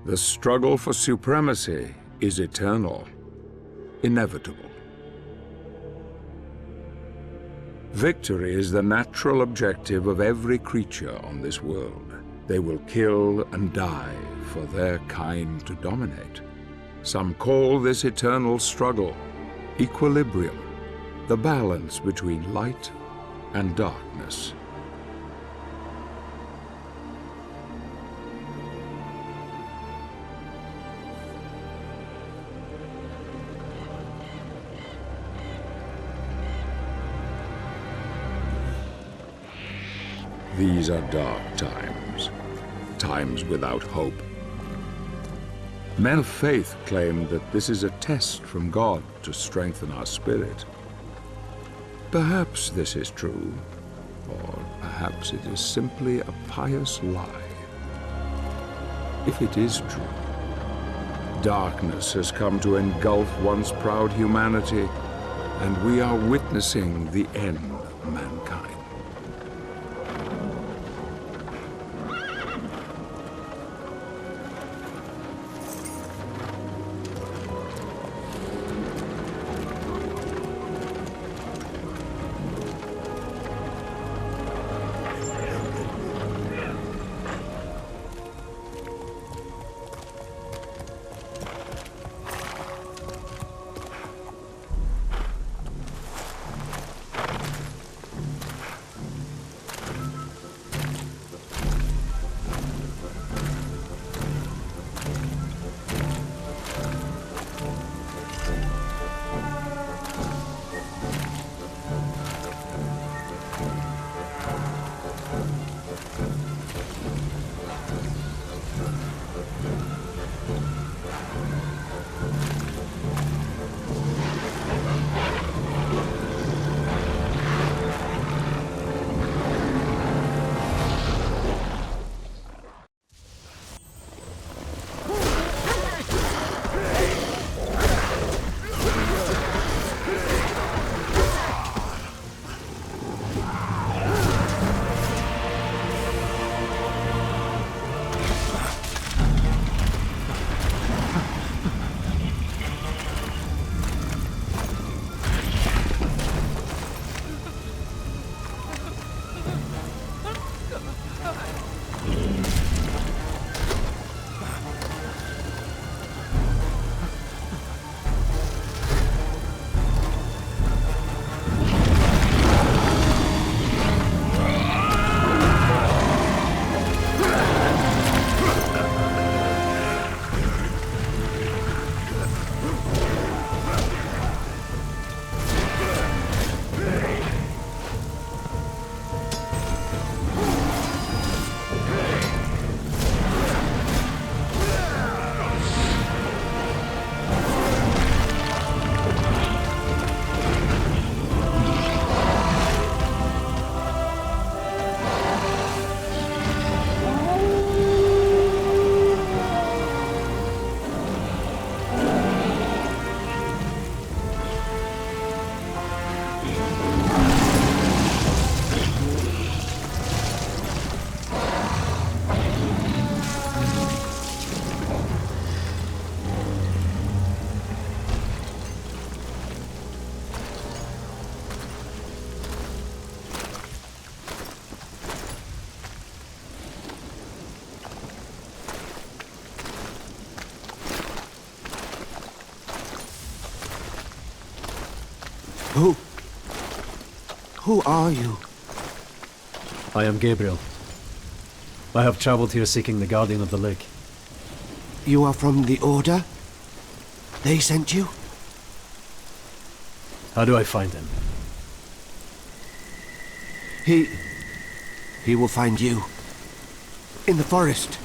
The struggle for supremacy is eternal, inevitable. Victory is the natural objective of every creature on this world. They will kill and die for their kind to dominate. Some call this eternal struggle equilibrium, the balance between light and darkness. These are dark times, times without hope. Men of faith claim that this is a test from God to strengthen our spirit. Perhaps this is true, or perhaps it is simply a pious lie. If it is true, darkness has come to engulf once proud humanity, and we are witnessing the end of mankind. Who are you? I am Gabriel. I have traveled here seeking the Guardian of the Lake. You are from the Order? They sent you? How do I find him? He will find you. In the forest.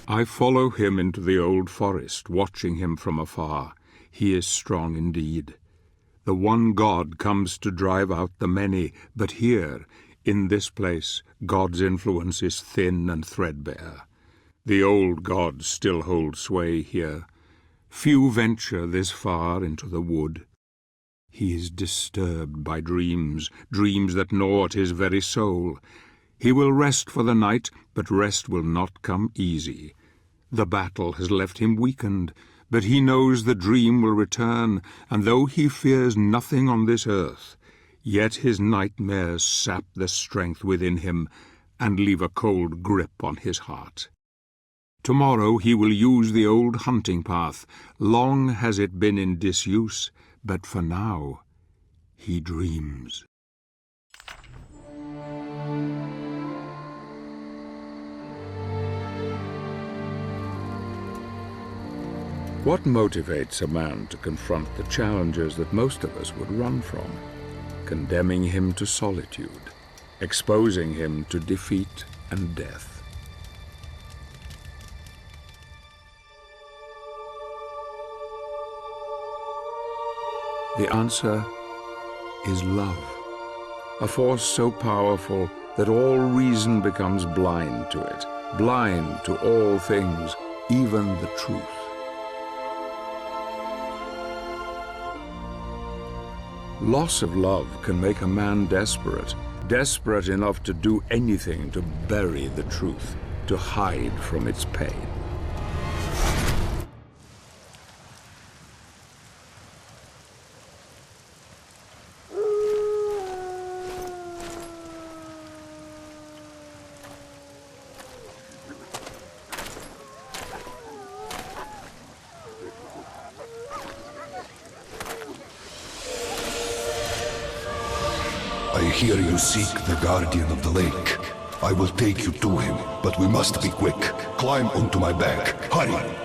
I follow him into the old forest, watching him from afar. He is strong indeed. The one God comes to drive out the many, but here, in this place, God's influence is thin and threadbare. The old gods still hold sway here. Few venture this far into the wood. He is disturbed by dreams, dreams that gnaw at his very soul. He will rest for the night, but rest will not come easy. The battle has left him weakened, but he knows the dream will return, and though he fears nothing on this earth, yet his nightmares sap the strength within him and leave a cold grip on his heart. Tomorrow he will use the old hunting path. Long has it been in disuse, but for now he dreams. What motivates a man to confront the challenges that most of us would run from? Condemning him to solitude, exposing him to defeat and death. The answer is love, a force so powerful that all reason becomes blind to it, blind to all things, even the truth. Loss of love can make a man desperate, desperate enough to do anything to bury the truth, to hide from its pain. I hear you seek the guardian of the lake. I will take you to him, but we must be quick. Climb onto my back. Hurry!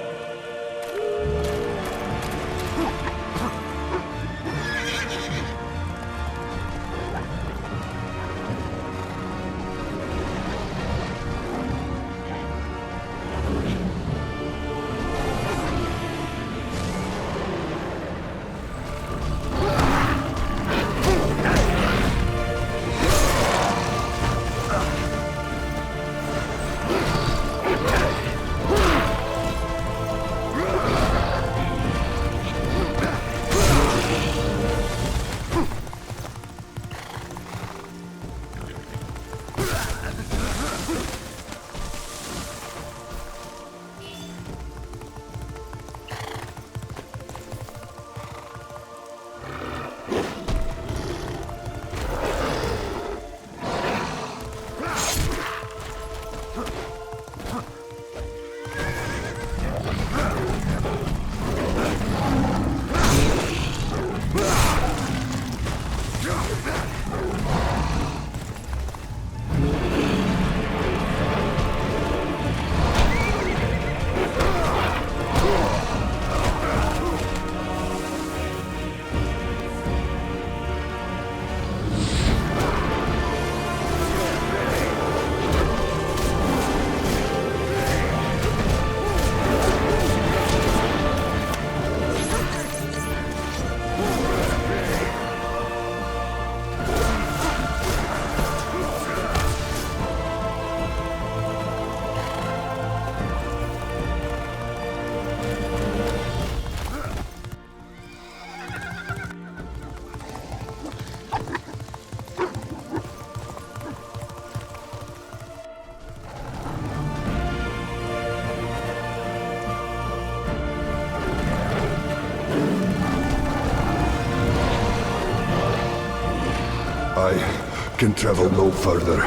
I can travel no further.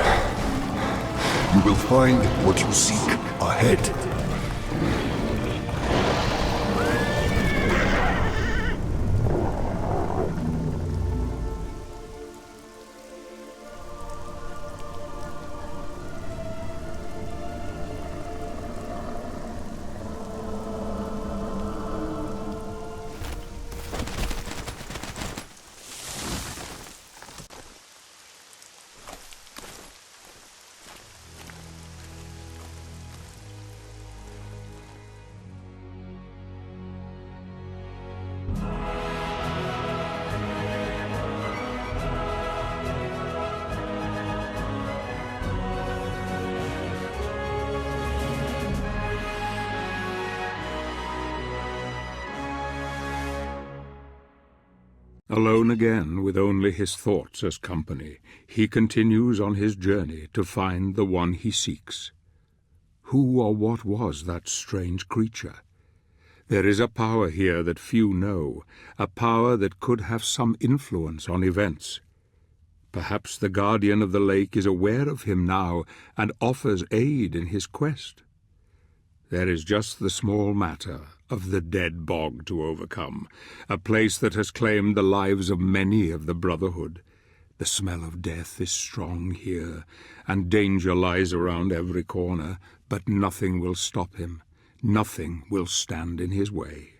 You will find what you seek ahead. Alone again, with only his thoughts as company, he continues on his journey to find the one he seeks. Who or what was that strange creature? There is a power here that few know, a power that could have some influence on events. Perhaps the guardian of the lake is aware of him now and offers aid in his quest. There is just the small matter of the dead bog to overcome, a place that has claimed the lives of many of the Brotherhood. The smell of death is strong here, and danger lies around every corner, but nothing will stop him. Nothing will stand in his way.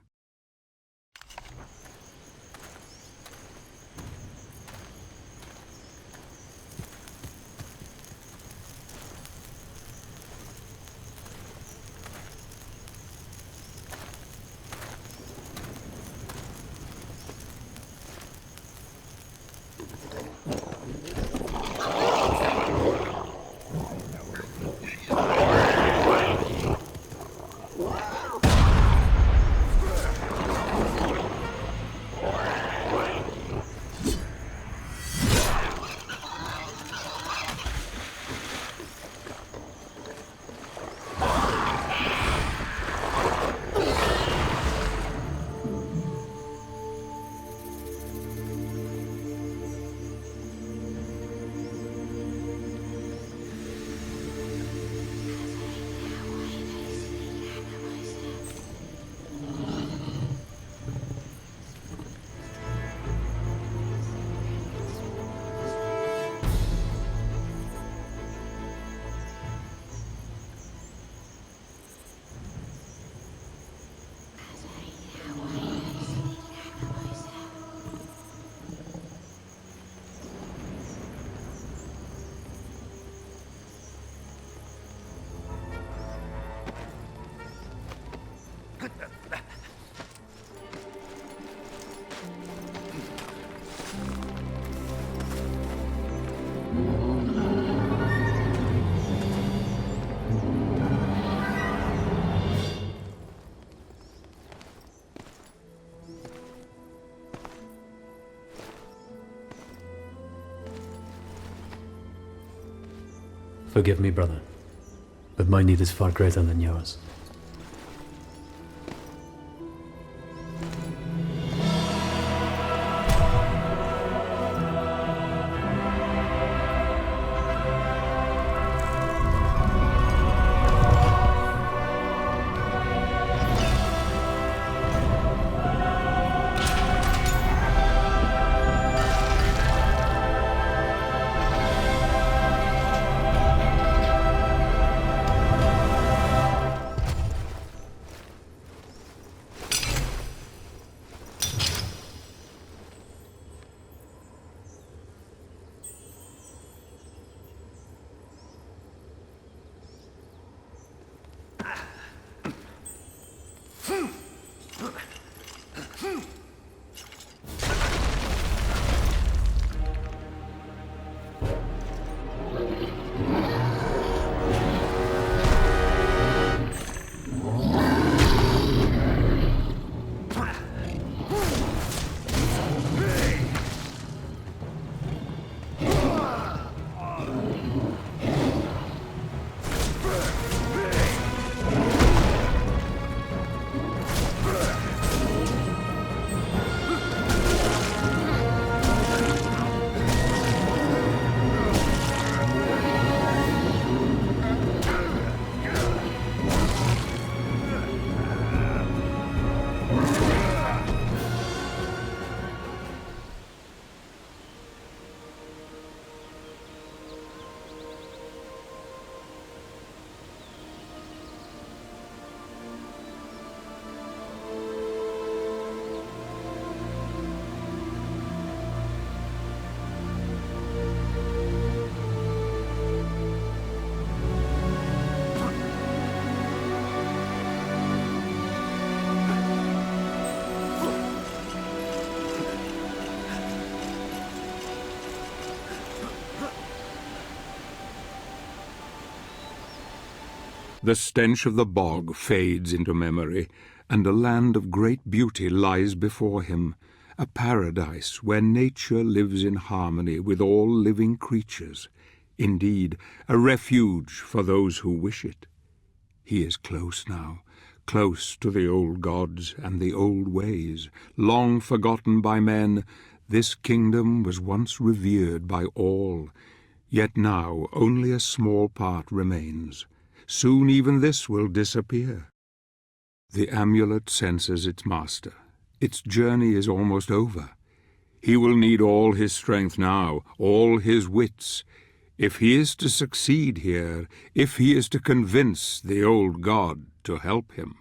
Forgive me, brother, but my need is far greater than yours. The stench of the bog fades into memory, and a land of great beauty lies before him, a paradise where nature lives in harmony with all living creatures, indeed, a refuge for those who wish it. He is close now, close to the old gods and the old ways, long forgotten by men. This kingdom was once revered by all, yet now only a small part remains. Soon even this will disappear. The amulet senses its master. Its journey is almost over. He will need all his strength now, all his wits. If he is to succeed here, if he is to convince the old god to help him.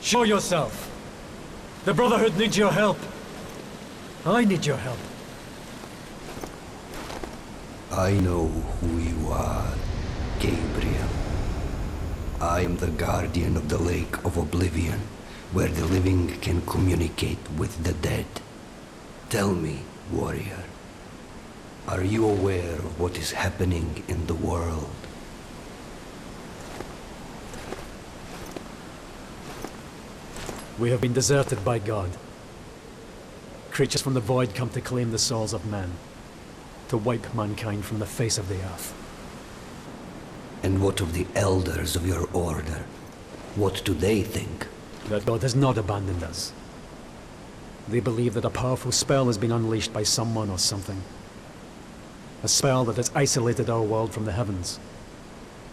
Show yourself. The Brotherhood needs your help. I need your help. I know who you are, Gabriel. I am the guardian of the Lake of Oblivion, where the living can communicate with the dead. Tell me, warrior, are you aware of what is happening in the world? We have been deserted by God. Creatures from the void come to claim the souls of men, to wipe mankind from the face of the earth. And what of the elders of your order? What do they think? That God has not abandoned us. They believe that a powerful spell has been unleashed by someone or something. A spell that has isolated our world from the heavens,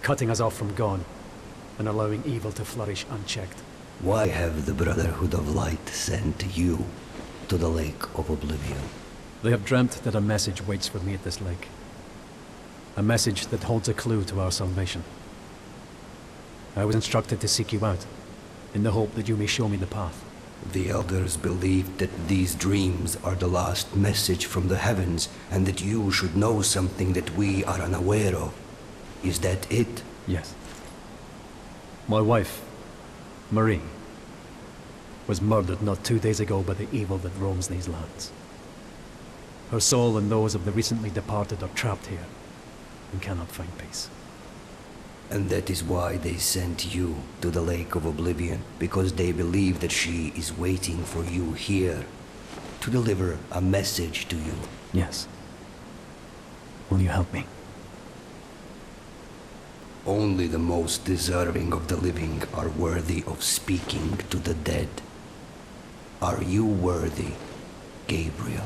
cutting us off from God, and allowing evil to flourish unchecked. Why have the Brotherhood of Light sent you to the Lake of Oblivion? They have dreamt that a message waits for me at this lake. A message that holds a clue to our salvation. I was instructed to seek you out, in the hope that you may show me the path. The elders believe that these dreams are the last message from the heavens, and that you should know something that we are unaware of. Is that it? Yes. My wife, Marie, was murdered not 2 days ago by the evil that roams these lands. Her soul and those of the recently departed are trapped here and cannot find peace. And that is why they sent you to the Lake of Oblivion, because they believe that she is waiting for you here to deliver a message to you. Yes. Will you help me? Only the most deserving of the living are worthy of speaking to the dead. Are you worthy, Gabriel?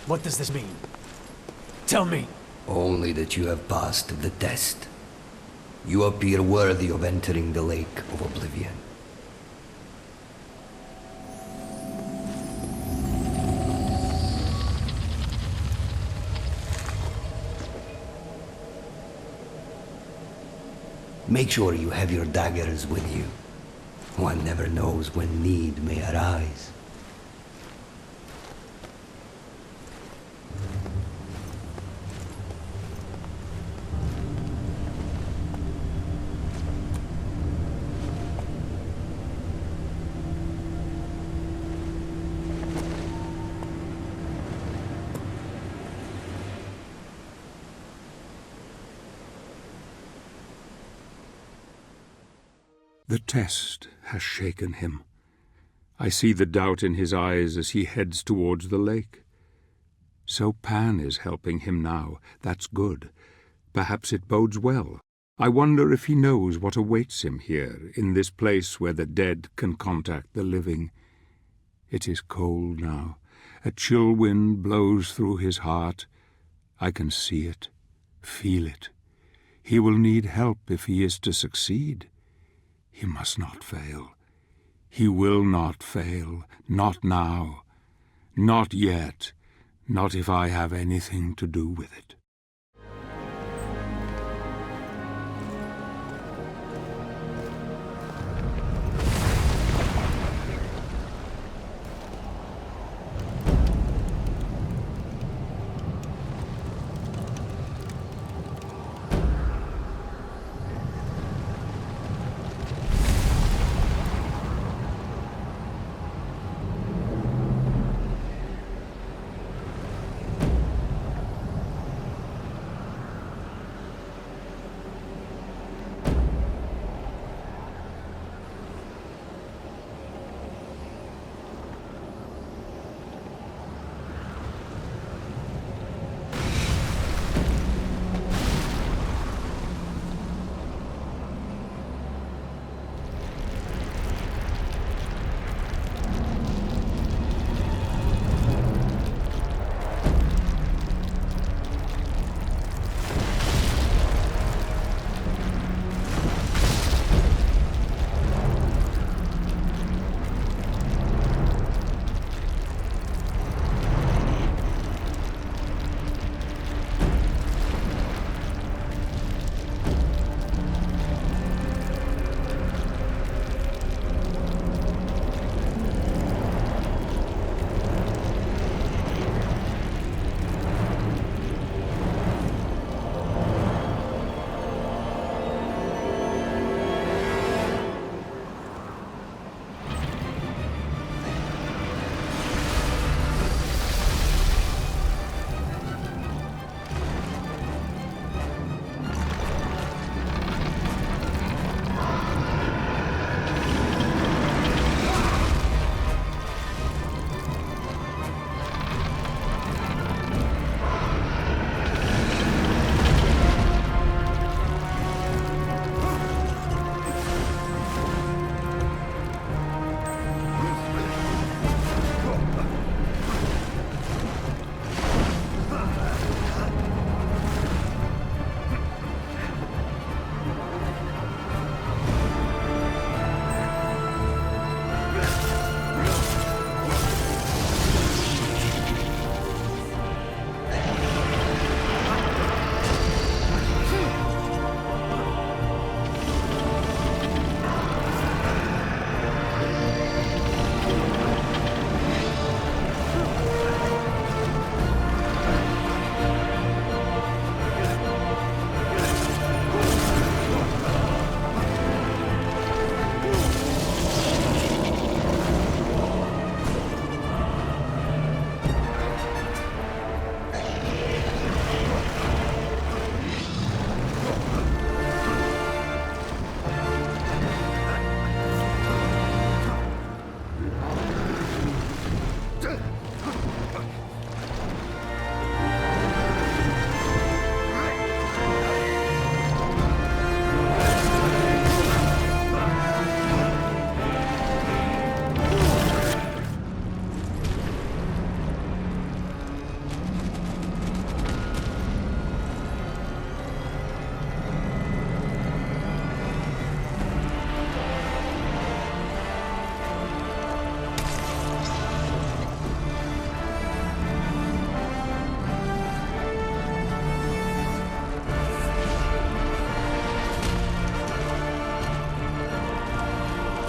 What does this mean? Tell me! Only that you have passed the test. You appear worthy of entering the Lake of Oblivion. Make sure you have your daggers with you. One never knows when need may arise. The test has shaken him. I see the doubt in his eyes as he heads towards the lake. So Pan is helping him now. That's good. Perhaps it bodes well. I wonder if he knows what awaits him here, in this place where the dead can contact the living. It is cold now. A chill wind blows through his heart. I can see it, feel it. He will need help if he is to succeed. He must not fail. He will not fail. Not now. Not yet. Not if I have anything to do with it.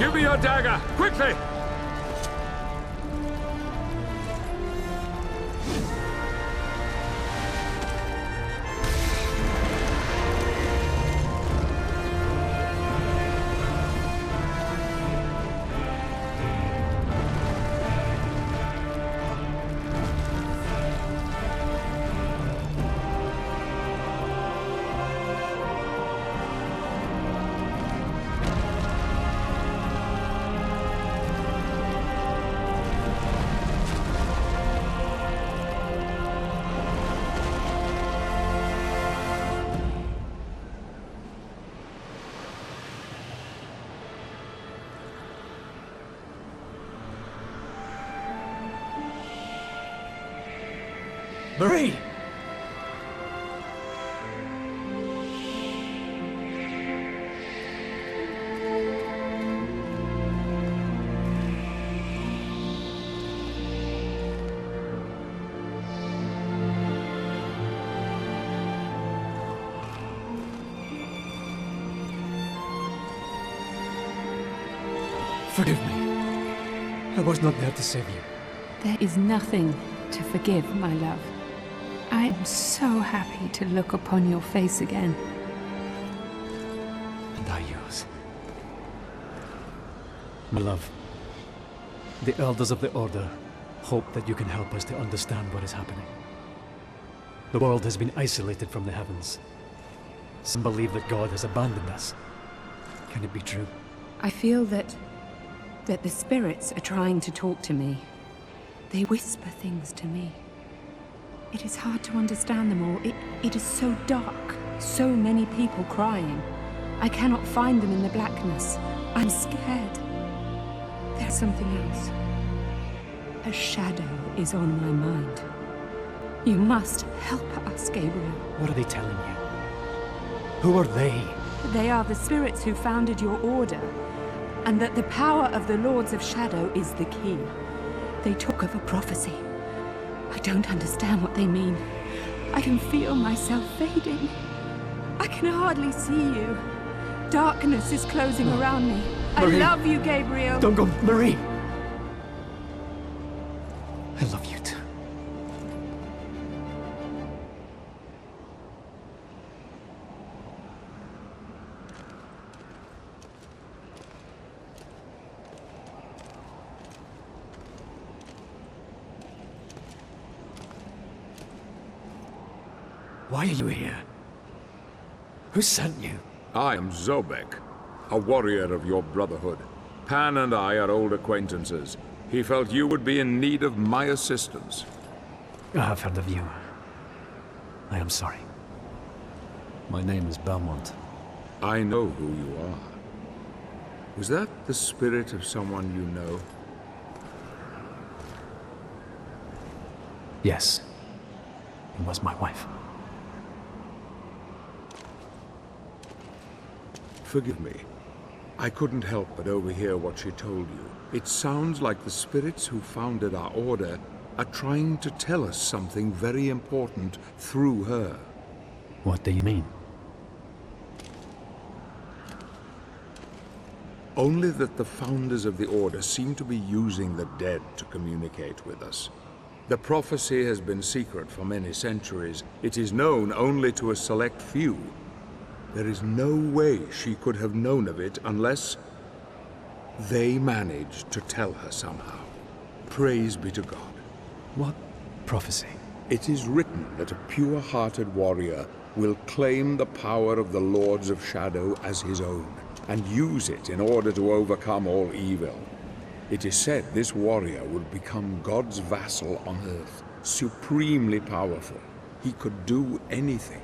Give me your dagger, quickly! Marie! Forgive me. I was not there to save you. There is nothing to forgive, my love. I am so happy to look upon your face again. And I yours. My love, the elders of the Order hope that you can help us to understand what is happening. The world has been isolated from the heavens. Some believe that God has abandoned us. Can it be true? I feel that the spirits are trying to talk to me. They whisper things to me. It is hard to understand them all. It is so dark. So many people crying. I cannot find them in the blackness. I'm scared. There's something else. A shadow is on my mind. You must help us, Gabriel. What are they telling you? Who are they? They are the spirits who founded your order, and that the power of the Lords of Shadow is the key. They talk of a prophecy. I don't understand what they mean. I can feel myself fading. I can hardly see you. Darkness is closing around me. Marie. I love you, Gabriel. Don't go, Marie! I love you too. Why are you here? Who sent you? I am Zobek, a warrior of your Brotherhood. Pan and I are old acquaintances. He felt you would be in need of my assistance. I have heard of you. I am sorry. My name is Belmont. I know who you are. Was that the spirit of someone you know? Yes. It was my wife. Forgive me. I couldn't help but overhear what she told you. It sounds like the spirits who founded our order are trying to tell us something very important through her. What do you mean? Only that the founders of the order seem to be using the dead to communicate with us. The prophecy has been secret for many centuries. It is known only to a select few. There is no way she could have known of it unless they managed to tell her somehow. Praise be to God. What prophecy? It is written that a pure-hearted warrior will claim the power of the Lords of Shadow as his own, and use it in order to overcome all evil. It is said this warrior will become God's vassal on earth, supremely powerful. He could do anything.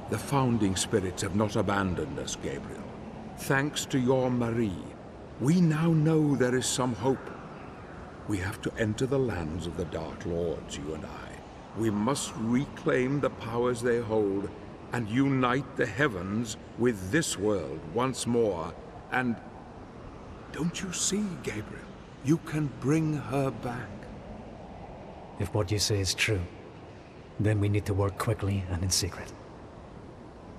The founding spirits have not abandoned us, Gabriel. Thanks to your Marie, we now know there is some hope. We have to enter the lands of the Dark Lords, you and I. We must reclaim the powers they hold and unite the heavens with this world once more. And don't you see, Gabriel? You can bring her back. If what you say is true, then we need to work quickly and in secret.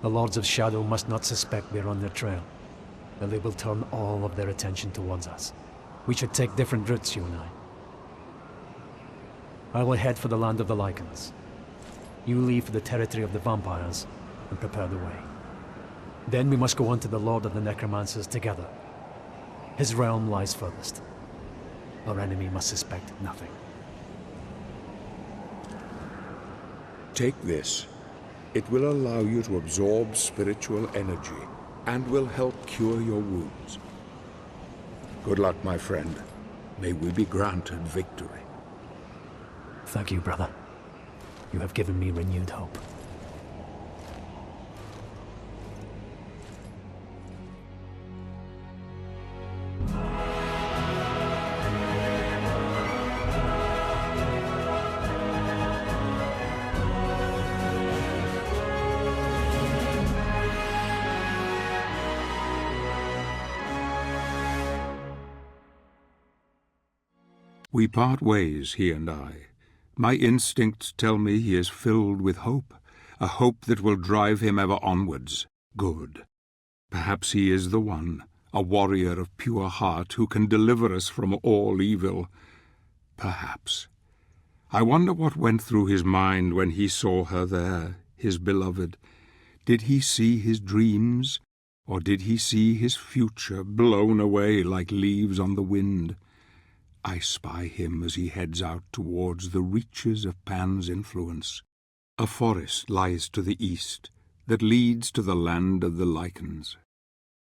The Lords of Shadow must not suspect we're on their trail. that they will turn all of their attention towards us. We should take different routes, you and I will head for the land of the Lycans. You leave for the territory of the vampires and prepare the way. Then we must go on to the Lord of the Necromancers together. His realm lies furthest. Our enemy must suspect nothing. Take this. It will allow you to absorb spiritual energy and will help cure your wounds. Good luck, my friend. May we be granted victory. Thank you, brother. You have given me renewed hope. We part ways, he and I. My instincts tell me he is filled with hope, a hope that will drive him ever onwards. Good. Perhaps he is the one, a warrior of pure heart who can deliver us from all evil. Perhaps. I wonder what went through his mind when he saw her there, his beloved. Did he see his dreams, or did he see his future blown away like leaves on the wind? I spy him as he heads out towards the reaches of Pan's influence. A forest lies to the east that leads to the land of the Lycans.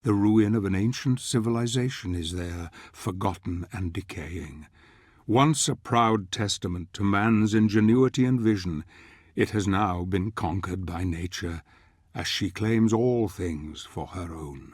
The ruin of an ancient civilization is there, forgotten and decaying. Once a proud testament to man's ingenuity and vision, it has now been conquered by nature, as she claims all things for her own.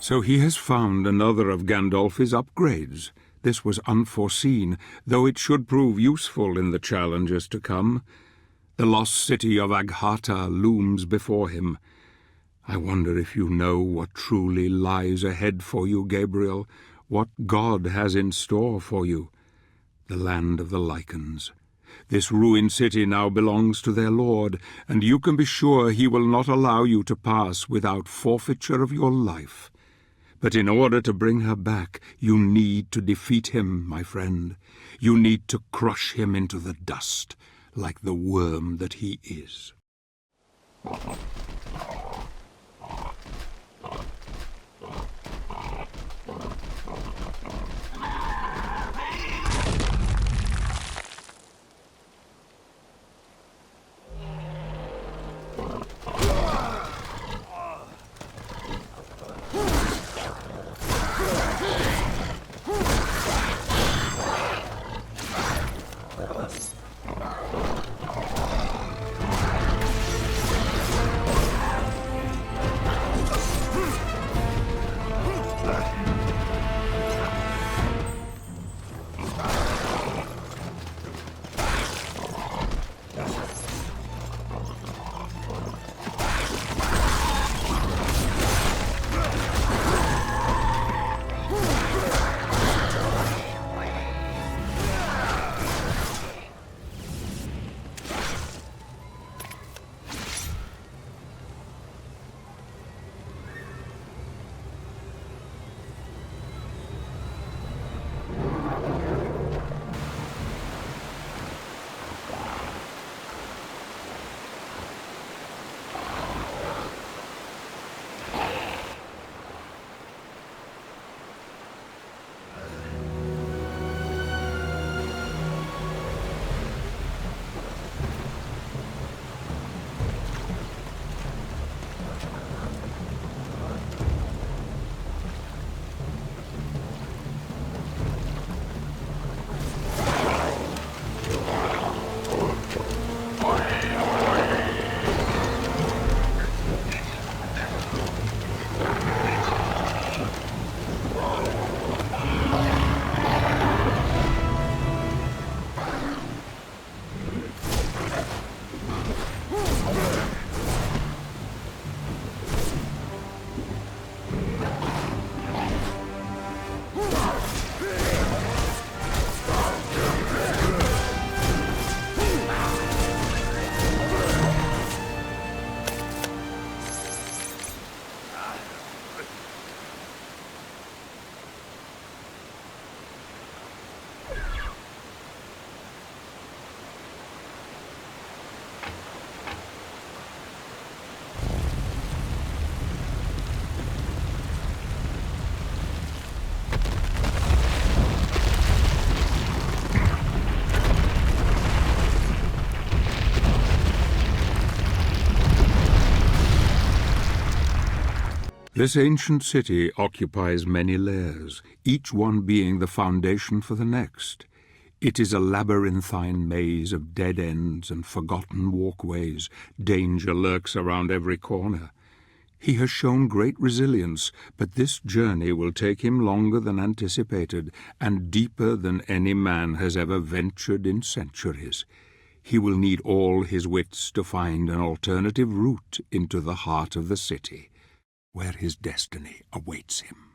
So he has found another of Gandolfi's upgrades. This was unforeseen, though it should prove useful in the challenges to come. The lost city of Aghata looms before him. I wonder if you know what truly lies ahead for you, Gabriel, what God has in store for you. The land of the Lycans. This ruined city now belongs to their lord, and you can be sure he will not allow you to pass without forfeiture of your life. But in order to bring her back, you need to defeat him, my friend. You need to crush him into the dust, like the worm that he is. This ancient city occupies many layers, each one being the foundation for the next. It is a labyrinthine maze of dead ends and forgotten walkways. Danger lurks around every corner. He has shown great resilience, but this journey will take him longer than anticipated and deeper than any man has ever ventured in centuries. He will need all his wits to find an alternative route into the heart of the city, where his destiny awaits him.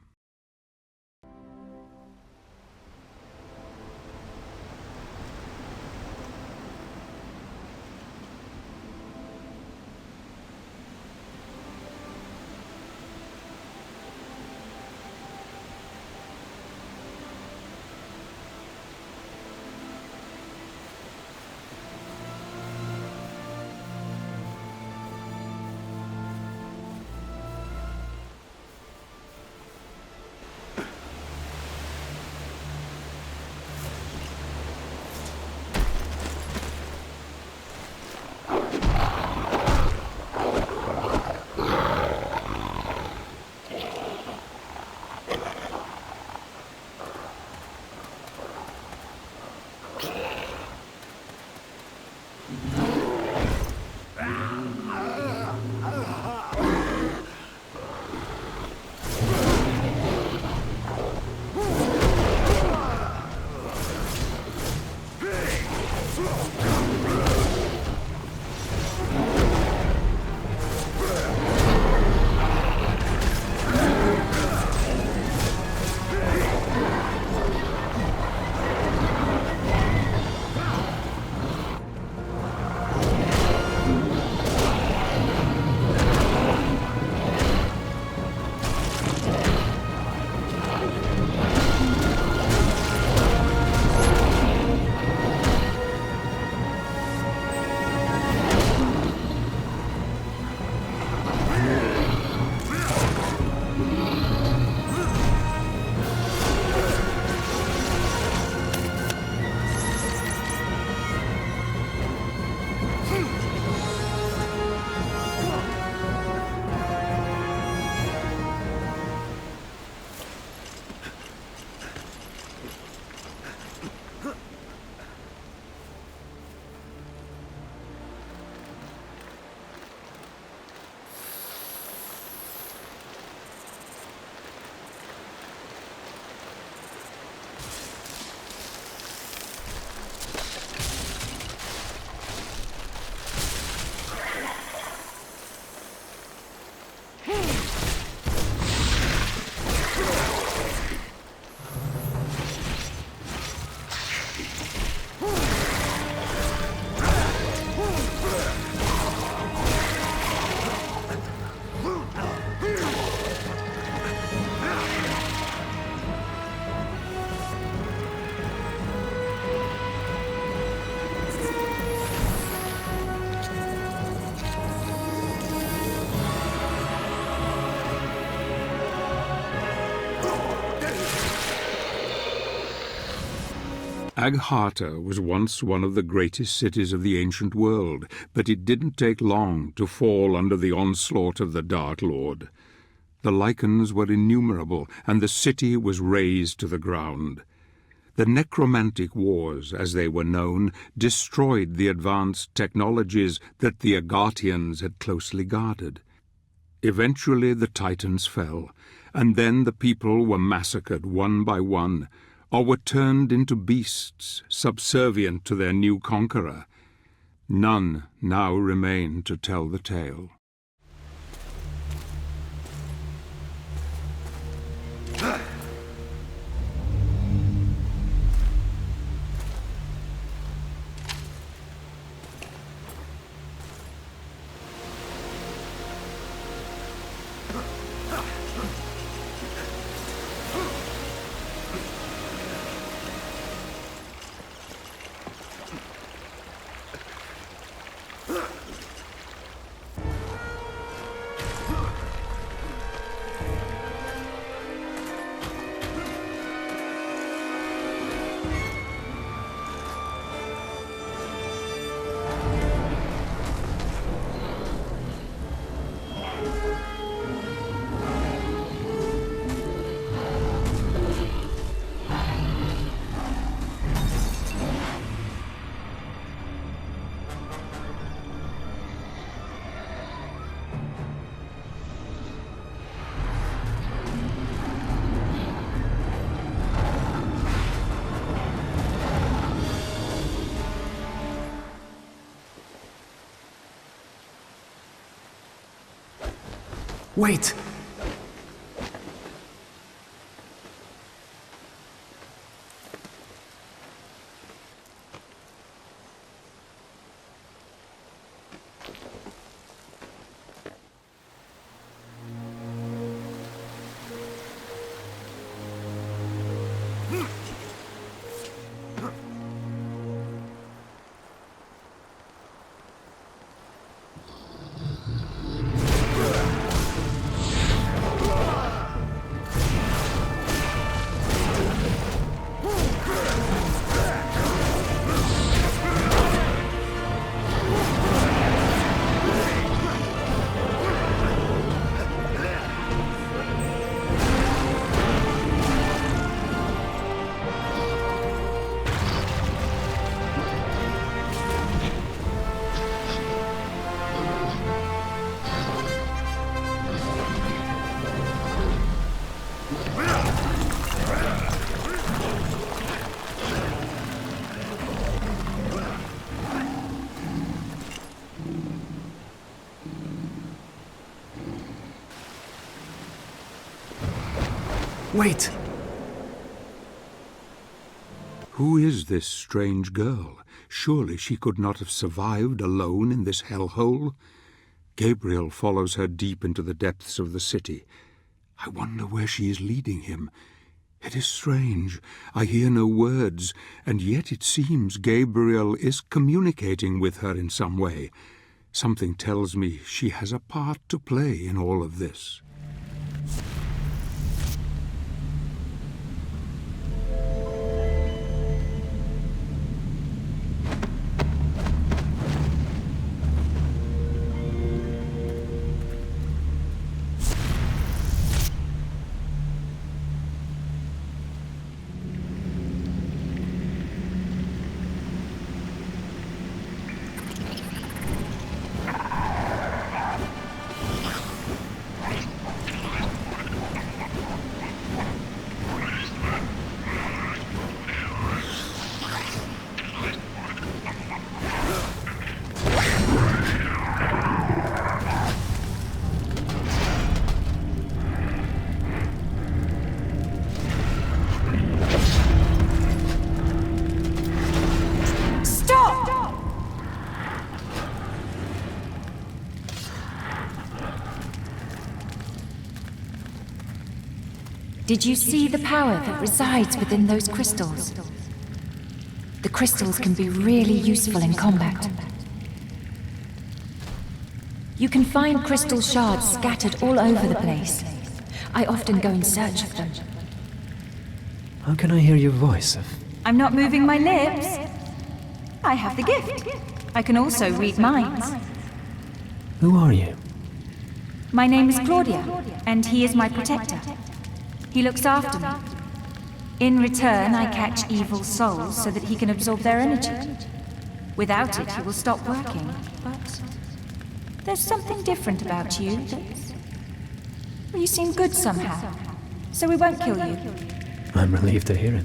Agharta was once one of the greatest cities of the ancient world, but it didn't take long to fall under the onslaught of the Dark Lord. The Lycans were innumerable, and the city was razed to the ground. The necromantic wars, as they were known, destroyed the advanced technologies that the Agartians had closely guarded. Eventually the Titans fell, and then the people were massacred one by one, or were turned into beasts, subservient to their new conqueror. None now remain to tell the tale. Wait! Wait! Who is this strange girl? Surely she could not have survived alone in this hellhole. Gabriel follows her deep into the depths of the city. I wonder where she is leading him. It is strange. I hear no words, and yet it seems Gabriel is communicating with her in some way. Something tells me she has a part to play in all of this. Did you see the power that resides within those crystals? The crystals can be really useful in combat. You can find crystal shards scattered all over the place. I often go in search of them. How can I hear your voice if I'm not moving my lips. I have the gift. I can also read minds. Who are you? My name is Claudia, and he is my protector. He looks after me. In return, I catch evil souls so that he can absorb their energy. Without it, he will stop working. But there's something different about you well, you seem good somehow, so we won't kill you. I'm relieved to hear it.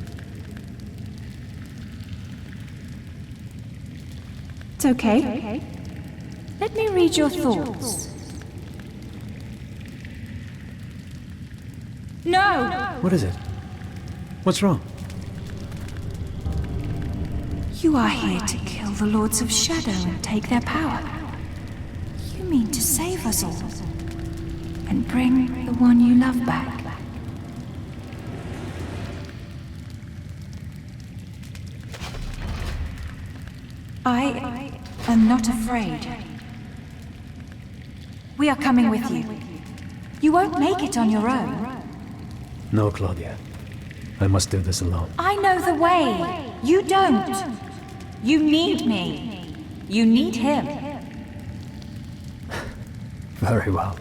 It's okay. Let me read your thoughts. No! What is it? What's wrong? You are here to kill the Lords of Shadow and take their power. You mean to save us all and bring the one you love back. I am not afraid. We are coming with you. You won't make it on your own. No, Claudia. I must do this alone. I know the way. You don't. You need me. You need him. Very well.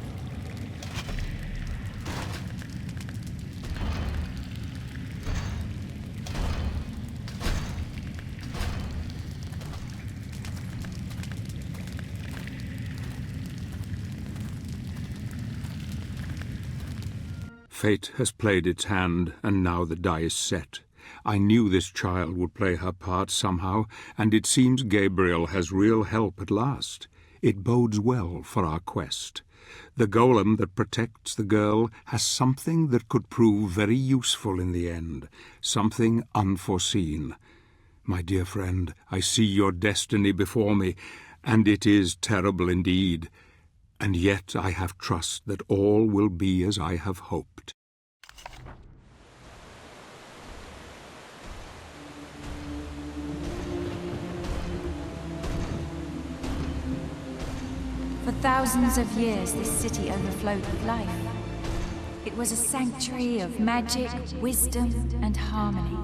Fate has played its hand, and now the die is set. I knew this child would play her part somehow, and it seems Gabriel has real help at last. It bodes well for our quest. The golem that protects the girl has something that could prove very useful in the end, something unforeseen. My dear friend, I see your destiny before me, and it is terrible indeed. And yet I have trust that all will be as I have hoped. For thousands of years, this city overflowed with life. It was a sanctuary of magic, wisdom, and harmony.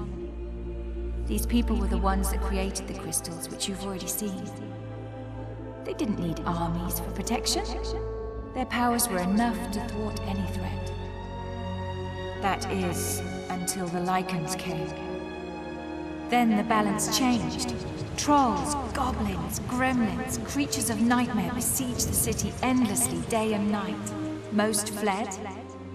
These people were the ones that created the crystals, which you've already seen. They didn't need armies for protection. Their powers were enough to thwart any threat. That is, until the Lycans came. Then the balance changed. Trolls, goblins, gremlins, creatures of nightmare besieged the city endlessly day and night. Most fled.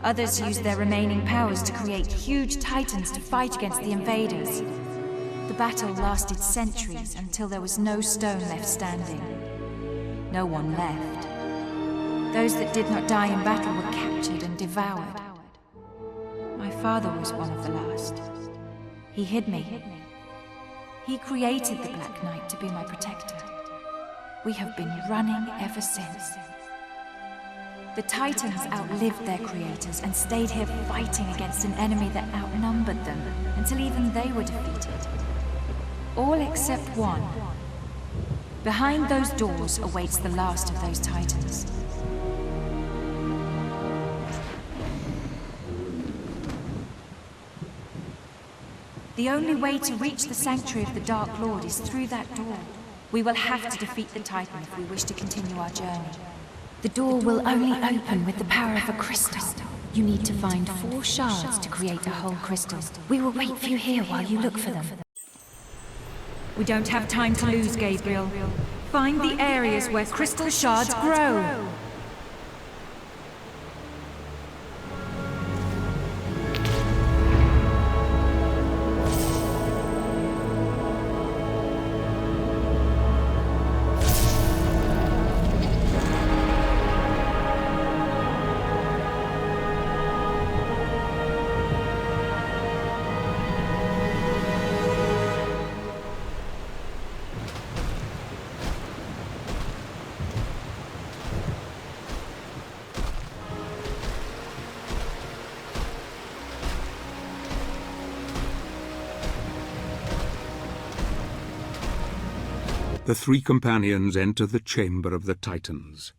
Others used their remaining powers to create huge titans to fight against the invaders. The battle lasted centuries until there was no stone left standing. No one left. Those that did not die in battle were captured and devoured. My father was one of the last. He hid me. He created the Black Knight to be my protector. We have been running ever since. The Titans outlived their creators and stayed here fighting against an enemy that outnumbered them until even they were defeated. All except one. Behind those doors awaits the last of those Titans. The only way to reach the Sanctuary of the Dark Lord is through that door. We will have to defeat the Titan if we wish to continue our journey. The door will only open with the power of a crystal. You need to find 4 shards to create a whole crystal. We will wait for you here while you look for them. We don't have time to lose, Gabriel. Find the areas where crystal shards grow. The 3 companions enter the chamber of the Titans.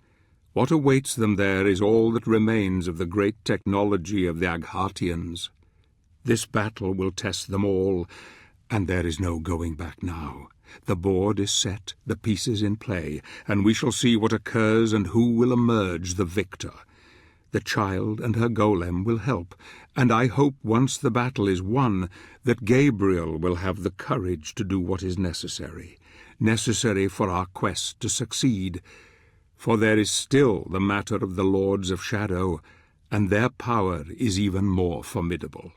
What awaits them there is all that remains of the great technology of the Aghartians. This battle will test them all, And there is no going back now. The board is set, the pieces in play, and we shall see what occurs and who will emerge the victor. The child and her golem will help, and I hope once the battle is won that Gabriel will have the courage to do what is necessary for our quest to succeed. For there is still the matter of the Lords of Shadow, and their power is even more formidable.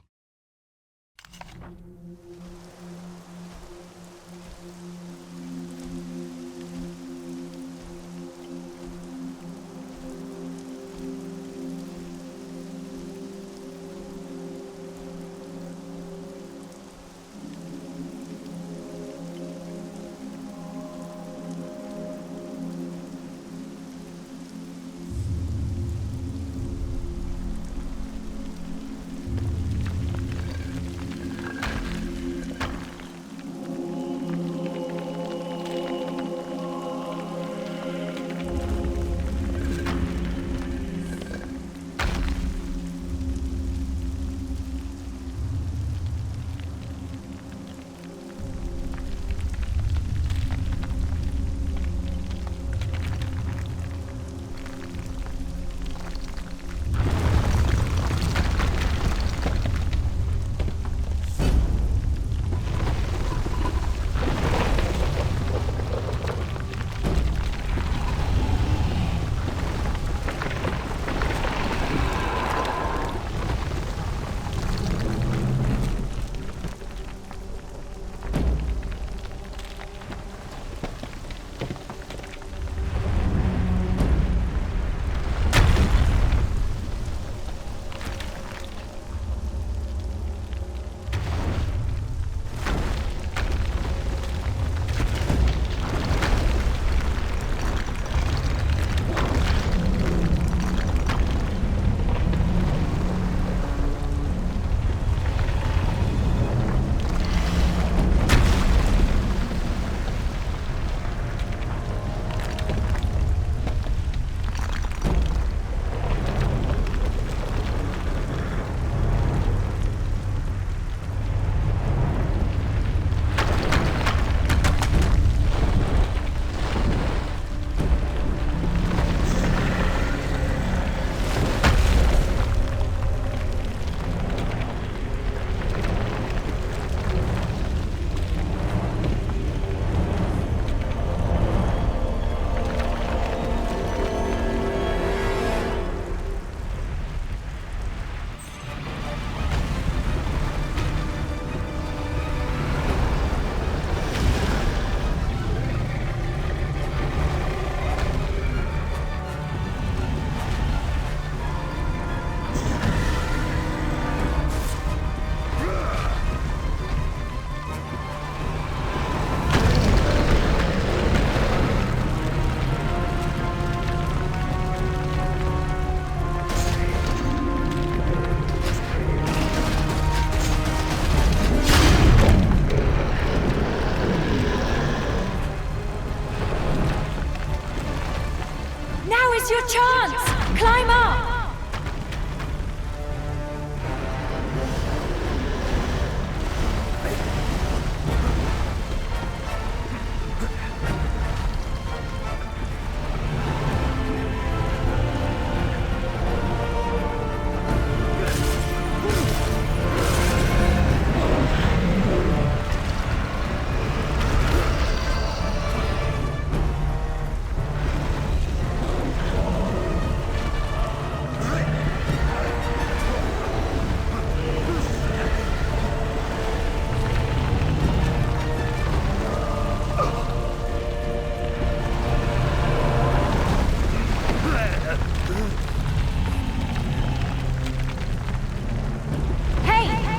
Now's your chance! Climb up!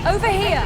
Over here!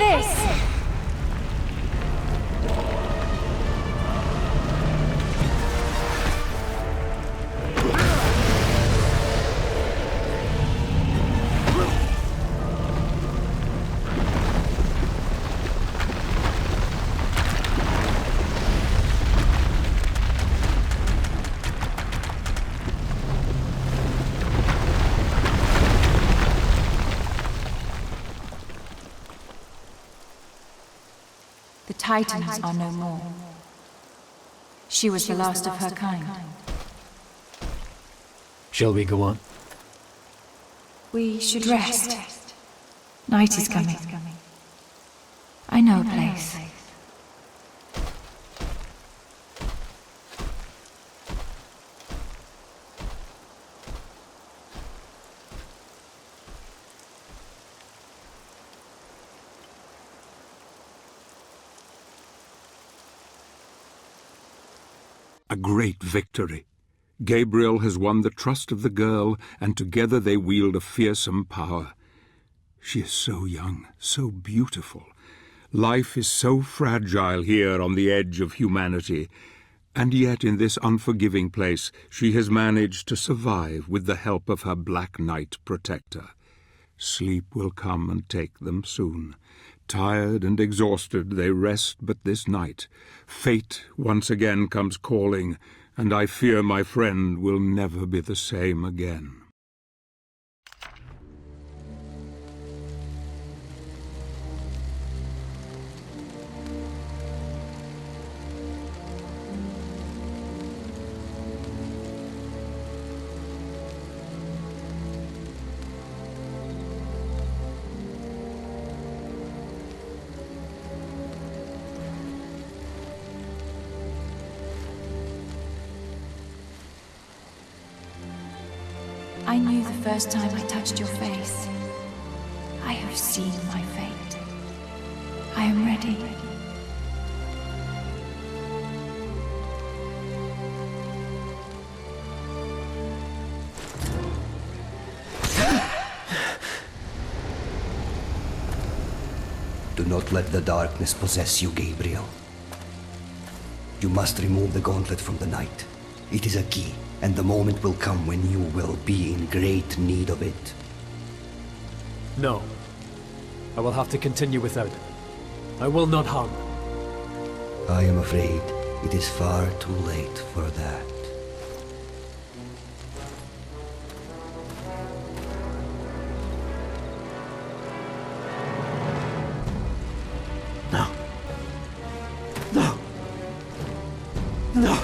this! The Titans are no more. She was the last of her kind. Shall we go on? We should rest. Night is coming. I know a place. A great victory. Gabriel has won the trust of the girl, and together they wield a fearsome power. She is so young, so beautiful. Life is so fragile here on the edge of humanity, and yet in this unforgiving place she has managed to survive with the help of her Black Knight protector. Sleep will come and take them soon. Tired and exhausted, they rest but this night. Fate once again comes calling, and I fear my friend will never be the same again. I knew the first time I touched your face. I have seen my fate. I am ready. Do not let the darkness possess you, Gabriel. You must remove the gauntlet from the night. It is a key, and the moment will come when you will be in great need of it. No. I will have to continue without it. I will not hug. I am afraid it is far too late for that. No. No. No.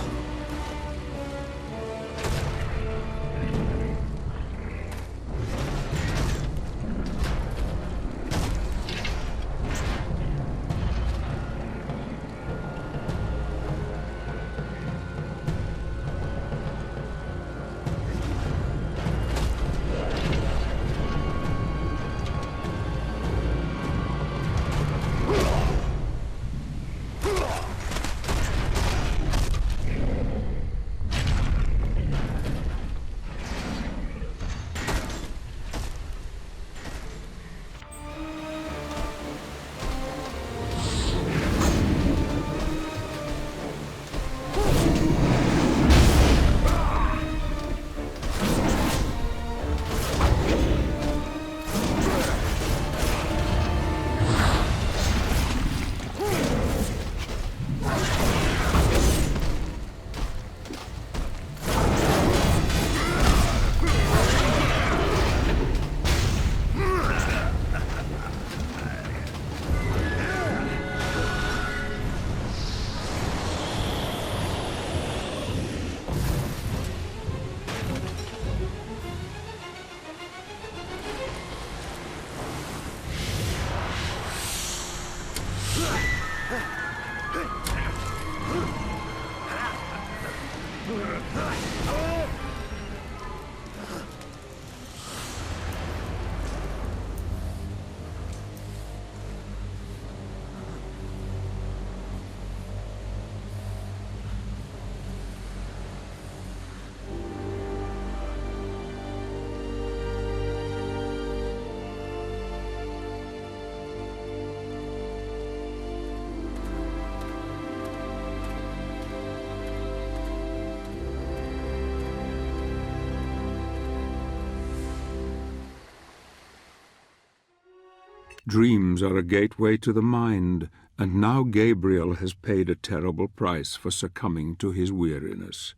Dreams are a gateway to the mind, and now Gabriel has paid a terrible price for succumbing to his weariness.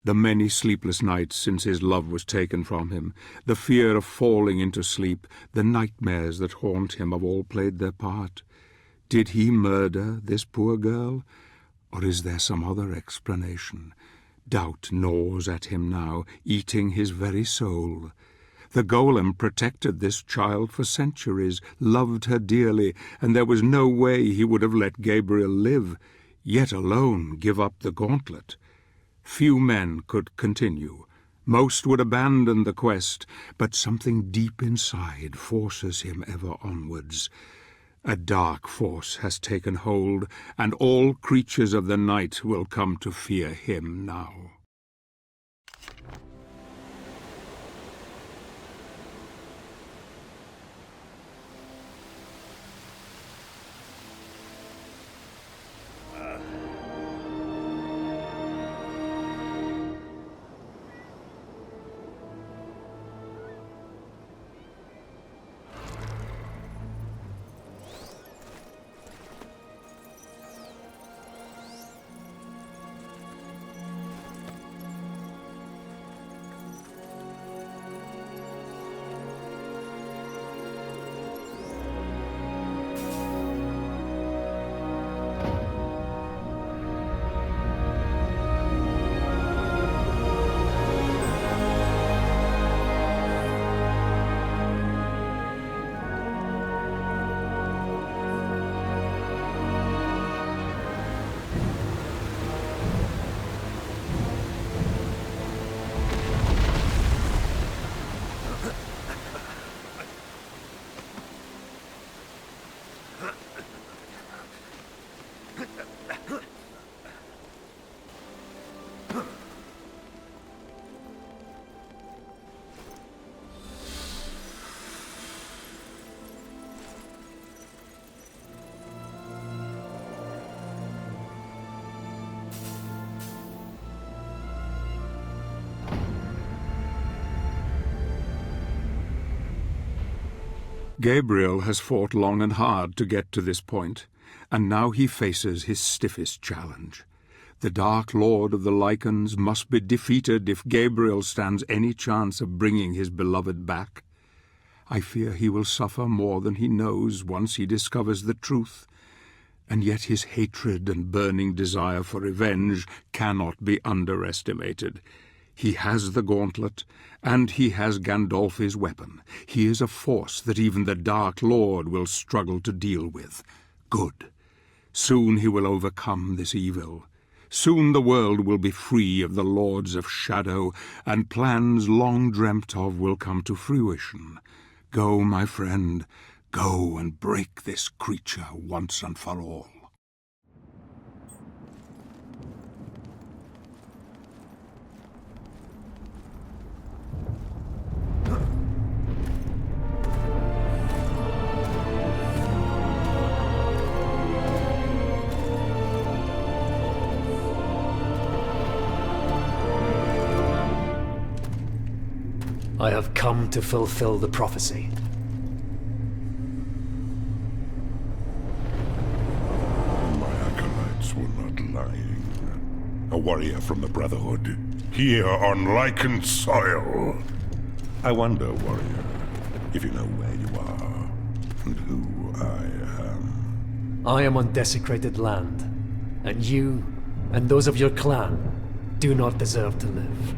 The many sleepless nights since his love was taken from him, the fear of falling into sleep, the nightmares that haunt him have all played their part. Did he murder this poor girl, or is there some other explanation? Doubt gnaws at him now, eating his very soul. The golem protected this child for centuries, loved her dearly, and there was no way he would have let Gabriel live, yet alone give up the gauntlet. Few men could continue. Most would abandon the quest, but something deep inside forces him ever onwards. A dark force has taken hold, and all creatures of the night will come to fear him now. Gabriel has fought long and hard to get to this point, and now he faces his stiffest challenge. The Dark Lord of the Lycans must be defeated if Gabriel stands any chance of bringing his beloved back. I fear he will suffer more than he knows once he discovers the truth, and yet his hatred and burning desire for revenge cannot be underestimated. He has the gauntlet, and he has Gandolfi's weapon. He is a force that even the Dark Lord will struggle to deal with. Good. Soon he will overcome this evil. Soon the world will be free of the Lords of Shadow, and plans long dreamt of will come to fruition. Go, my friend, go and break this creature once and for all. I have come to fulfill the prophecy. My acolytes were not lying. A warrior from the Brotherhood, here on Lycan soil. I wonder, warrior, if you know where you are, and who I am. I am on desecrated land, and you, and those of your clan, do not deserve to live.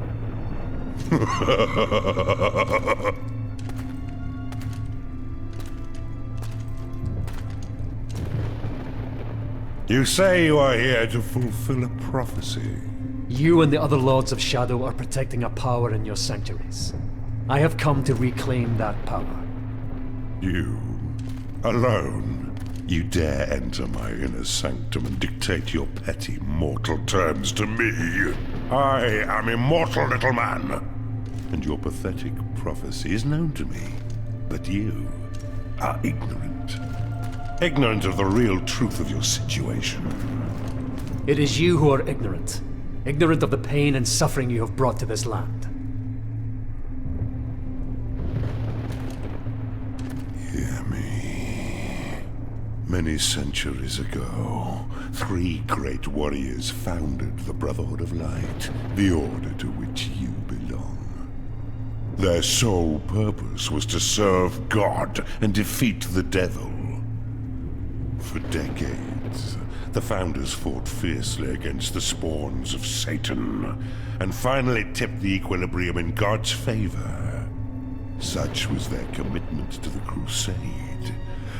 You say you are here to fulfill a prophecy. You and the other Lords of Shadow are protecting a power in your sanctuaries. I have come to reclaim that power. You, alone, you dare enter my inner sanctum and dictate your petty mortal terms to me. I am immortal, little man. And your pathetic prophecy is known to me. But you are ignorant. Ignorant of the real truth of your situation. It is you who are ignorant. Ignorant of the pain and suffering you have brought to this land. Hear me. Many centuries ago, 3 great warriors founded the Brotherhood of Light, the order to which you belong. Their sole purpose was to serve God and defeat the devil. For decades, the founders fought fiercely against the spawns of Satan, and finally tipped the equilibrium in God's favor. Such was their commitment to the crusade,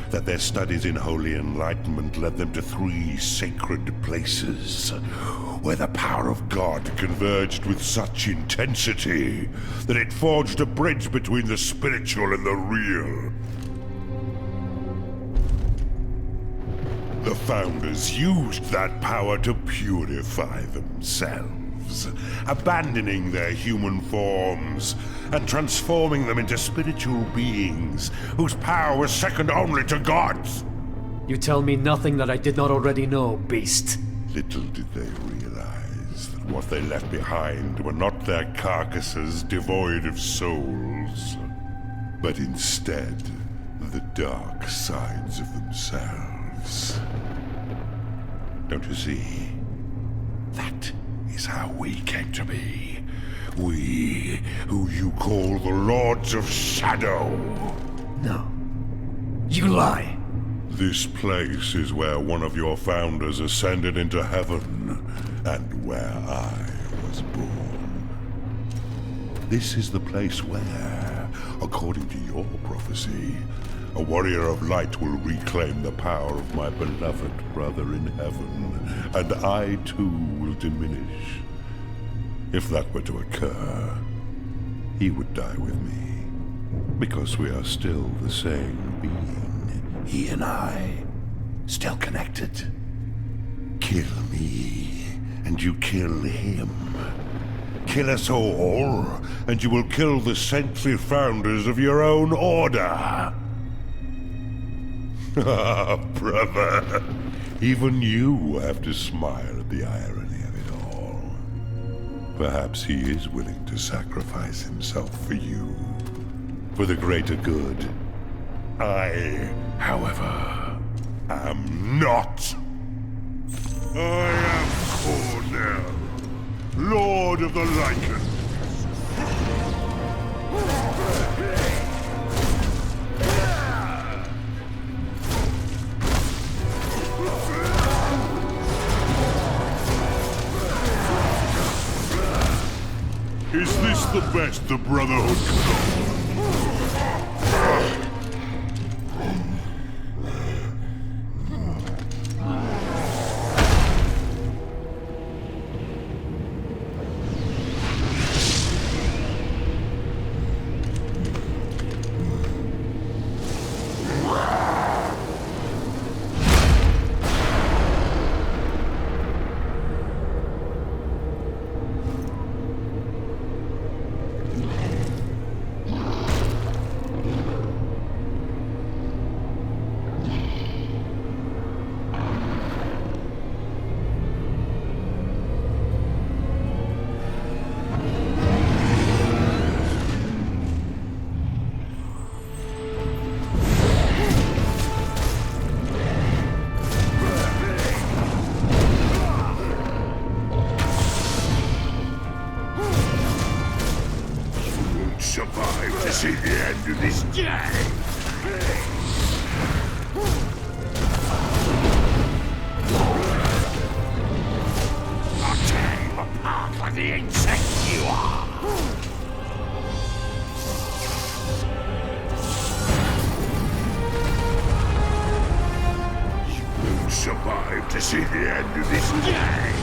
that their studies in holy enlightenment led them to 3 sacred places, where the power of God converged with such intensity that it forged a bridge between the spiritual and the real. The founders used that power to purify themselves, abandoning their human forms and transforming them into spiritual beings whose power was second only to God's. You tell me nothing that I did not already know, beast. Little did they realize that what they left behind were not their carcasses devoid of souls, but instead the dark sides of themselves. Don't you see? That is how we came to be. We, who you call the Lords of Shadow. No. You lie. This place is where one of your founders ascended into heaven, and where I was born. This is the place where, according to your prophecy, a warrior of light will reclaim the power of my beloved brother in heaven, and I too will diminish. If that were to occur, he would die with me, because we are still the same being, he and I, still connected. Kill me, and you kill him. Kill us all, and you will kill the saintly founders of your own order. Ah, brother, even you have to smile at the irony of it all. Perhaps he is willing to sacrifice himself for you, for the greater good. I, however, am not. I am Cornell, Lord of the Lycan. Is this the best the Brotherhood can offer? See the end of this day. I'll tear you apart like the insect you are. You won't survive to see the end of this day.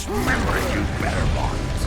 Remember, you better ones.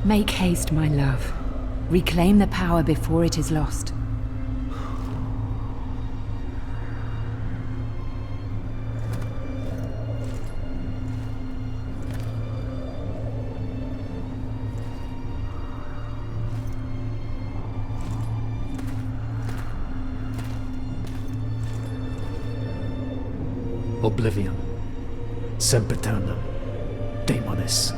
Make haste, my love. Reclaim the power before it is lost. Oblivion. Sempiternam. Daemonis.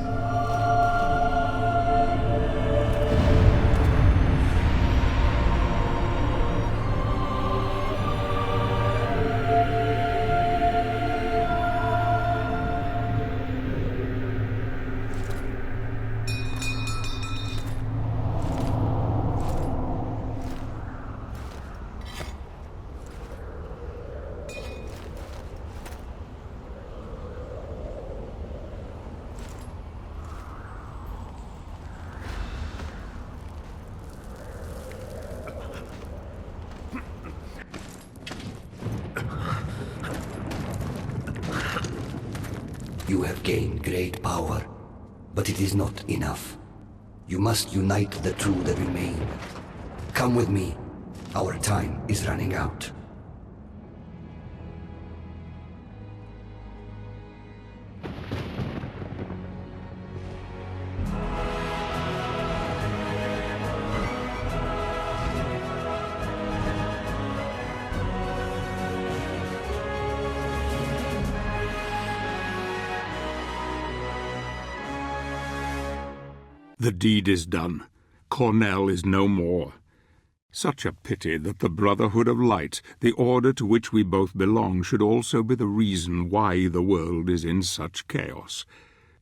You have gained great power, but it is not enough. You must unite the two that remain. Come with me. Our time is running out. The deed is done. Cornell is no more. Such a pity that the Brotherhood of Light, the order to which we both belong, should also be the reason why the world is in such chaos.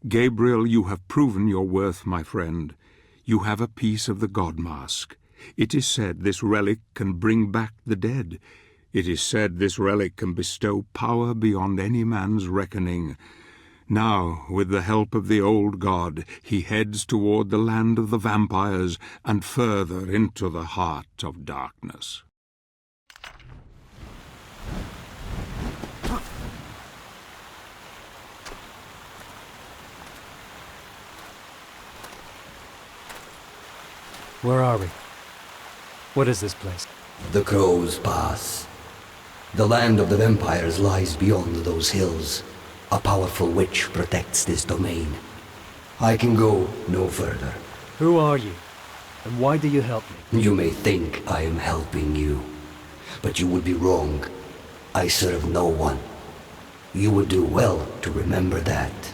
Gabriel, you have proven your worth, my friend. You have a piece of the God Mask. It is said this relic can bring back the dead. It is said this relic can bestow power beyond any man's reckoning. Now, with the help of the old god, he heads toward the land of the vampires and further into the heart of darkness. Where are we? What is this place? The Crow's Pass. The land of the vampires lies beyond those hills. A powerful witch protects this domain. I can go no further. Who are you? And why do you help me? You may think I am helping you, but you would be wrong. I serve no one. You would do well to remember that.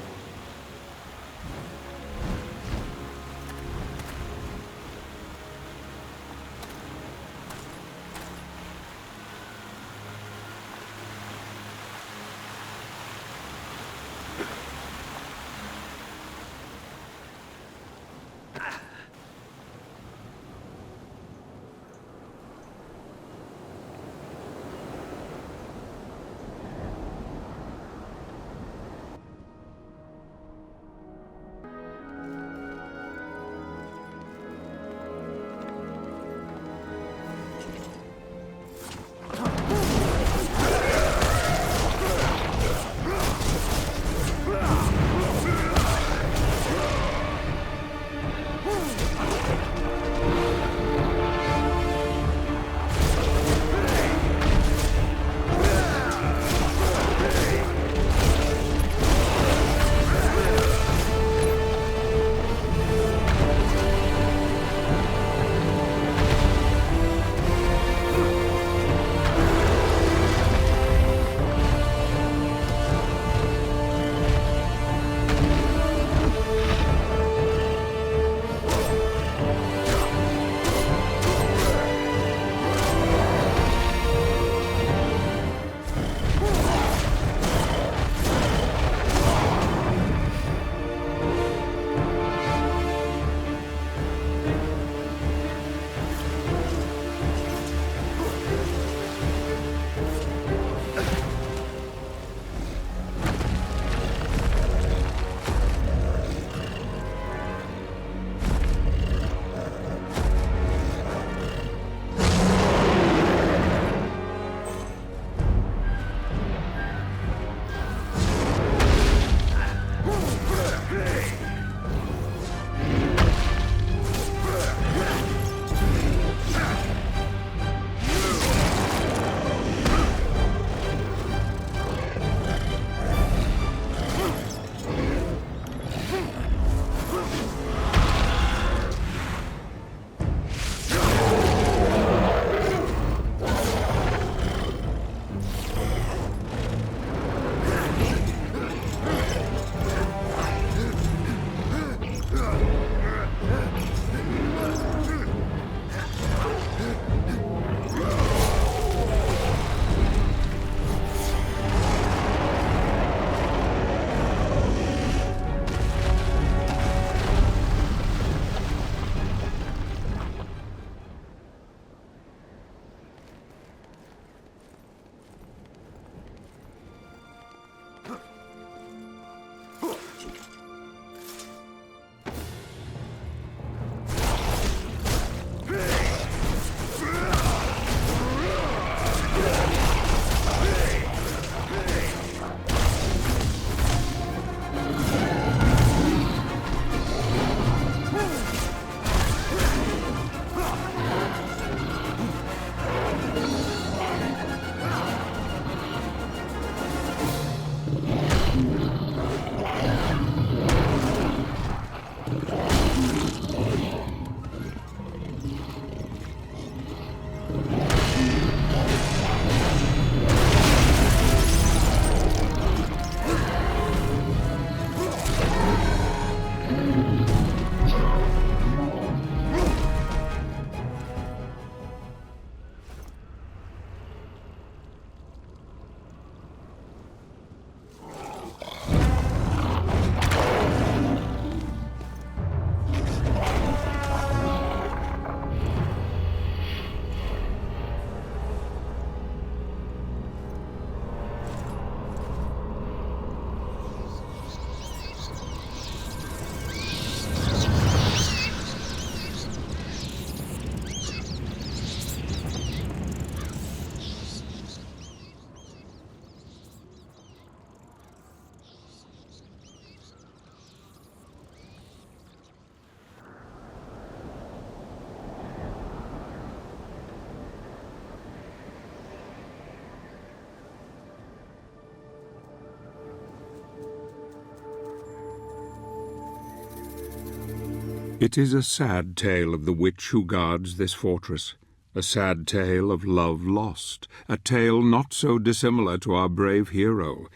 It is a sad tale of the witch who guards this fortress, a sad tale of love lost, a tale not so dissimilar to our brave hero.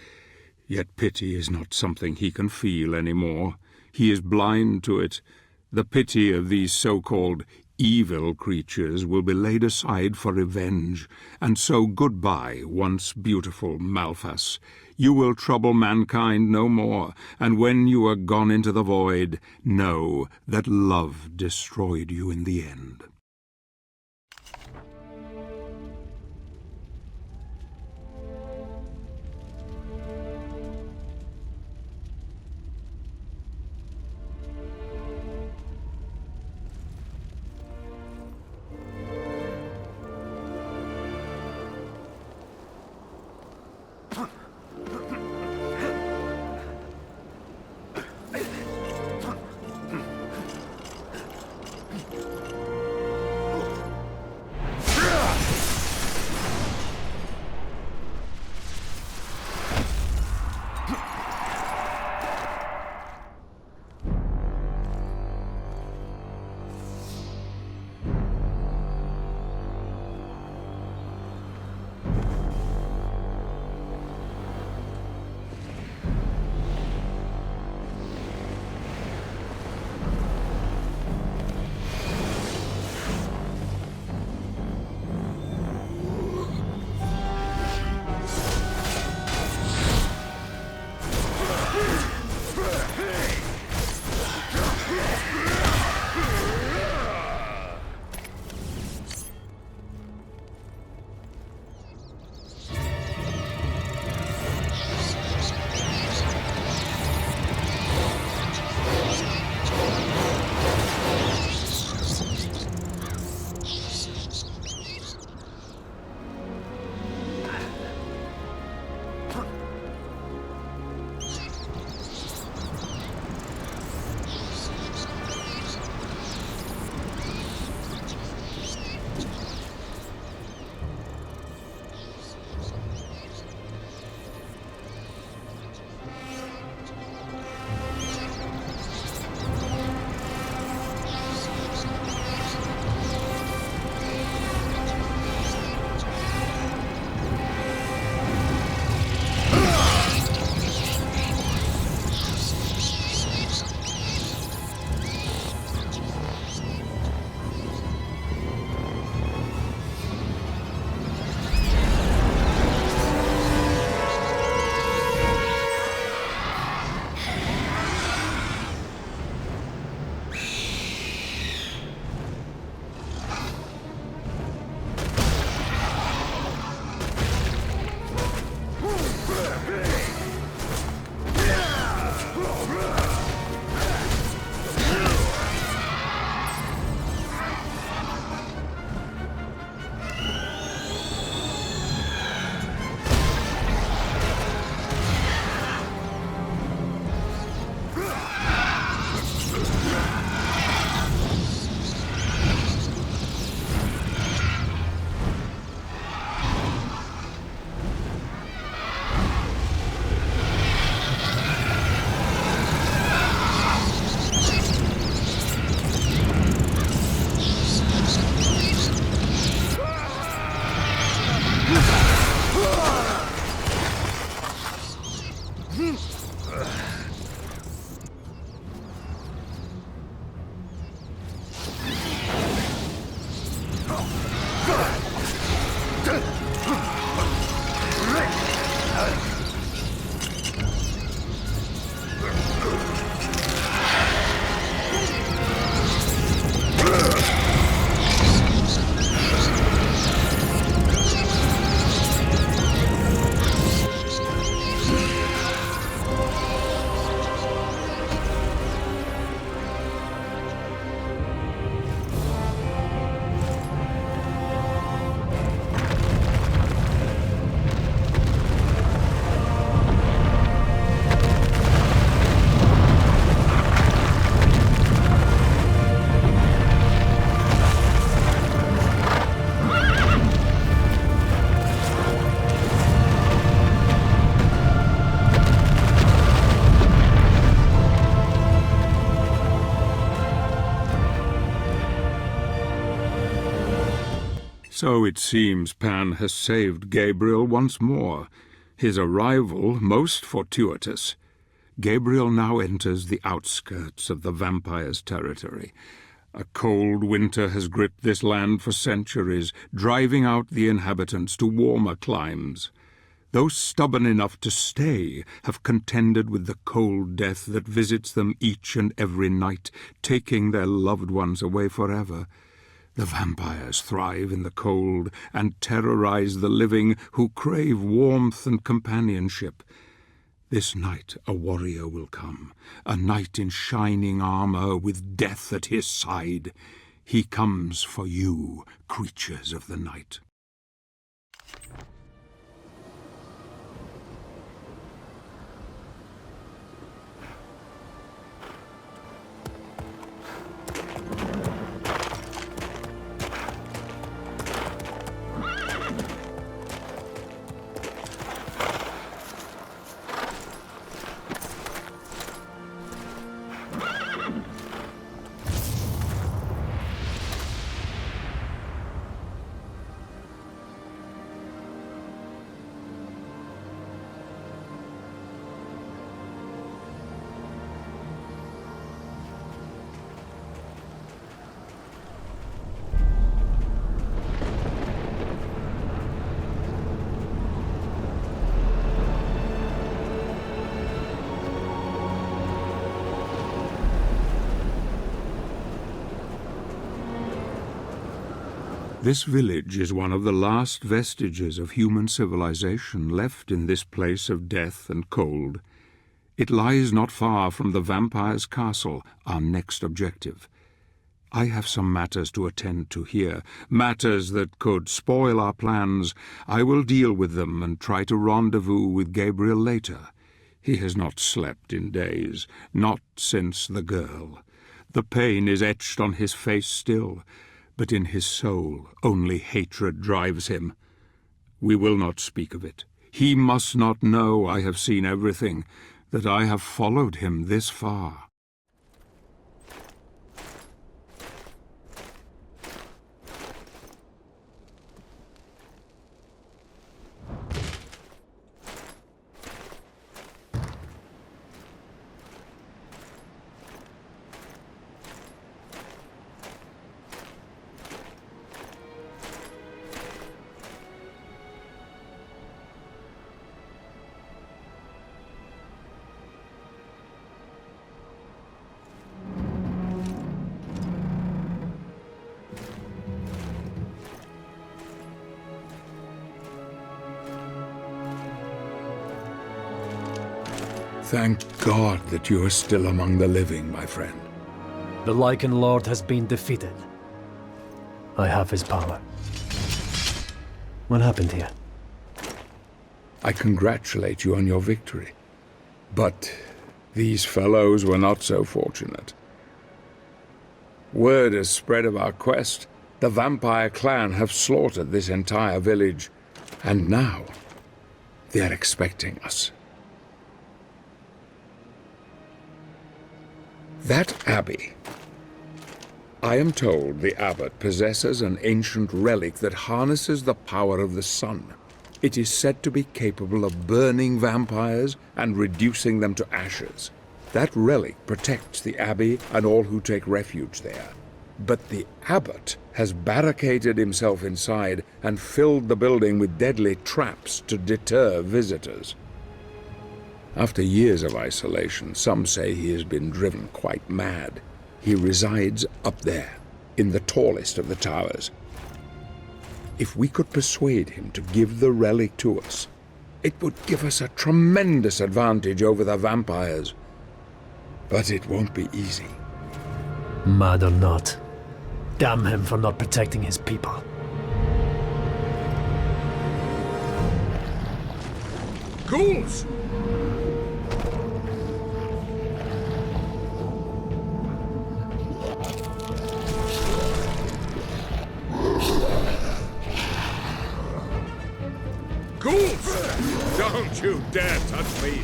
Yet pity is not something he can feel any more. He is blind to it. The pity of these so-called evil creatures will be laid aside for revenge, and so goodbye, once beautiful Malphas. You will trouble mankind no more, and when you are gone into the void, know that love destroyed you in the end. So it seems Pan has saved Gabriel once more, his arrival most fortuitous. Gabriel now enters the outskirts of the vampire's territory. A cold winter has gripped this land for centuries, driving out the inhabitants to warmer climes. Those stubborn enough to stay have contended with the cold death that visits them each and every night, taking their loved ones away forever. The vampires thrive in the cold and terrorize the living who crave warmth and companionship. This night a warrior will come, a knight in shining armor with death at his side. He comes for you, creatures of the night. This village is one of the last vestiges of human civilization left in this place of death and cold. It lies not far from the vampire's castle, our next objective. I have some matters to attend to here, matters that could spoil our plans. I will deal with them and try to rendezvous with Gabriel later. He has not slept in days, not since the girl. The pain is etched on his face still, but in his soul only hatred drives him. We will not speak of it. He must not know I have seen everything, that I have followed him this far. Thank God that you are still among the living, my friend. The Lycan Lord has been defeated. I have his power. What happened here? I congratulate you on your victory. But these fellows were not so fortunate. Word has spread of our quest. The vampire clan have slaughtered this entire village, and now they are expecting us. That abbey. I am told the abbot possesses an ancient relic that harnesses the power of the sun. It is said to be capable of burning vampires and reducing them to ashes. That relic protects the abbey and all who take refuge there. But the abbot has barricaded himself inside and filled the building with deadly traps to deter visitors. After years of isolation, some say he has been driven quite mad. He resides up there, in the tallest of the towers. If we could persuade him to give the relic to us, it would give us a tremendous advantage over the vampires. But it won't be easy. Mad or not, damn him for not protecting his people. Ghouls! Ghouls! Don't you dare touch me!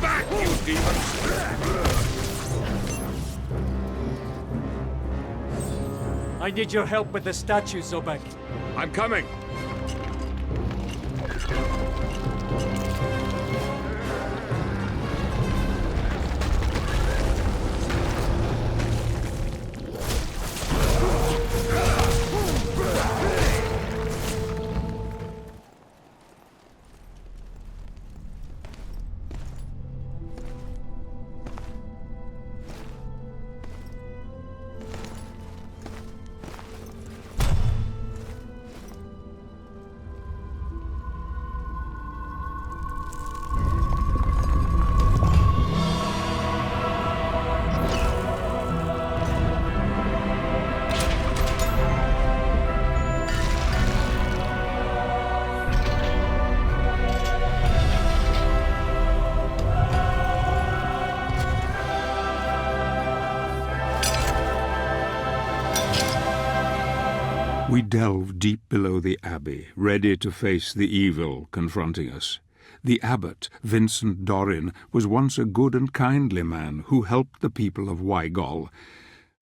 Back, you demons! I need your help with the statue, Zobek. I'm coming! We delve deep below the abbey, ready to face the evil confronting us. The abbot, Vincent Dorin, was once a good and kindly man who helped the people of Wygol.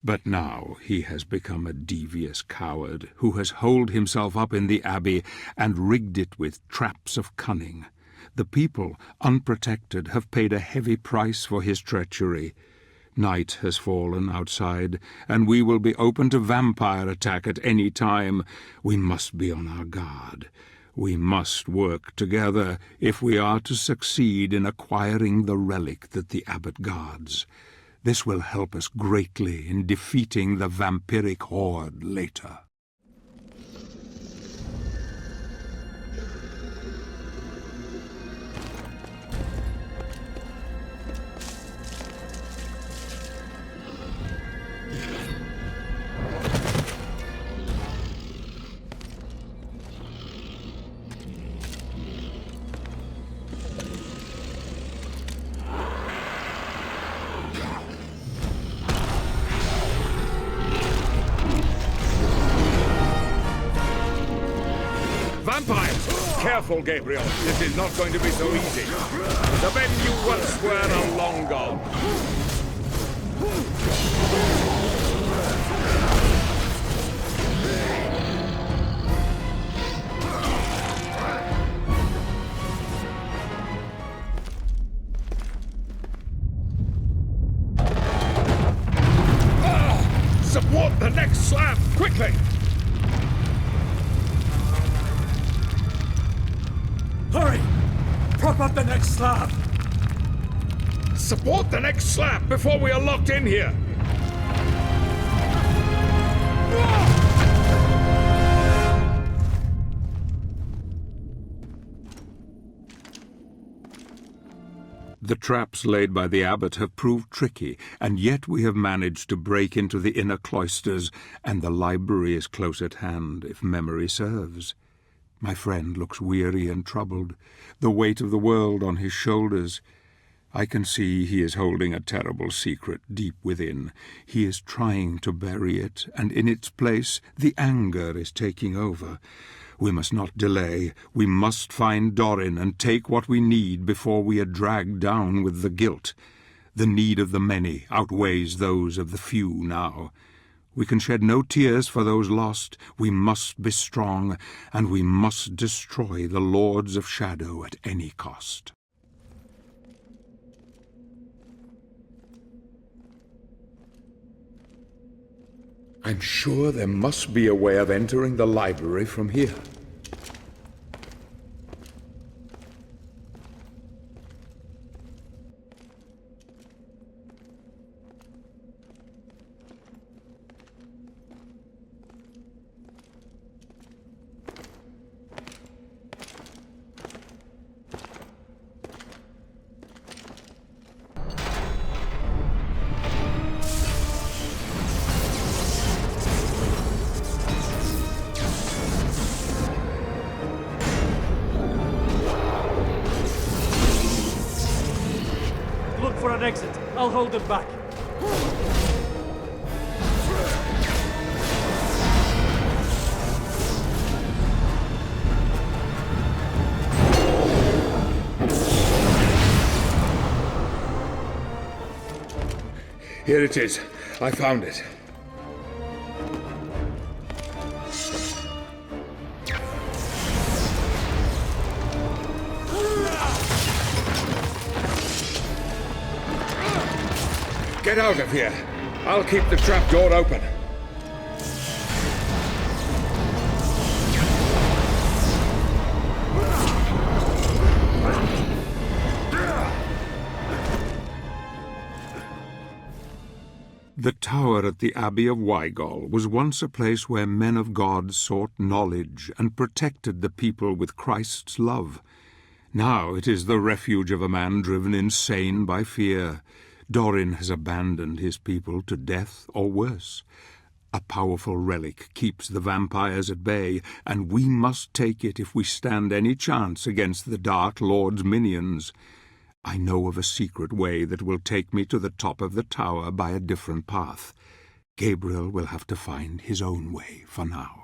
But now he has become a devious coward who has holed himself up in the abbey and rigged it with traps of cunning. The people, unprotected, have paid a heavy price for his treachery. Night has fallen outside, and we will be open to vampire attack at any time. We must be on our guard. We must work together if we are to succeed in acquiring the relic that the abbot guards. This will help us greatly in defeating the vampiric horde later. Vampires! Careful, Gabriel. This is not going to be so easy. The men you once were are long gone. Support the next slab, quickly! Hurry! Prop up the next slab! Support the next slab before we are locked in here! The traps laid by the abbot have proved tricky, and yet we have managed to break into the inner cloisters, and the library is close at hand, if memory serves. My friend looks weary and troubled, the weight of the world on his shoulders. I can see he is holding a terrible secret deep within. He is trying to bury it, and in its place the anger is taking over. We must not delay. We must find Dorin and take what we need before we are dragged down with the guilt. The need of the many outweighs those of the few now. We can shed no tears for those lost. We must be strong, and we must destroy the Lords of Shadow at any cost. I'm sure there must be a way of entering the library from here. Exit. I'll hold them back. Here it is. I found it. Get out of here. I'll keep the trap door open. The tower at the Abbey of Wygol was once a place where men of God sought knowledge and protected the people with Christ's love. Now it is the refuge of a man driven insane by fear. Dorin has abandoned his people to death or worse. A powerful relic keeps the vampires at bay, and we must take it if we stand any chance against the Dark Lord's minions. I know of a secret way that will take me to the top of the tower by a different path. Gabriel will have to find his own way for now.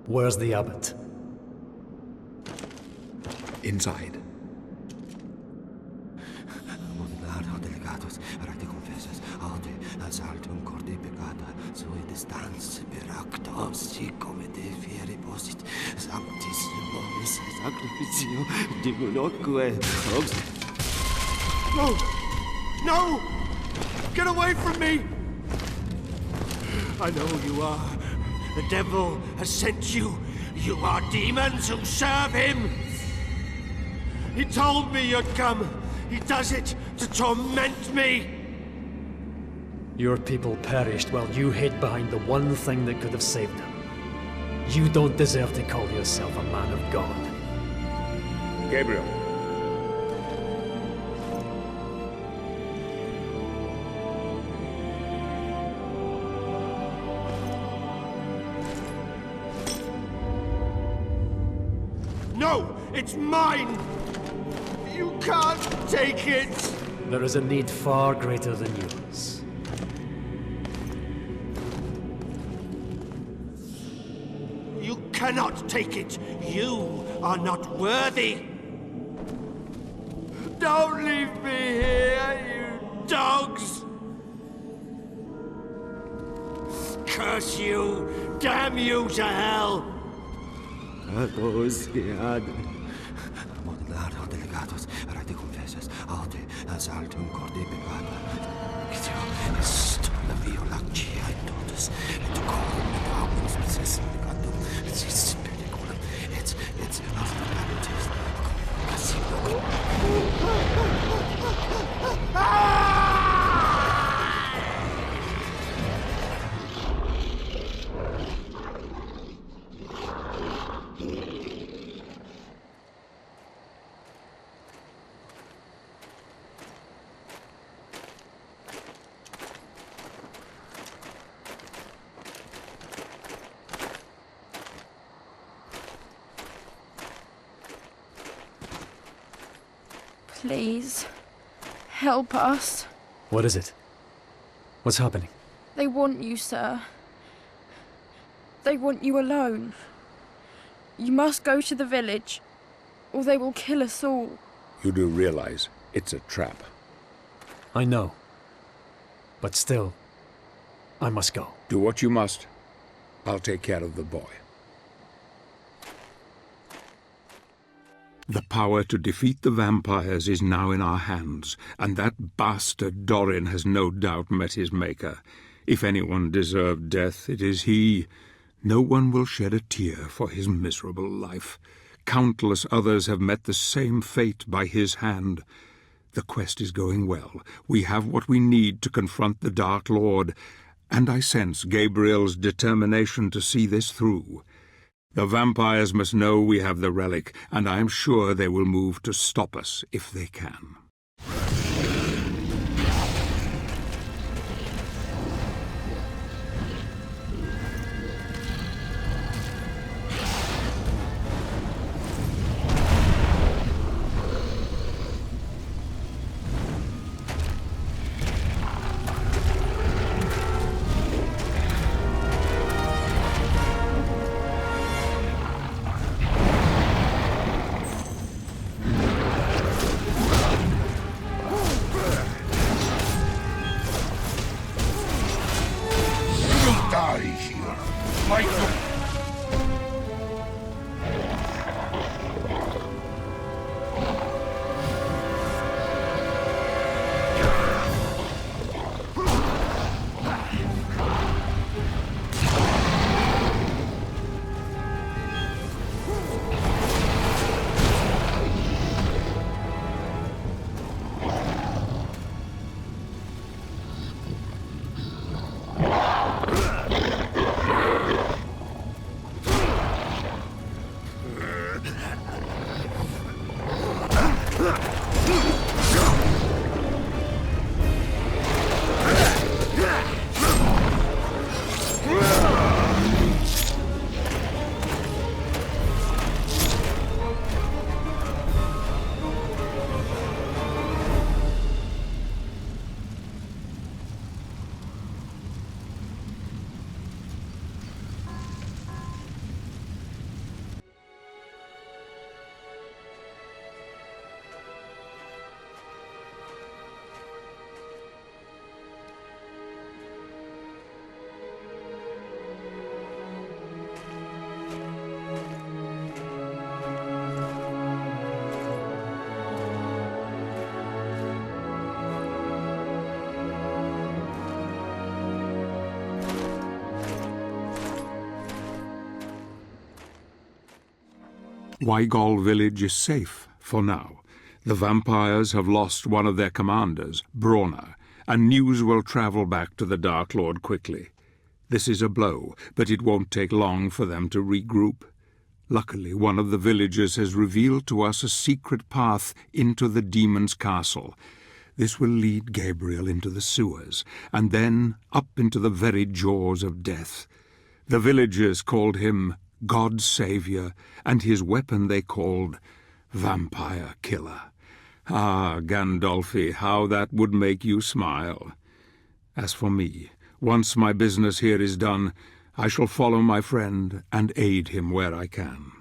Where's the abbot? Inside. No! No! Get away from me! I know who you are. The devil has sent you. You are demons who serve him. He told me you'd come. He does it to torment me. Your people perished while you hid behind the one thing that could have saved them. You don't deserve to call yourself a man of God. Gabriel. No! It's mine! You can't take it! There is a need far greater than yours. You cannot take it! You are not worthy! Don't leave me here, you dogs! Curse you! Damn you to hell! Please, help us. What is it? What's happening? They want you, sir. They want you alone. You must go to the village, or they will kill us all. You do realize it's a trap. I know. But still, I must go. Do what you must. I'll take care of the boy. The power to defeat the vampires is now in our hands, and that bastard Dorin has no doubt met his maker. If anyone deserved death, it is he. No one will shed a tear for his miserable life. Countless others have met the same fate by his hand. The quest is going well. We have what we need to confront the Dark Lord, and I sense Gabriel's determination to see this through. The vampires must know we have the relic, and I am sure they will move to stop us if they can. Wygol village is safe, for now. The vampires have lost one of their commanders, Brona, and news will travel back to the Dark Lord quickly. This is a blow, but it won't take long for them to regroup. Luckily, one of the villagers has revealed to us a secret path into the demon's castle. This will lead Gabriel into the sewers, and then up into the very jaws of death. The villagers called him God's Savior, and his weapon they called Vampire Killer. Ah, Gandolfi, how that would make you smile. As for me, once my business here is done, I shall follow my friend and aid him where I can.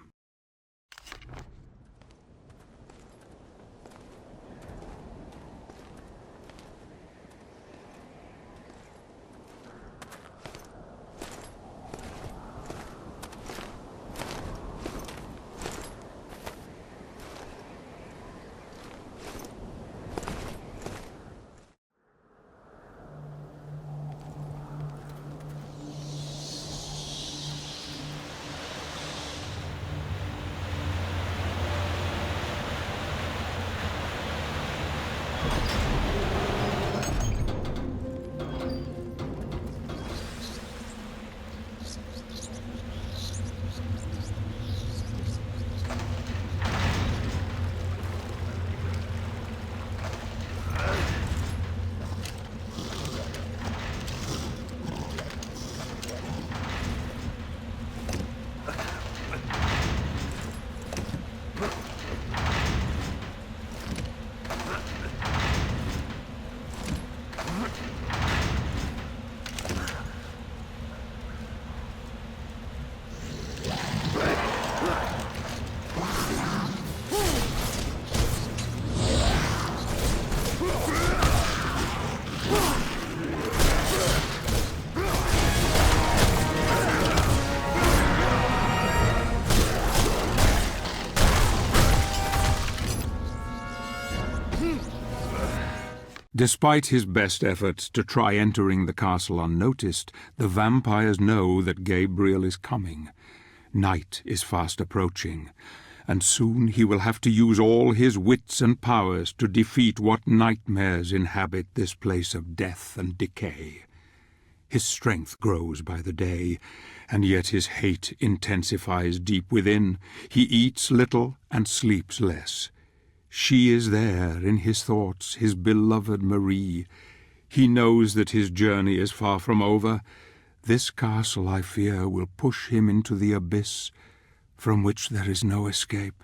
Despite his best efforts to try entering the castle unnoticed, the vampires know that Gabriel is coming. Night is fast approaching, and soon he will have to use all his wits and powers to defeat what nightmares inhabit this place of death and decay. His strength grows by the day, and yet his hate intensifies deep within. He eats little and sleeps less. She is there in his thoughts, his beloved Marie. He knows that his journey is far from over. This castle, I fear, will push him into the abyss from which there is no escape.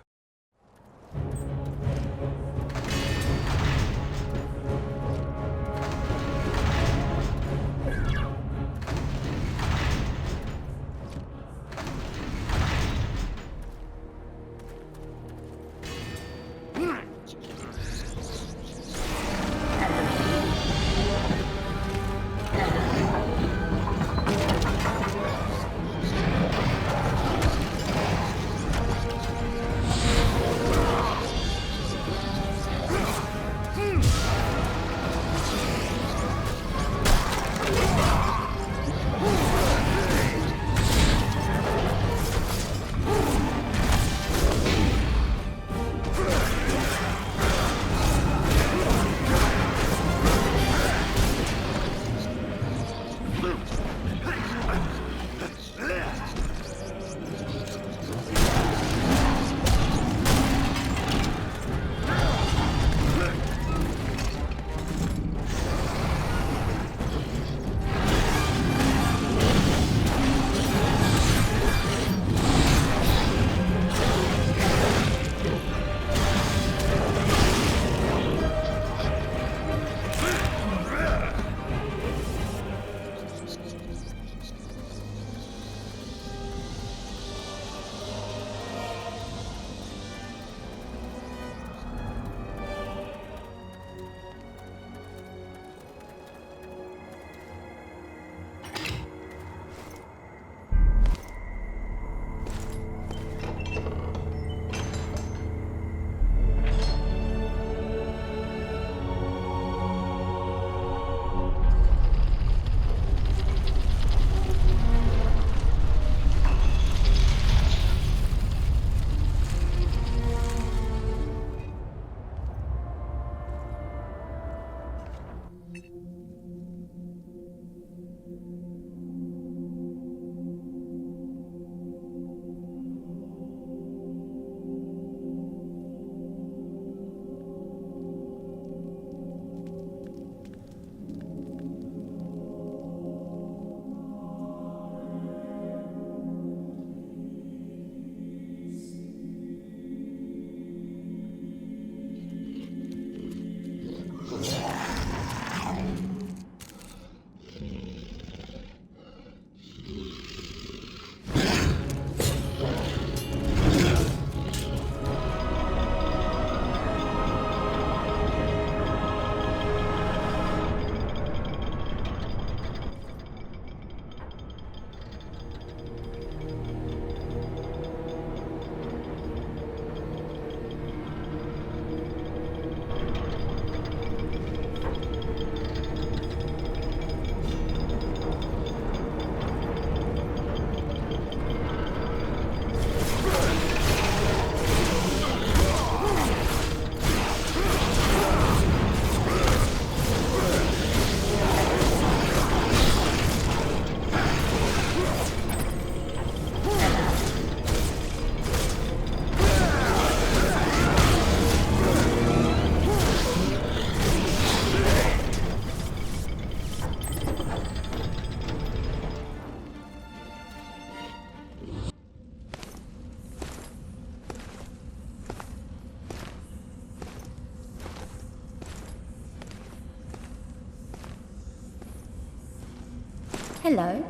Hello.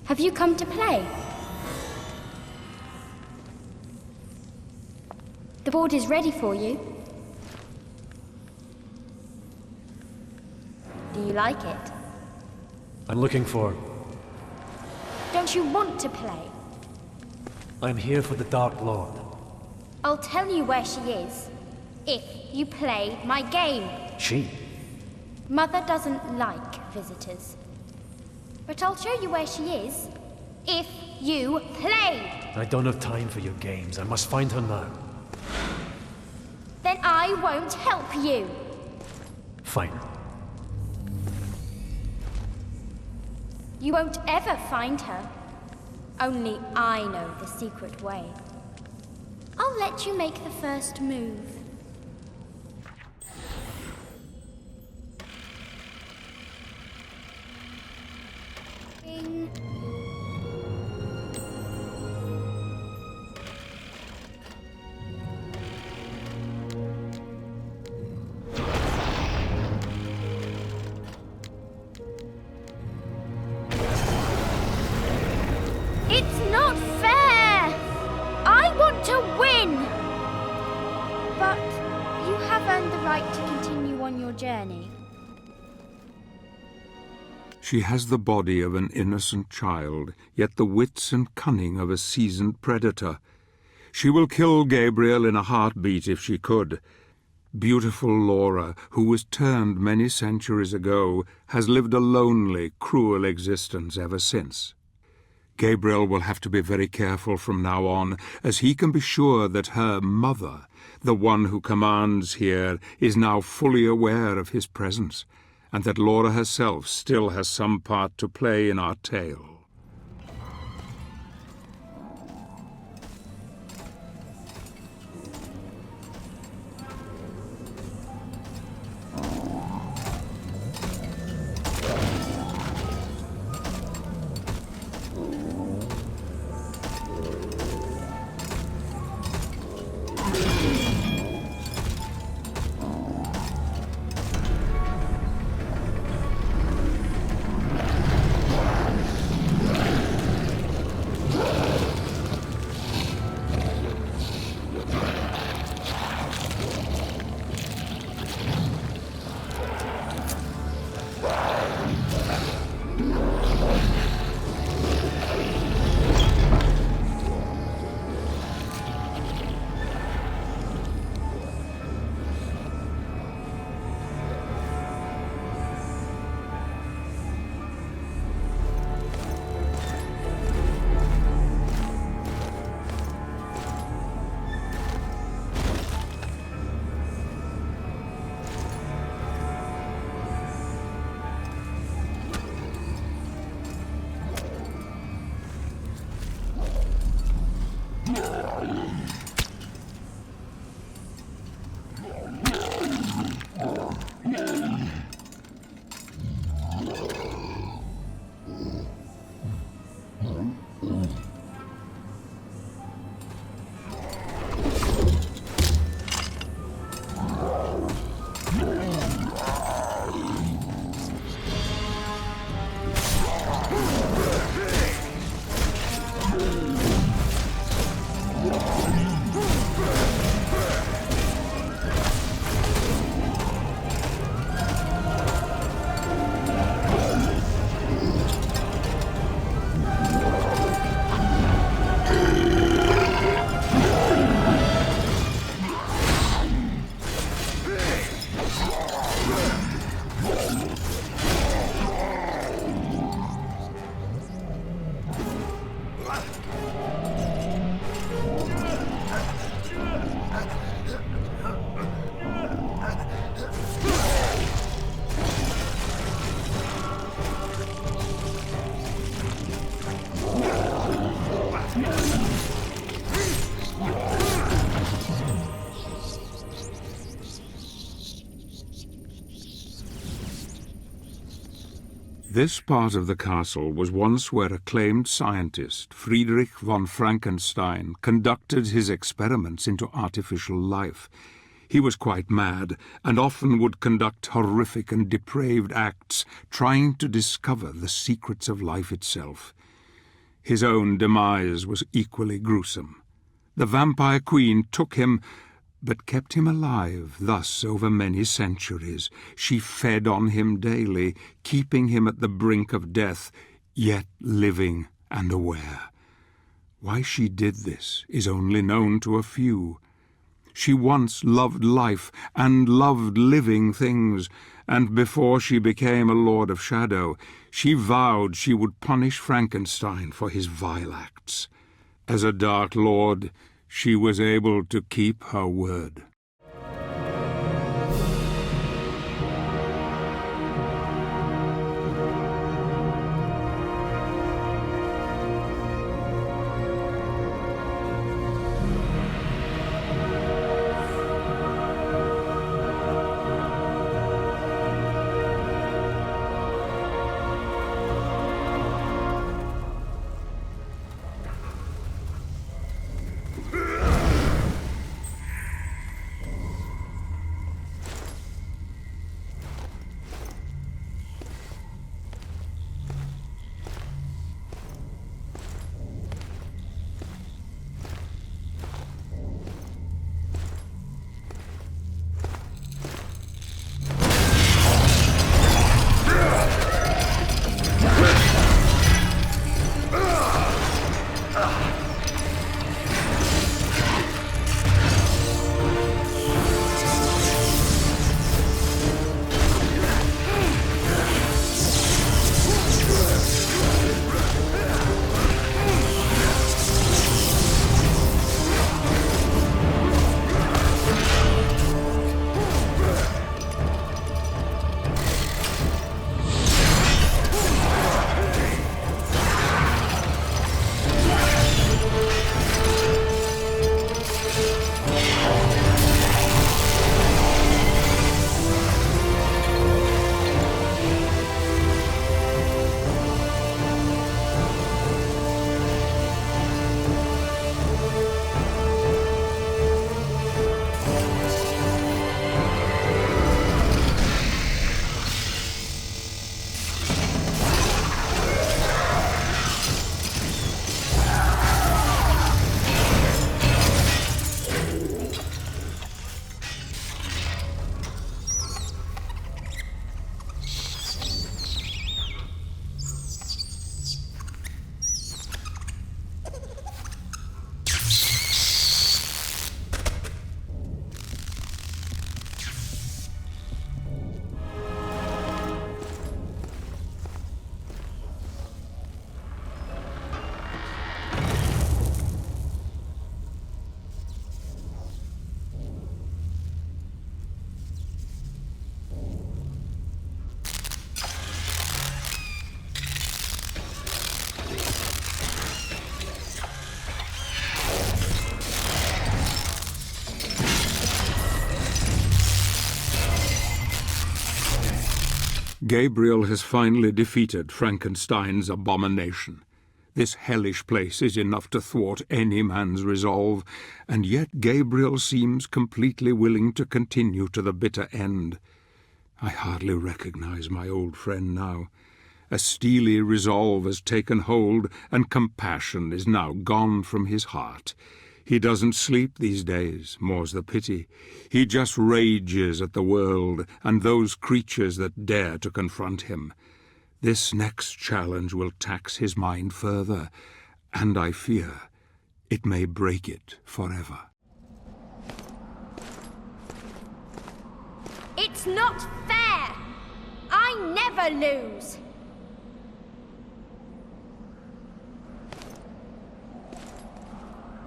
Have you come to play? The board is ready for you. Do you like it? I'm looking for... Don't you want to play? I'm here for the Dark Lord. I'll tell you where she is, if you play my game. She? Mother doesn't like visitors. But I'll show you where she is, if you play! I don't have time for your games. I must find her now. Then I won't help you! Fine. You won't ever find her. Only I know the secret way. I'll let you make the first move. It's not fair! I want to win! But you have earned the right to continue on your journey. She has the body of an innocent child, yet the wits and cunning of a seasoned predator. She will kill Gabriel in a heartbeat if she could. Beautiful Laura, who was turned many centuries ago, has lived a lonely, cruel existence ever since. Gabriel will have to be very careful from now on, as he can be sure that her mother, the one who commands here, is now fully aware of his presence, and that Laura herself still has some part to play in our tale. This part of the castle was once where acclaimed scientist Friedrich von Frankenstein conducted his experiments into artificial life. He was quite mad, and often would conduct horrific and depraved acts, trying to discover the secrets of life itself. His own demise was equally gruesome. The vampire queen took him, but kept him alive thus over many centuries. She fed on him daily, keeping him at the brink of death, yet living and aware. Why she did this is only known to a few. She once loved life and loved living things, and before she became a Lord of Shadow, she vowed she would punish Frankenstein for his vile acts. As a Dark Lord, she was able to keep her word. Gabriel has finally defeated Frankenstein's abomination. This hellish place is enough to thwart any man's resolve, and yet Gabriel seems completely willing to continue to the bitter end. I hardly recognize my old friend now. A steely resolve has taken hold, and compassion is now gone from his heart. He doesn't sleep these days, more's the pity. He just rages at the world and those creatures that dare to confront him. This next challenge will tax his mind further, and I fear it may break it forever. It's not fair! I never lose!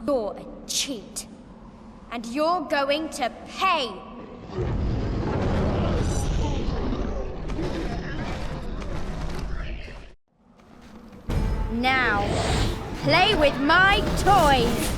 You're a cheat, and you're going to pay! Now, play with my toys!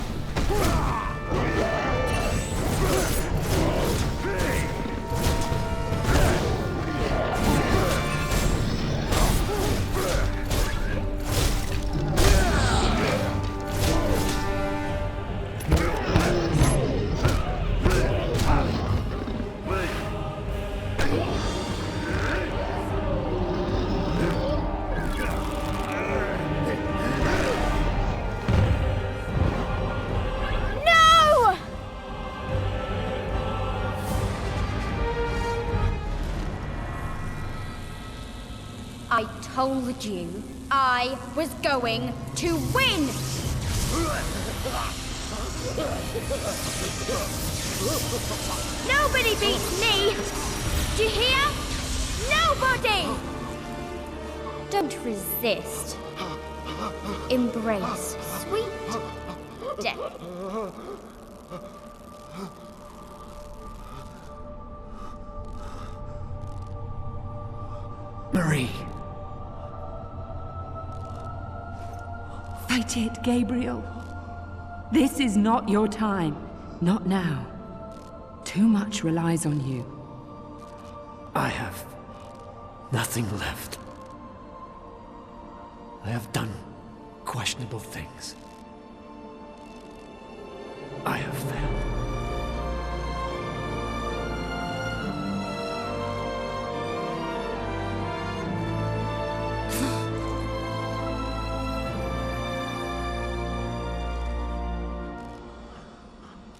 I told you I was going to win! Nobody beats me! Do you hear? Nobody! Don't resist. Embrace sweet death. Marie! Fight it, Gabriel. This is not your time. Not now. Too much relies on you. I have nothing left. I have done questionable things. I have failed.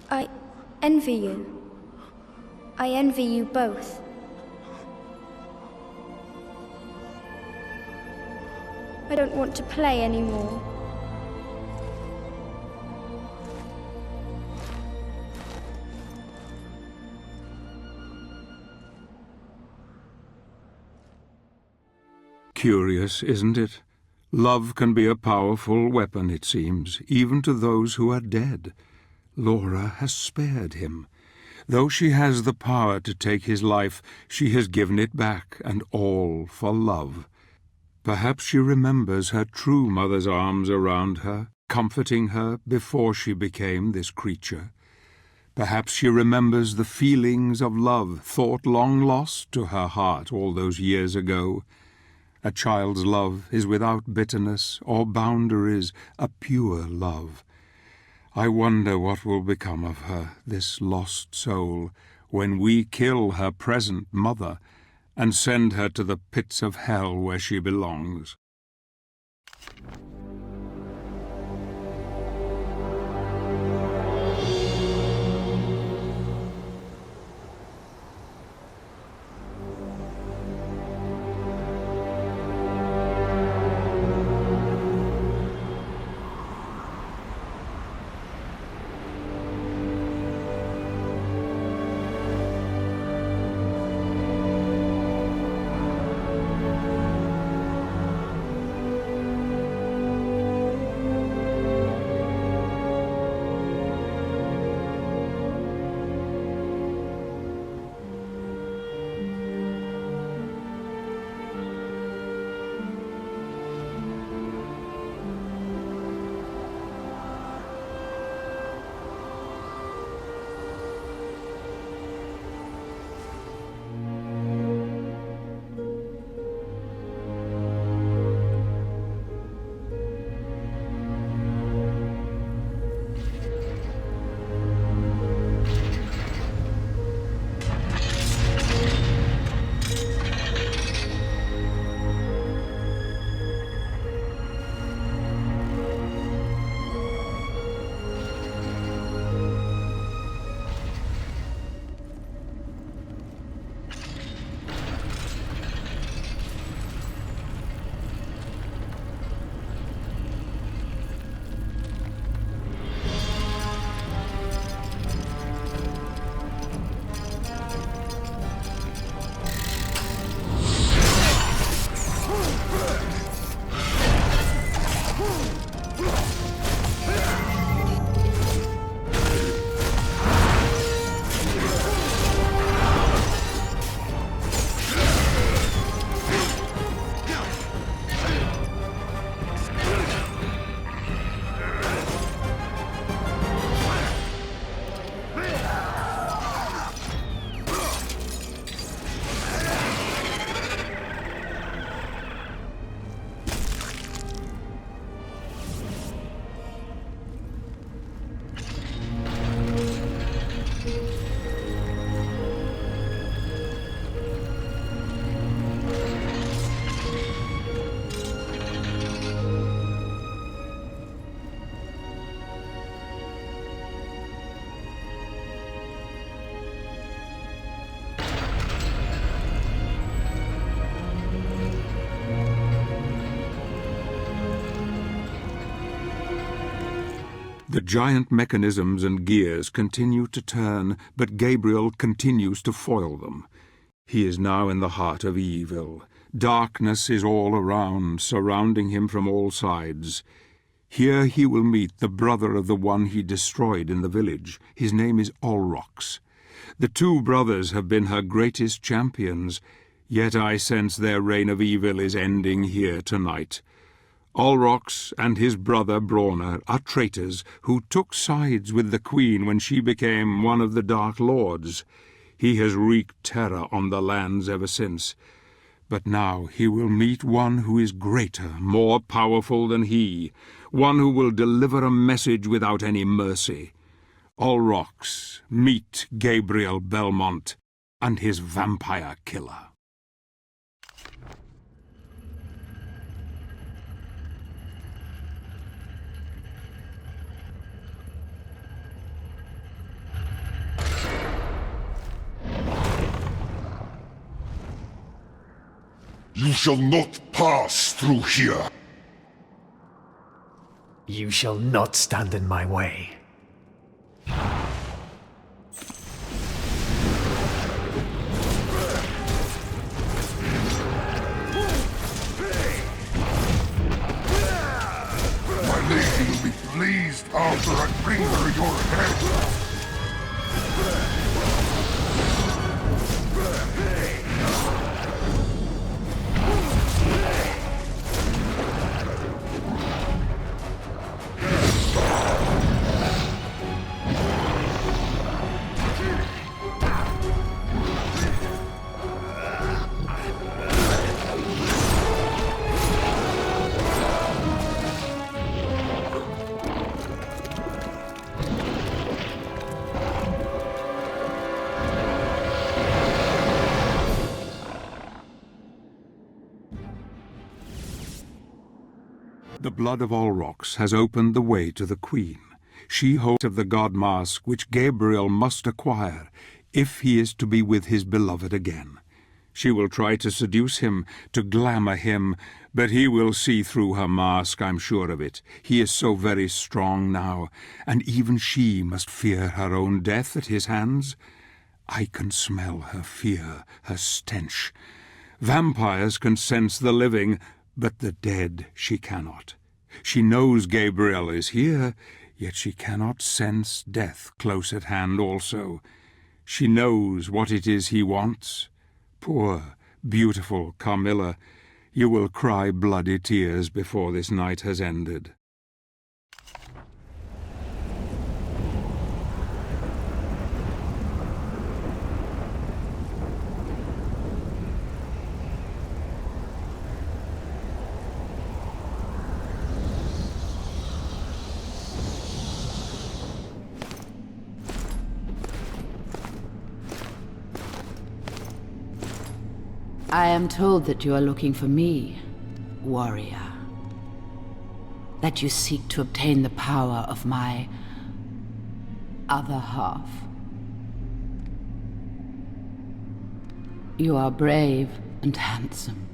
I envy you. I envy you both. I don't want to play anymore. Curious, isn't it? Love can be a powerful weapon, it seems, even to those who are dead. Laura has spared him. Though she has the power to take his life, she has given it back, and all for love. Perhaps she remembers her true mother's arms around her, comforting her before she became this creature. Perhaps she remembers the feelings of love thought long lost to her heart all those years ago. A child's love is without bitterness or boundaries, a pure love. I wonder what will become of her, this lost soul, when we kill her present mother and send her to the pits of hell where she belongs. giant mechanisms and gears continue to turn, but Gabriel continues to foil them. He is now in the heart of evil. Darkness is all around, surrounding him from all sides. Here he will meet the brother of the one he destroyed in the village. His name is Olrox. The two brothers have been her greatest champions, yet I sense their reign of evil is ending here tonight. Olrox and his brother Brawner are traitors who took sides with the Queen when she became one of the Dark Lords. He has wreaked terror on the lands ever since. But now he will meet one who is greater, more powerful than he, one who will deliver a message without any mercy. Olrox, meet Gabriel Belmont and his vampire killer. You shall not pass through here. You shall not stand in my way. My lady will be pleased after I bring her your head. The blood of Olrox has opened the way to the Queen. She holds of the god mask which Gabriel must acquire if he is to be with his beloved again. She will try to seduce him, to glamour him, but he will see through her mask, I'm sure of it. He is so very strong now, and even she must fear her own death at his hands. I can smell her fear, her stench. Vampires can sense the living, but the dead she cannot. She knows Gabriel is here, yet she cannot sense death close at hand also. She knows what it is he wants. Poor, beautiful Carmilla, you will cry bloody tears before this night has ended. I am told that you are looking for me, warrior. That you seek to obtain the power of my other half. You are brave and handsome.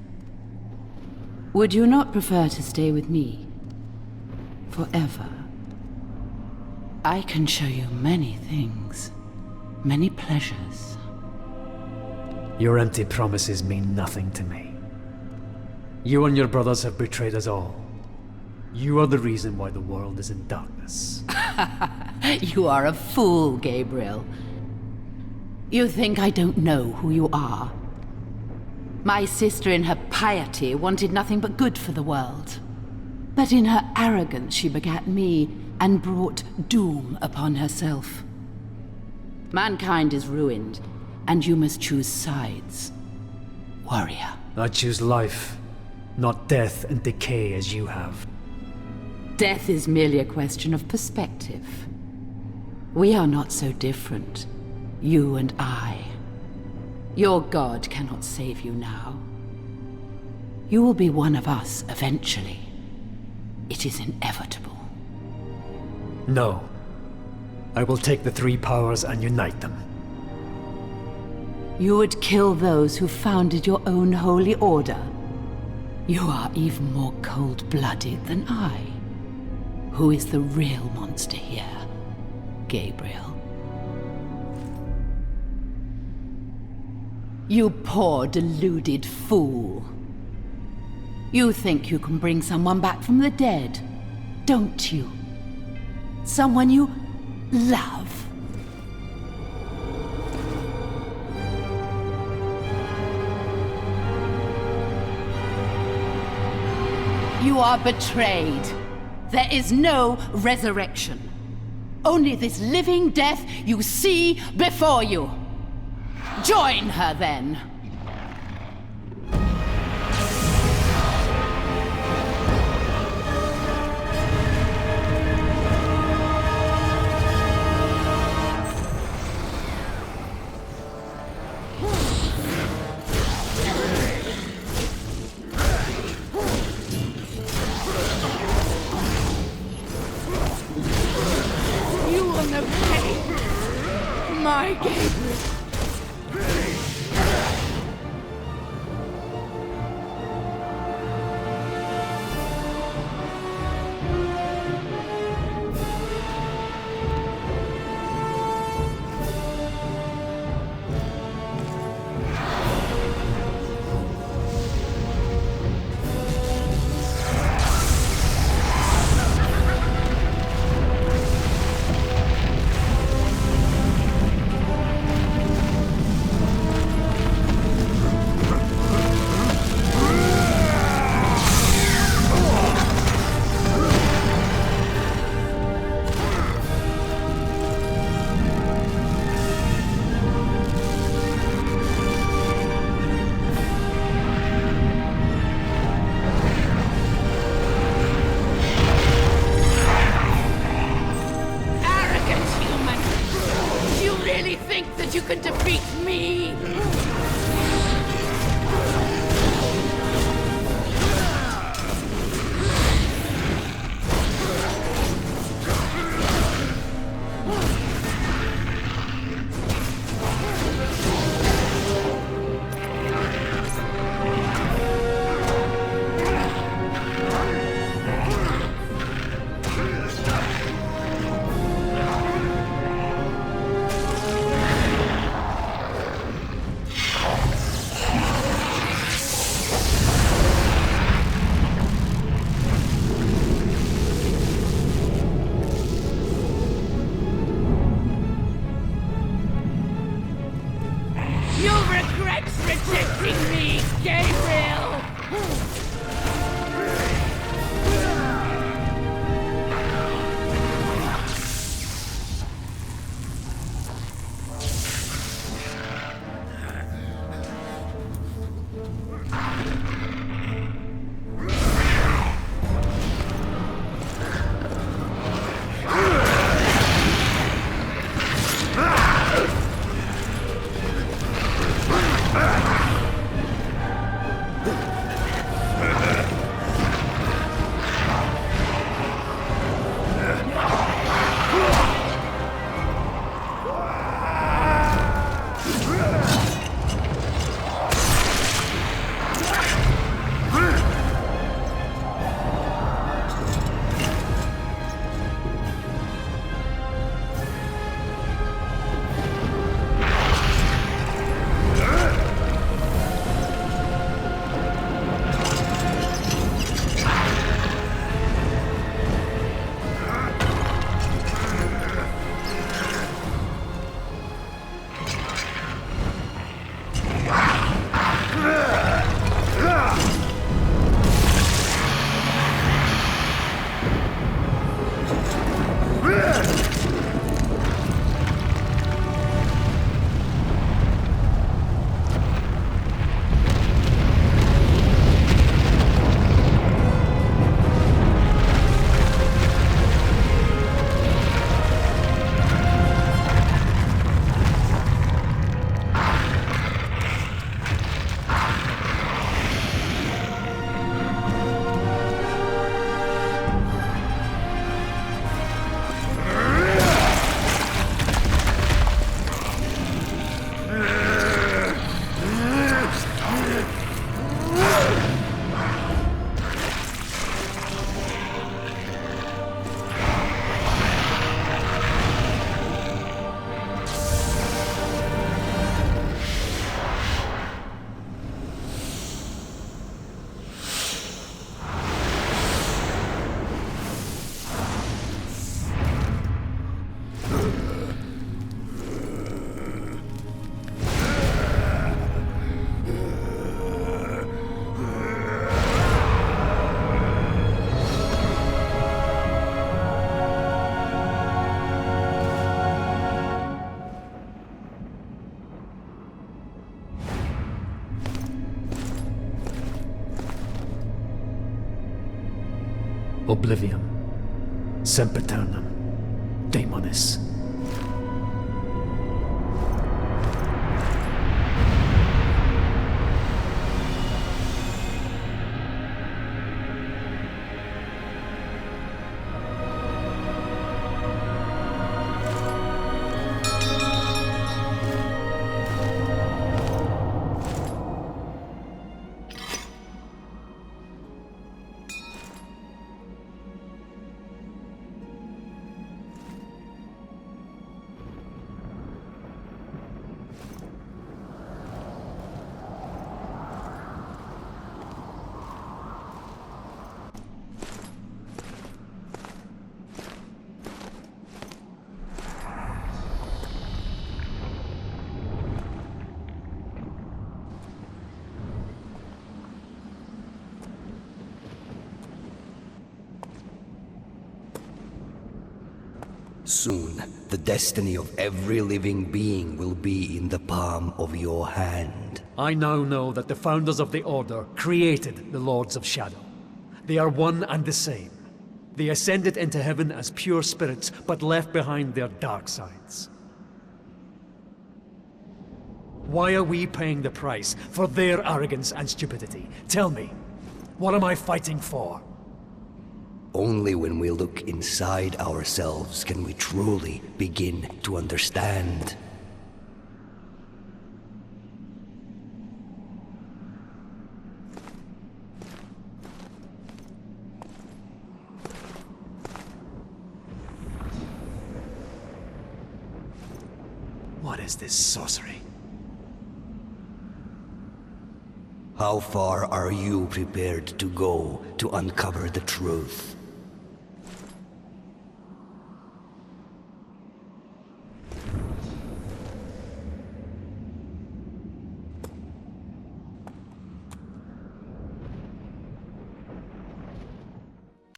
Would you not prefer to stay with me forever? I can show you many things, many pleasures. Your empty promises mean nothing to me. You and your brothers have betrayed us all. You are the reason why the world is in darkness. You are a fool, Gabriel. You think I don't know who you are. My sister in her piety wanted nothing but good for the world. But in her arrogance she begat me and brought doom upon herself. Mankind is ruined, and you must choose sides, warrior. I choose life, not death and decay as you have. Death is merely a question of perspective. We are not so different, you and I. Your god cannot save you now. You will be one of us eventually. It is inevitable. No. I will take the three powers and unite them. You would kill those who founded your own holy order. You are even more cold-blooded than I. who is the real monster here, Gabriel. You poor, deluded fool. You think you can bring someone back from the dead, don't you? Someone you love. You are betrayed. There is no resurrection. Only this living death you see before you. Join her, then. You will never pay my Gabriel. You can defeat me! Oblivium. Sempiternum. Daemonis. Soon, the destiny of every living being will be in the palm of your hand. I now know that the founders of the Order created the Lords of Shadow. They are one and the same. They ascended into heaven as pure spirits, but left behind their dark sides. Why are we paying the price for their arrogance and stupidity? Tell me, what am I fighting for? Only when we look inside ourselves can we truly begin to understand. What is this sorcery? How far are you prepared to go to uncover the truth?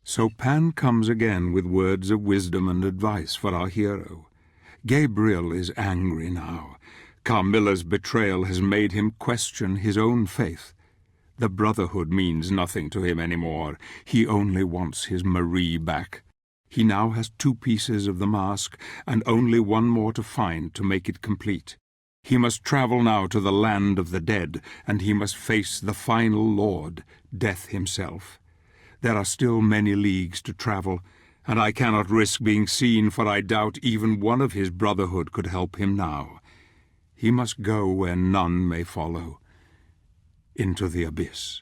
So Pan comes again with words of wisdom and advice for our hero. Gabriel is angry now. Carmilla's betrayal has made him question his own faith. The Brotherhood means nothing to him anymore. He only wants his Marie back. He now has 2 pieces of the mask, and only 1 more to find to make it complete. He must travel now to the land of the dead, and he must face the final Lord, Death himself. There are still many leagues to travel, and I cannot risk being seen, for I doubt even one of his Brotherhood could help him now. He must go where none may follow, into the abyss.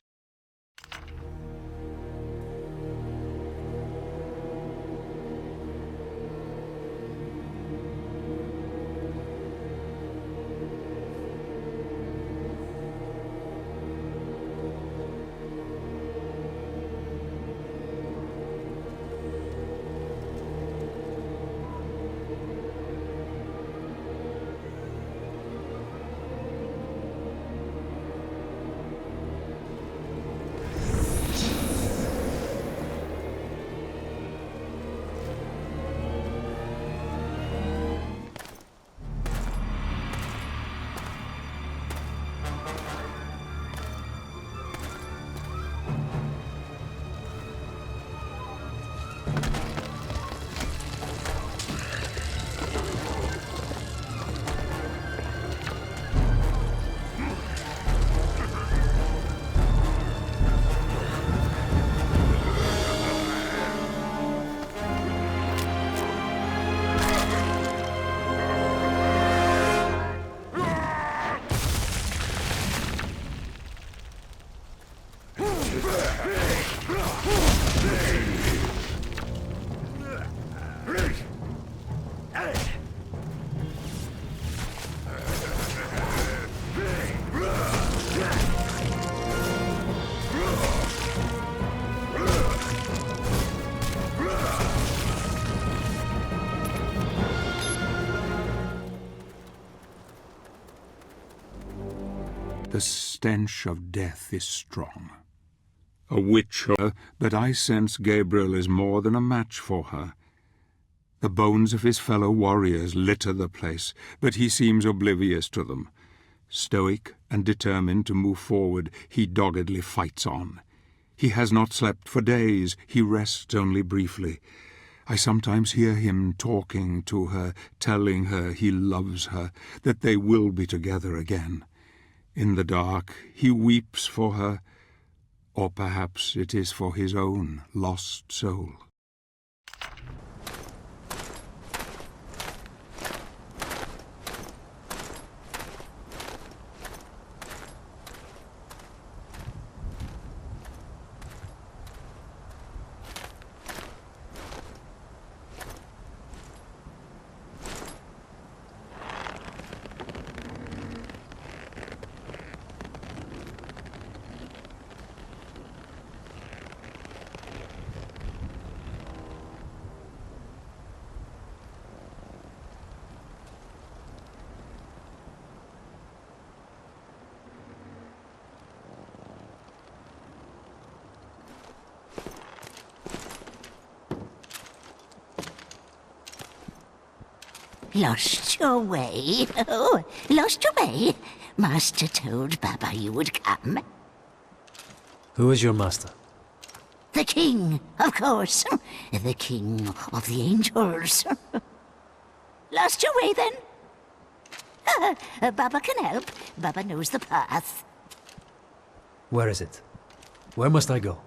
The stench of death is strong. A witch, but I sense Gabriel is more than a match for her. The bones of his fellow warriors litter the place, but he seems oblivious to them. Stoic and determined to move forward, he doggedly fights on. He has not slept for days. He rests only briefly. I sometimes hear him talking to her, telling her he loves her, that they will be together again. In the dark, he weeps for her, or perhaps it is for his own lost soul. Lost your way? Oh, lost your way? Master told Baba you would come. Who is your master? The king, of course. The king of the angels. Lost your way, then? Baba can help. Baba knows the path. Where is it? Where must I go?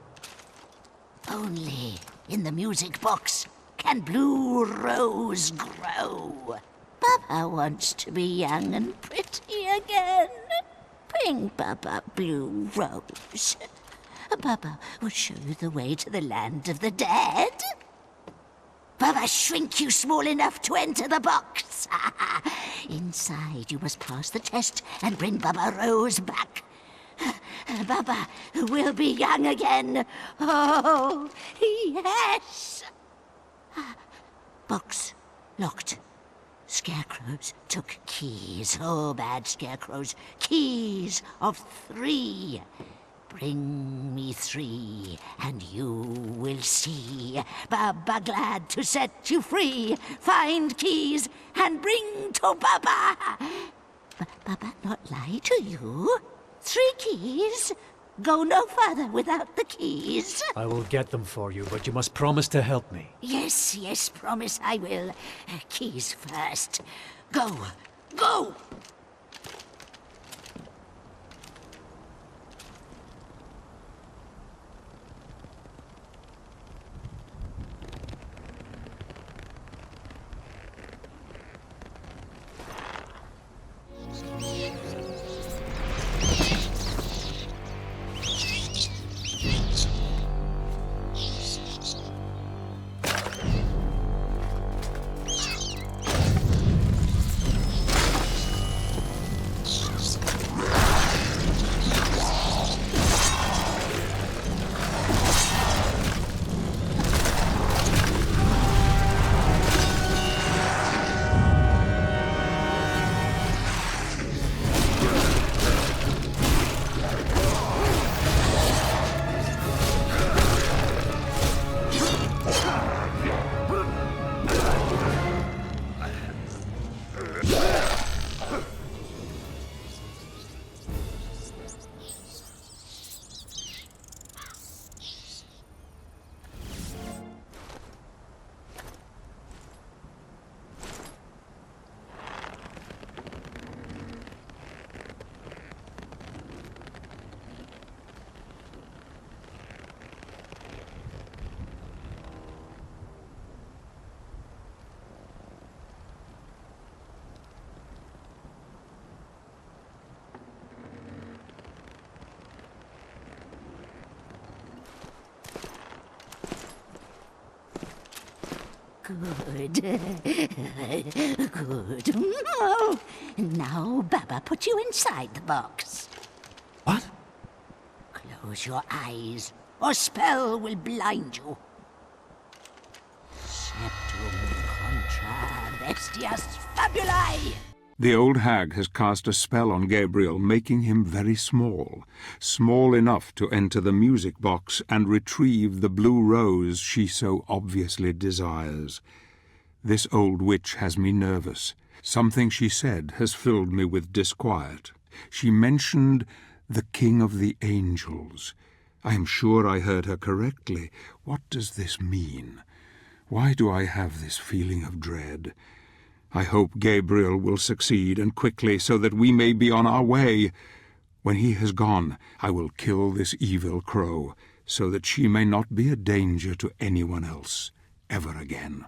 Only in the music box can blue rose grow. Baba wants to be young and pretty again. Bring Baba blue rose. Baba will show you the way to the land of the dead. Baba shrink you small enough to enter the box. Inside you must pass the test and bring Baba Rose back. Baba will be young again. Oh, yes. Box locked. Scarecrows took keys. Oh, bad scarecrows. Keys of 3. Bring me 3, and you will see. Baba glad to set you free. Find keys and bring to Baba. Baba not lie to you? 3 keys? Go no further without the keys. I will get them for you, but you must promise to help me. Yes, yes, promise I will. Keys first. Go, go! Good. Good. Oh, now, Baba, put you inside the box. What? Close your eyes, or spell will blind you. Septum contra bestias fabulae. The old hag has cast a spell on Gabriel, making him very small. Small enough to enter the music box and retrieve the blue rose she so obviously desires. This old witch has me nervous. Something she said has filled me with disquiet. She mentioned the king of the angels. I am sure I heard her correctly. What does this mean? Why do I have this feeling of dread? I hope Gabriel will succeed, and quickly, so that we may be on our way. When he has gone, I will kill this evil crow, so that she may not be a danger to anyone else ever again.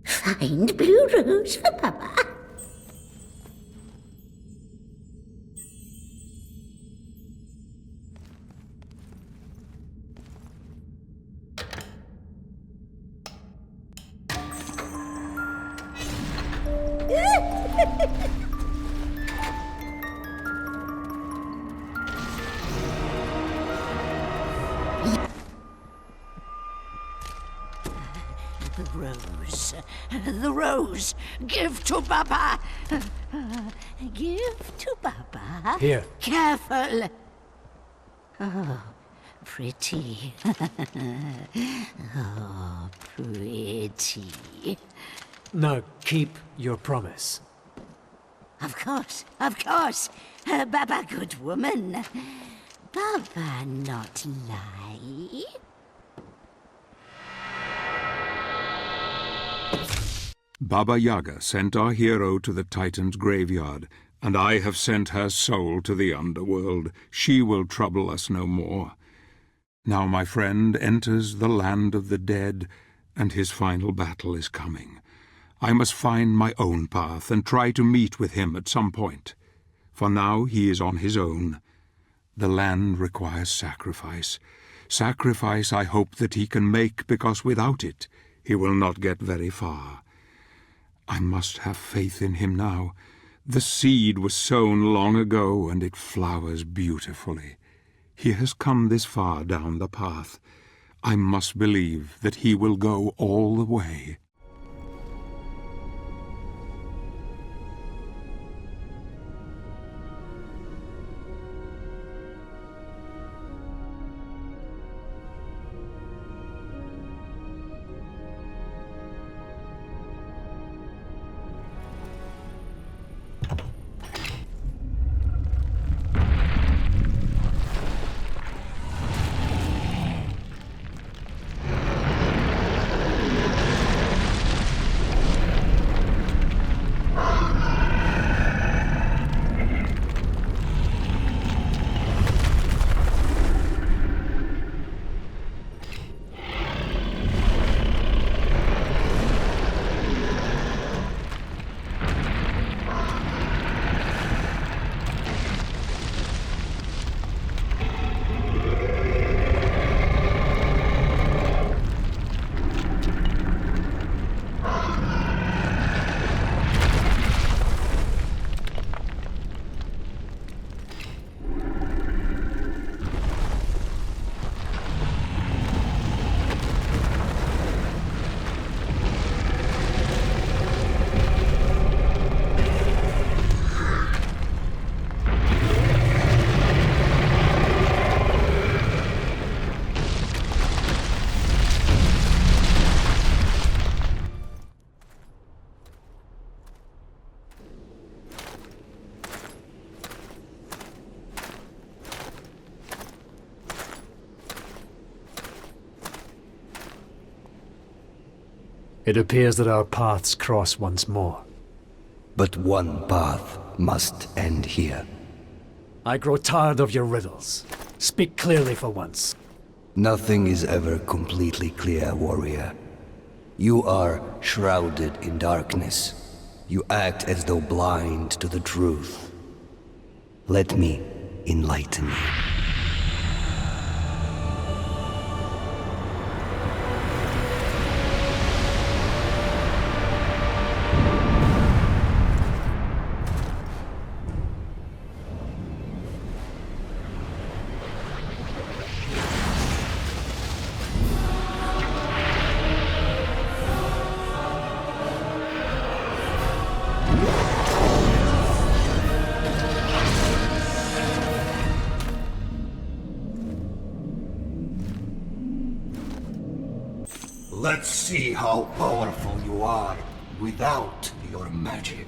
Find blue rose for Papa. The rose. Give to Papa. Give to Papa. Here. Careful. Oh, pretty. Oh, pretty. Now, keep your promise. Of course. Baba, good woman. Baba, not lie. Baba Yaga sent our hero to the Titan's graveyard, and I have sent her soul to the underworld. She will trouble us no more. Now my friend enters the land of the dead, and his final battle is coming. I must find my own path and try to meet with him at some point. For now he is on his own. The land requires sacrifice. Sacrifice I hope that he can make, because without it he will not get very far. I must have faith in him now. The seed was sown long ago, and it flowers beautifully. He has come this far down the path. I must believe that he will go all the way. It appears that our paths cross once more. But one path must end here. I grow tired of your riddles. Speak clearly for once. Nothing is ever completely clear, warrior. You are shrouded in darkness. You act as though blind to the truth. Let me enlighten you. Let's see how powerful you are without your magic.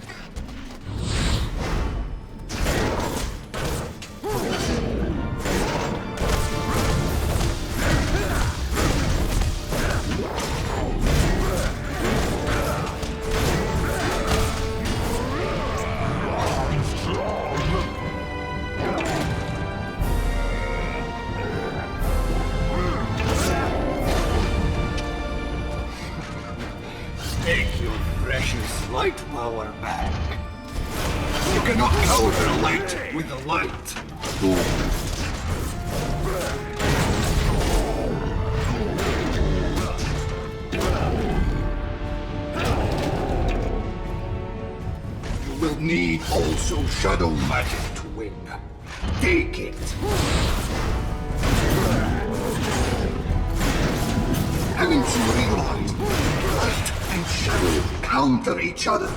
Take your precious light power back. You cannot counter light with the light. You will need also shadow magic to win. Take it. Haven't you realized light and shadow counter each other?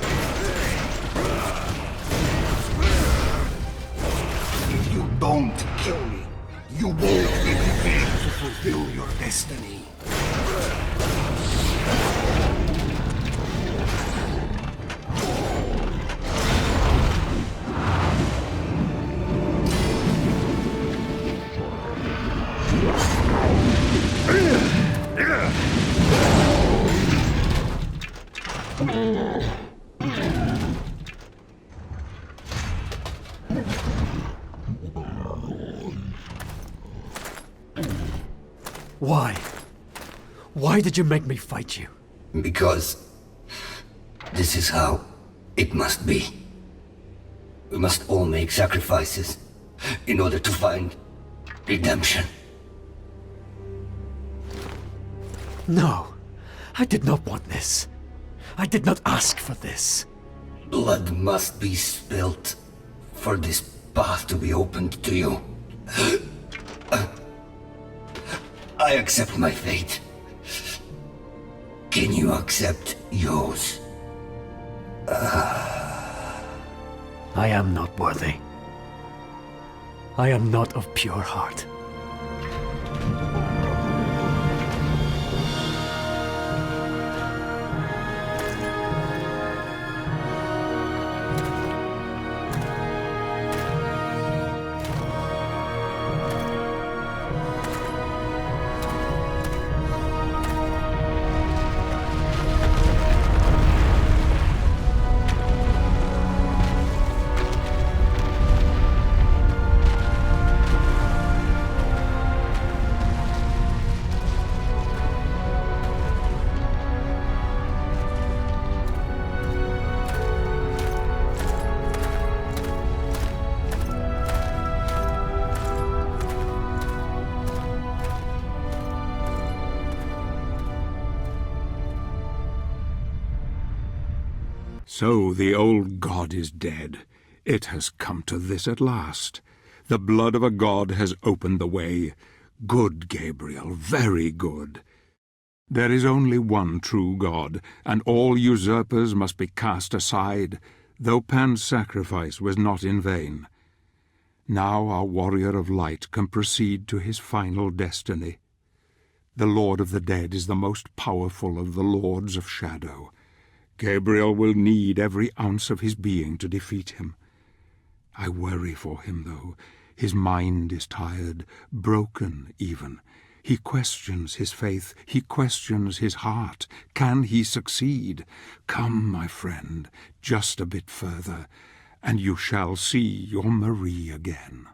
If you don't kill me, you won't be prepared to fulfill your destiny. Why? Why did you make me fight you? Because this is how it must be. We must all make sacrifices in order to find redemption. No, I did not want this. I did not ask for this. Blood must be spilt for this path to be opened to you. I accept my fate. Can you accept yours? I am not worthy. I am not of pure heart. So the old god is dead. It has come to this at last. The blood of a god has opened the way. Good, Gabriel, very good. There is only one true God, and all usurpers must be cast aside, though Pan's sacrifice was not in vain. Now our warrior of light can proceed to his final destiny. The Lord of the Dead is the most powerful of the lords of shadow. Gabriel will need every ounce of his being to defeat him. I worry for him, though. His mind is tired, broken even. He questions his faith, he questions his heart. Can he succeed? Come, my friend, just a bit further, and you shall see your Marie again.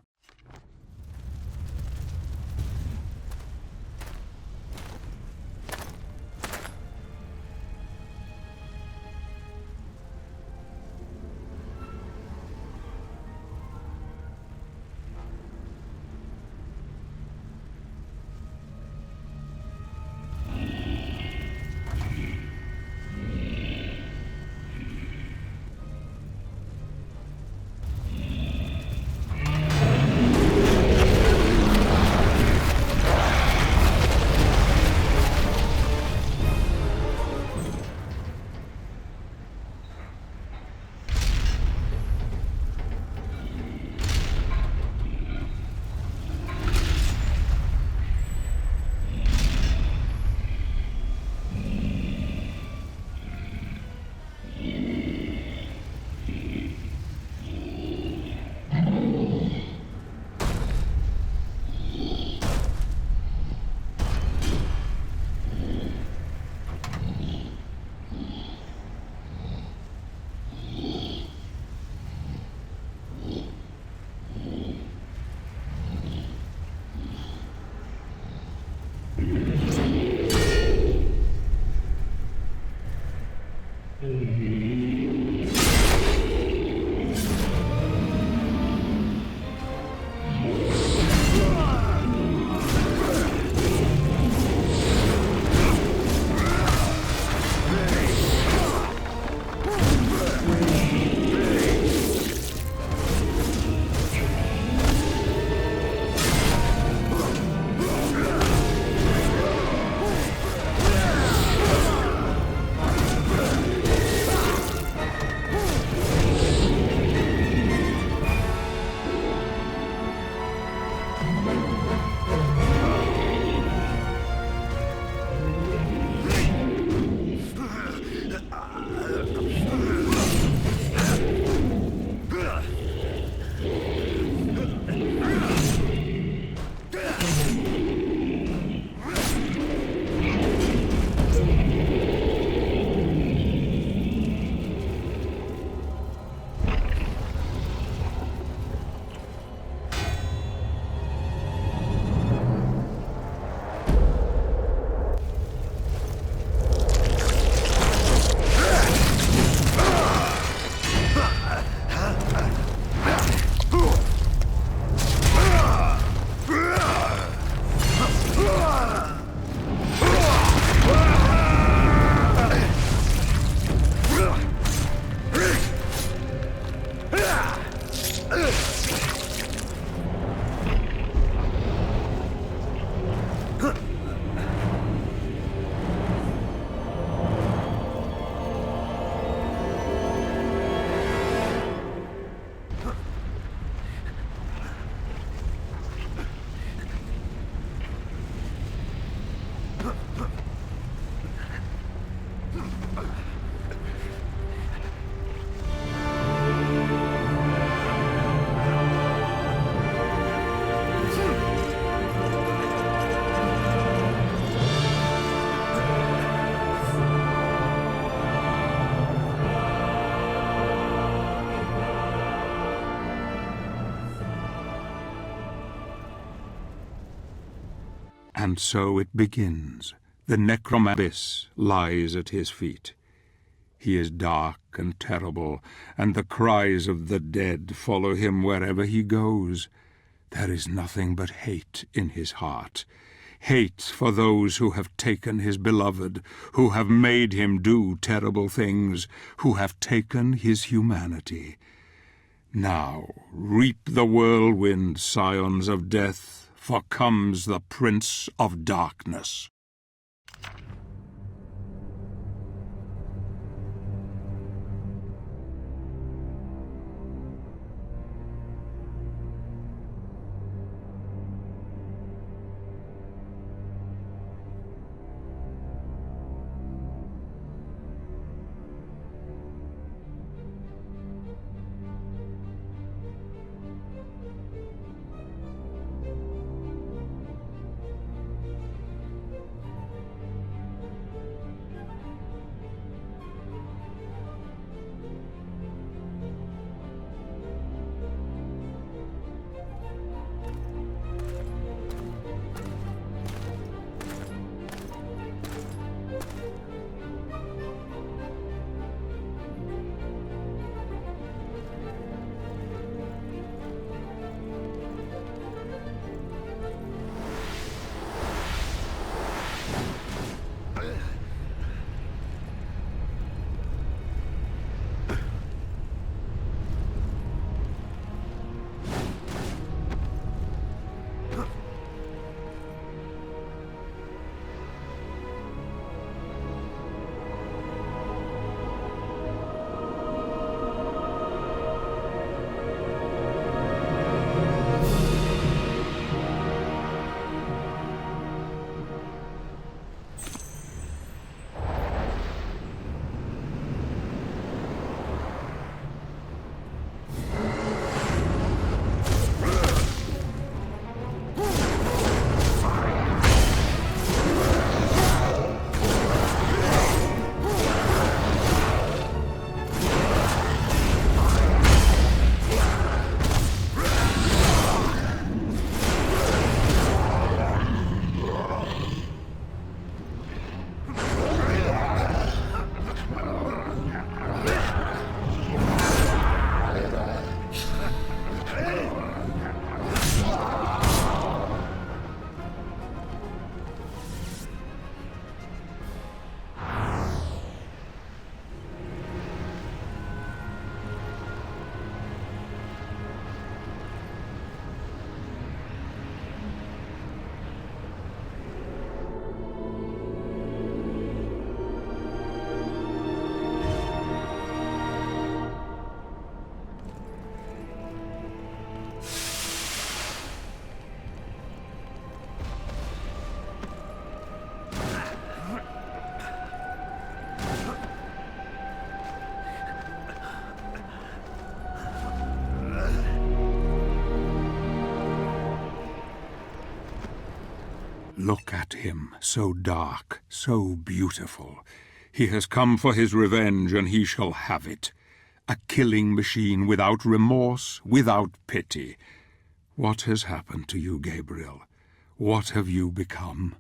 And so it begins. The necromantis lies at his feet. He is dark and terrible, and the cries of the dead follow him wherever he goes. There is nothing but hate in his heart. Hate for those who have taken his beloved, who have made him do terrible things, who have taken his humanity. Now reap the whirlwind, scions of death, for comes the Prince of Darkness. Look at him, so dark, so beautiful. He has come for his revenge, and he shall have it. A killing machine without remorse, without pity. What has happened to you, Gabriel? What have you become?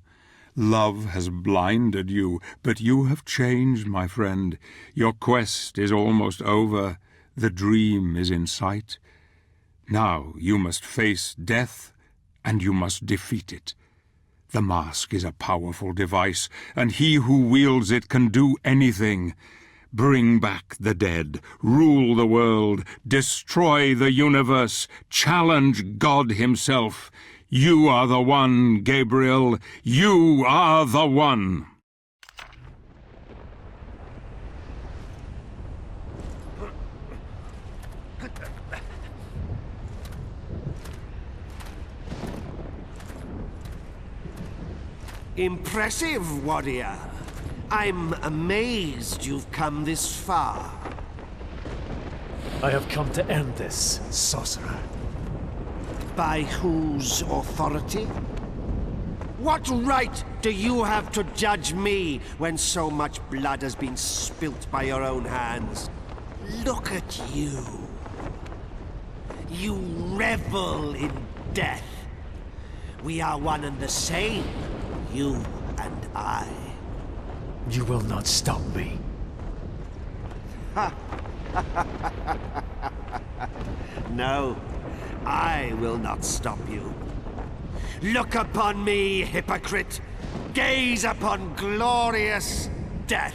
Love has blinded you, but you have changed, my friend. Your quest is almost over. The dream is in sight. Now you must face death, and you must defeat it. The mask is a powerful device, and he who wields it can do anything. Bring back the dead, rule the world, destroy the universe, challenge God himself. You are the one, Gabriel. You are the one. Impressive, warrior. I'm amazed you've come this far. I have come to end this, sorcerer. By whose authority? What right do you have to judge me when so much blood has been spilt by your own hands? Look at you. You revel in death. We are one and the same, you and I. You will not stop me. No, I will not stop you. Look upon me, hypocrite! Gaze upon glorious death!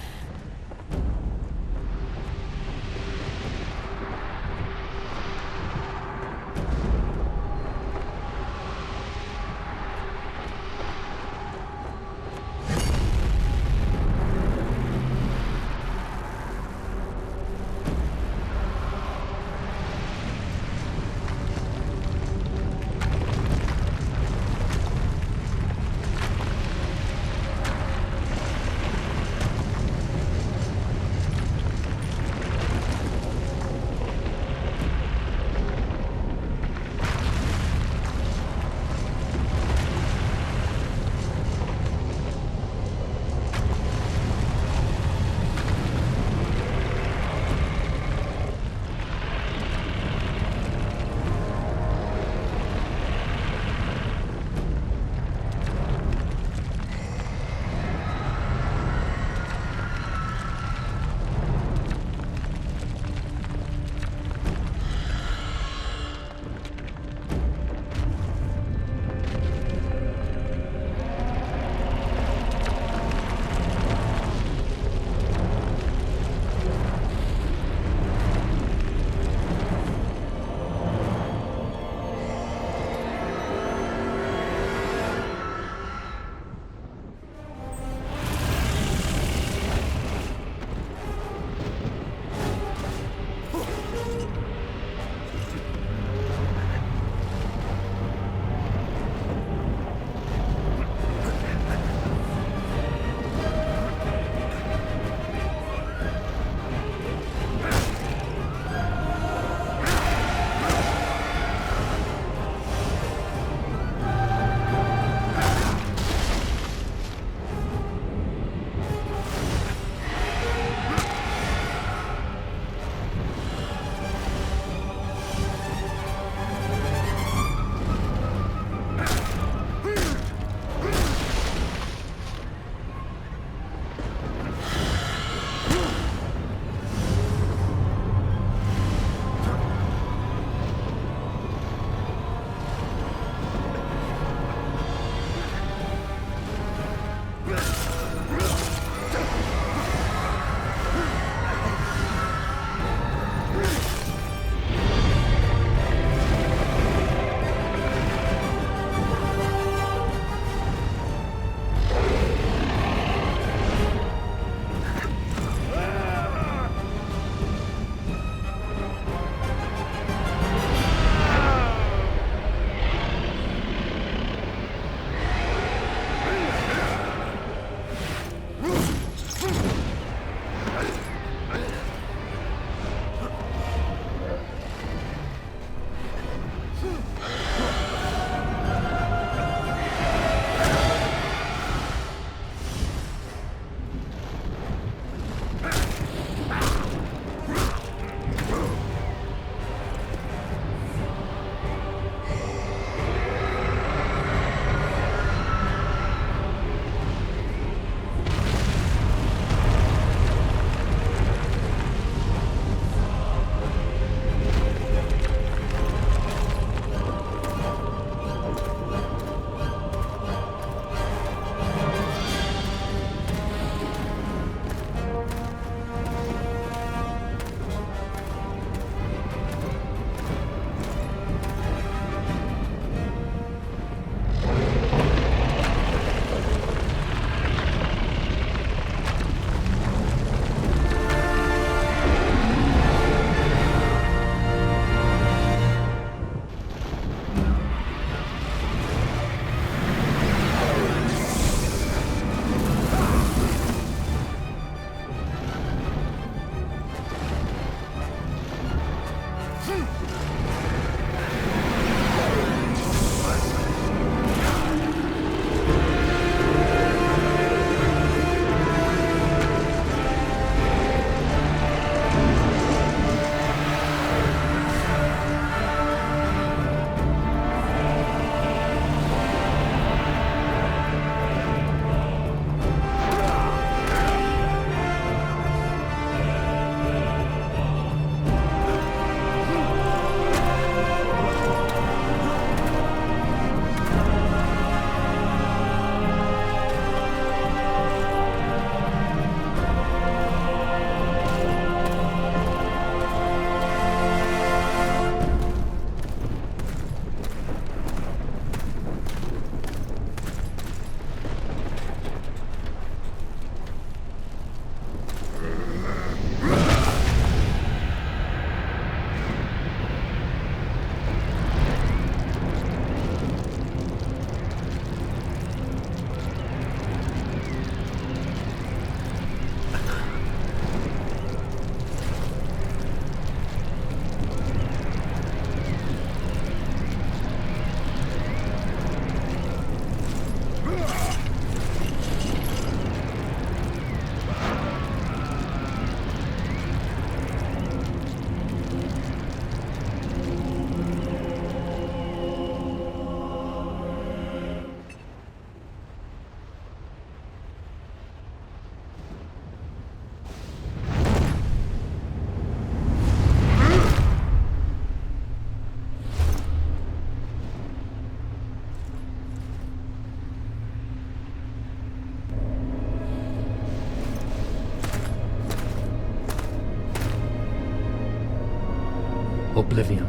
Oblivion.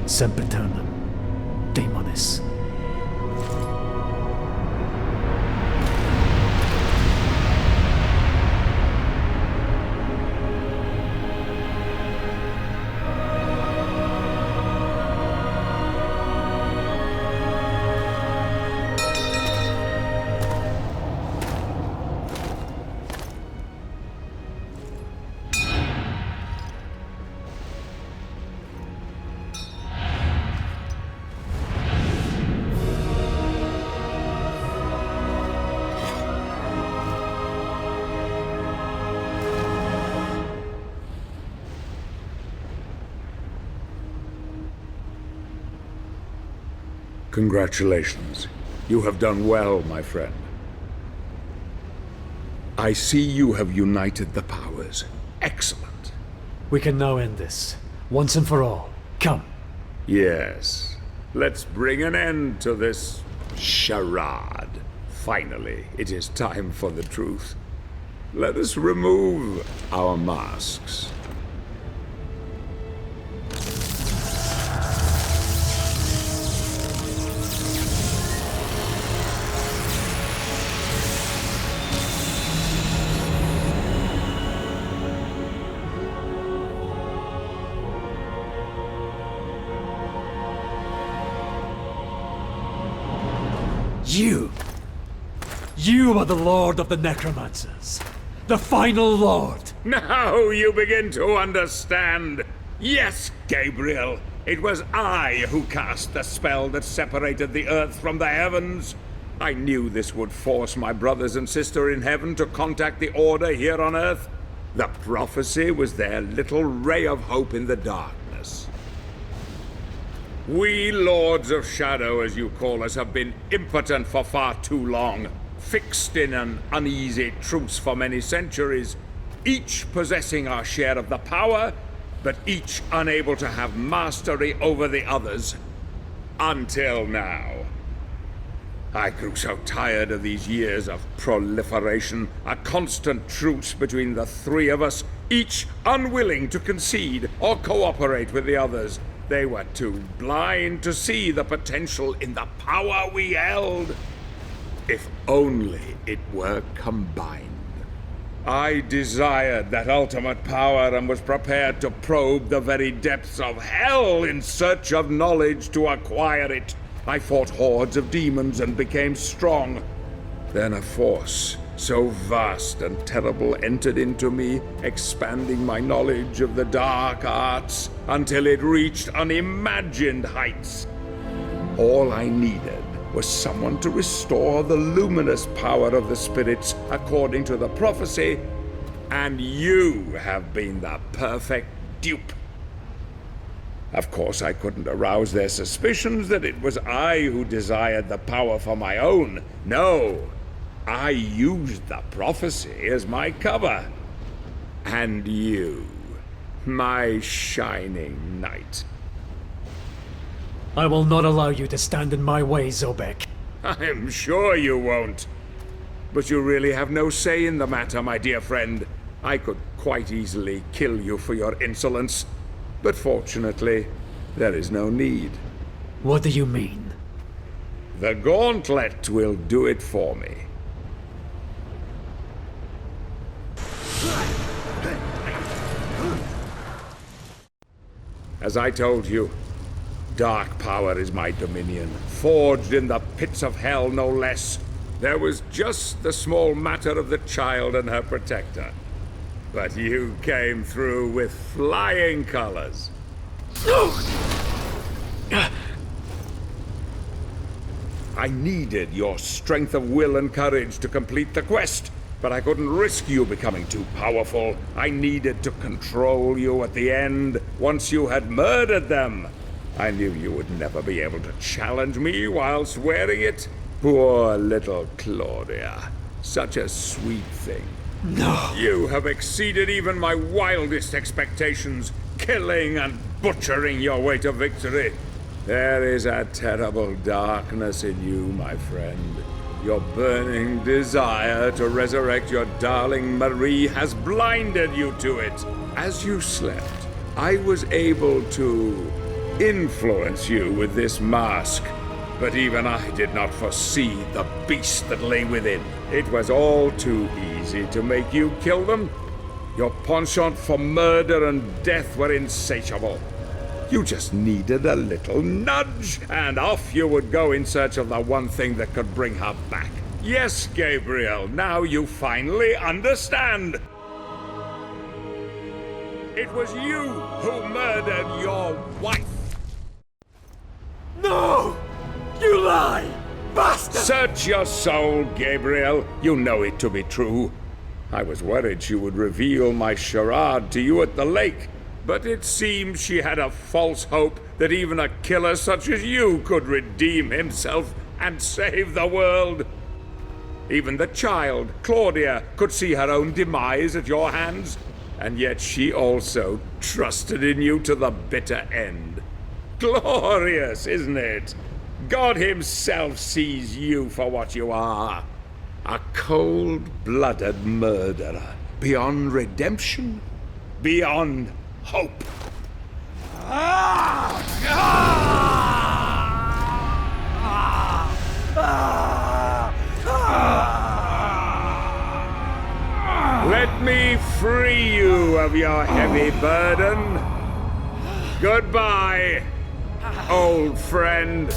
Sempiternum. Daemonis. Congratulations. You have done well, my friend. I see you have united the powers. Excellent. We can now end this, once and for all. Come. Yes. Let's bring an end to this charade. Finally, it is time for the truth. Let us remove our masks. You are the Lord of the Necromancers. The final Lord. Now you begin to understand. Yes, Gabriel. It was I who cast the spell that separated the earth from the heavens. I knew this would force my brothers and sister in heaven to contact the Order here on earth. The prophecy was their little ray of hope in the darkness. We Lords of Shadow, as you call us, have been impotent for far too long, fixed in an uneasy truce for many centuries, each possessing our share of the power, but each unable to have mastery over the others. Until now. I grew so tired of these years of proliferation, a constant truce between the three of us, each unwilling to concede or cooperate with the others. They were too blind to see the potential in the power we held. If only it were combined. I desired that ultimate power and was prepared to probe the very depths of hell in search of knowledge to acquire it. I fought hordes of demons and became strong. Then a force so vast and terrible entered into me, expanding my knowledge of the dark arts until it reached unimagined heights. All I needed was someone to restore the luminous power of the spirits according to the prophecy, and you have been the perfect dupe. Of course, I couldn't arouse their suspicions that it was I who desired the power for my own. No, I used the prophecy as my cover. And you, my shining knight. I will not allow you to stand in my way, Zobek. I'm sure you won't. But you really have no say in the matter, my dear friend. I could quite easily kill you for your insolence. But fortunately, there is no need. What do you mean? The gauntlet will do it for me. As I told you, dark power is my dominion, forged in the pits of hell no less. There was just the small matter of the child and her protector. But you came through with flying colors. I needed your strength of will and courage to complete the quest, but I couldn't risk you becoming too powerful. I needed to control you at the end, once you had murdered them. I knew you would never be able to challenge me whilst wearing it. Poor little Claudia. Such a sweet thing. No. You have exceeded even my wildest expectations, killing and butchering your way to victory. There is a terrible darkness in you, my friend. Your burning desire to resurrect your darling Marie has blinded you to it. As you slept, I was able to influence you with this mask, but even I did not foresee the beast that lay within. It was all too easy to make you kill them. Your penchant for murder and death were insatiable. You just needed a little nudge, and off you would go in search of the one thing that could bring her back. Yes, Gabriel, now you finally understand. It was you who murdered your wife. No! You lie! Bastard! Search your soul, Gabriel. You know it to be true. I was worried she would reveal my charade to you at the lake, but it seems she had a false hope that even a killer such as you could redeem himself and save the world. Even the child, Claudia, could see her own demise at your hands, and yet she also trusted in you to the bitter end. Glorious, isn't it? God himself sees you for what you are. A cold-blooded murderer, beyond redemption, beyond hope. Let me free you of your heavy burden. Goodbye, old friend.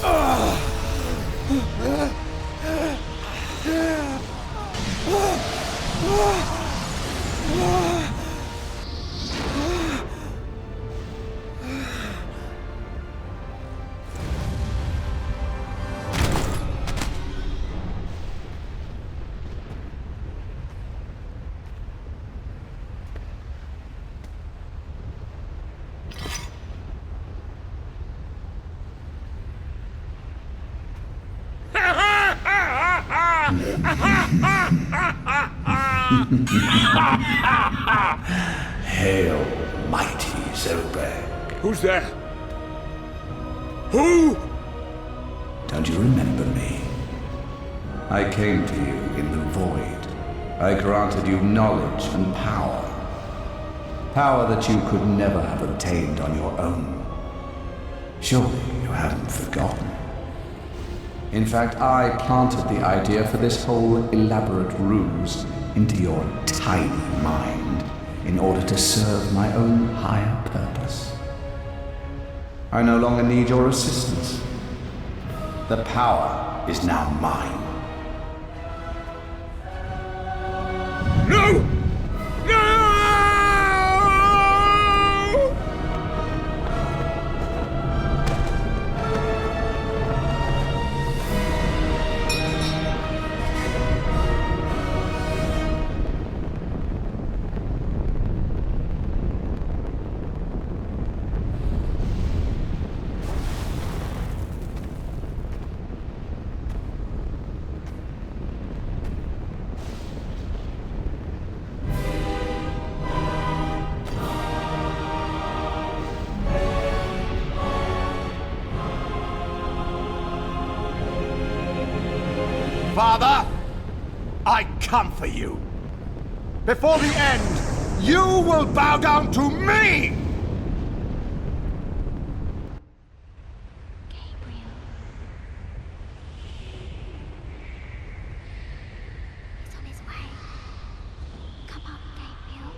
Hail, mighty Zobek. Who's there? Who? Don't you remember me? I came to you in the void. I granted you knowledge and power. Power that you could never have obtained on your own. Surely you haven't forgotten. In fact, I planted the idea for this whole elaborate ruse into your tiny mind in order to serve my own higher purpose. I no longer need your assistance. The power is now mine. No! No! Father, I come for you. Before the end, you will bow down to me! Gabriel. He's on his way. Come on, Gabriel.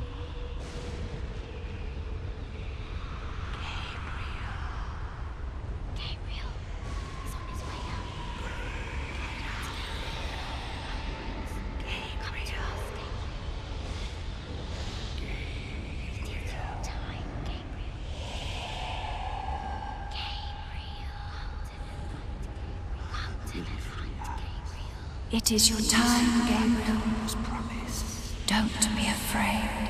Gabriel. He's on his way out. Come to us, It is your time, Gabriel. Don't be afraid.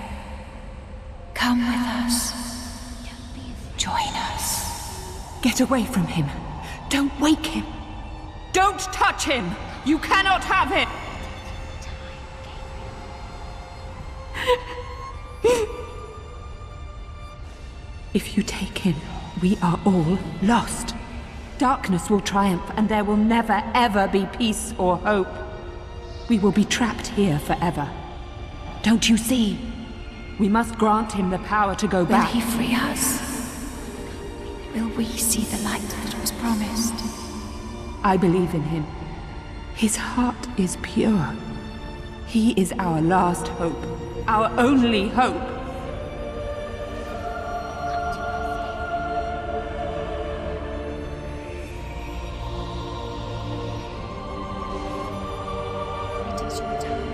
Come with us. Join us. Get away from him. Don't wake him. Don't touch him. You cannot have him. If you take him, we are all lost. Darkness will triumph, and there will never, ever be peace or hope. We will be trapped here forever. Don't you see? We must grant him the power to go Will back. he free us? Will we see the light that was promised? I believe in him. His heart is pure. He is our last hope. Our only hope. It is your time.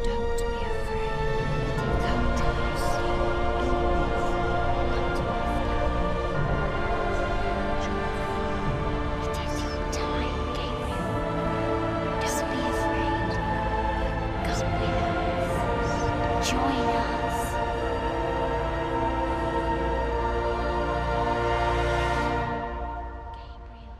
Don't be afraid. Come to us. It is your time, Gabriel. Don't be afraid. Come with us. Join us. Gabriel.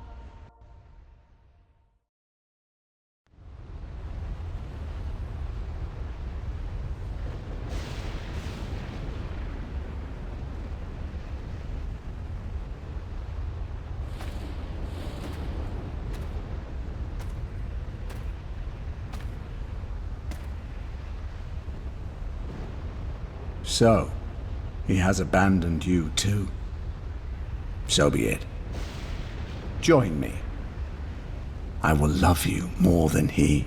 So, he has abandoned you too. So be it. Join me. I will love you more than he.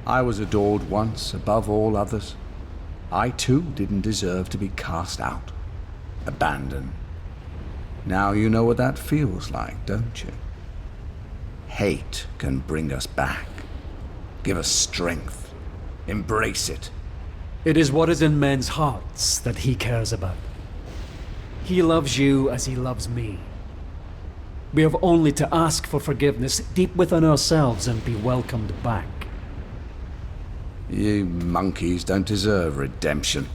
I was adored once above all others. I too didn't deserve to be cast out, abandoned. Now you know what that feels like, don't you? Hate can bring us back, give us strength, embrace it. It is what is in men's hearts that he cares about. He loves you as he loves me. We have only to ask for forgiveness deep within ourselves and be welcomed back. You monkeys don't deserve redemption.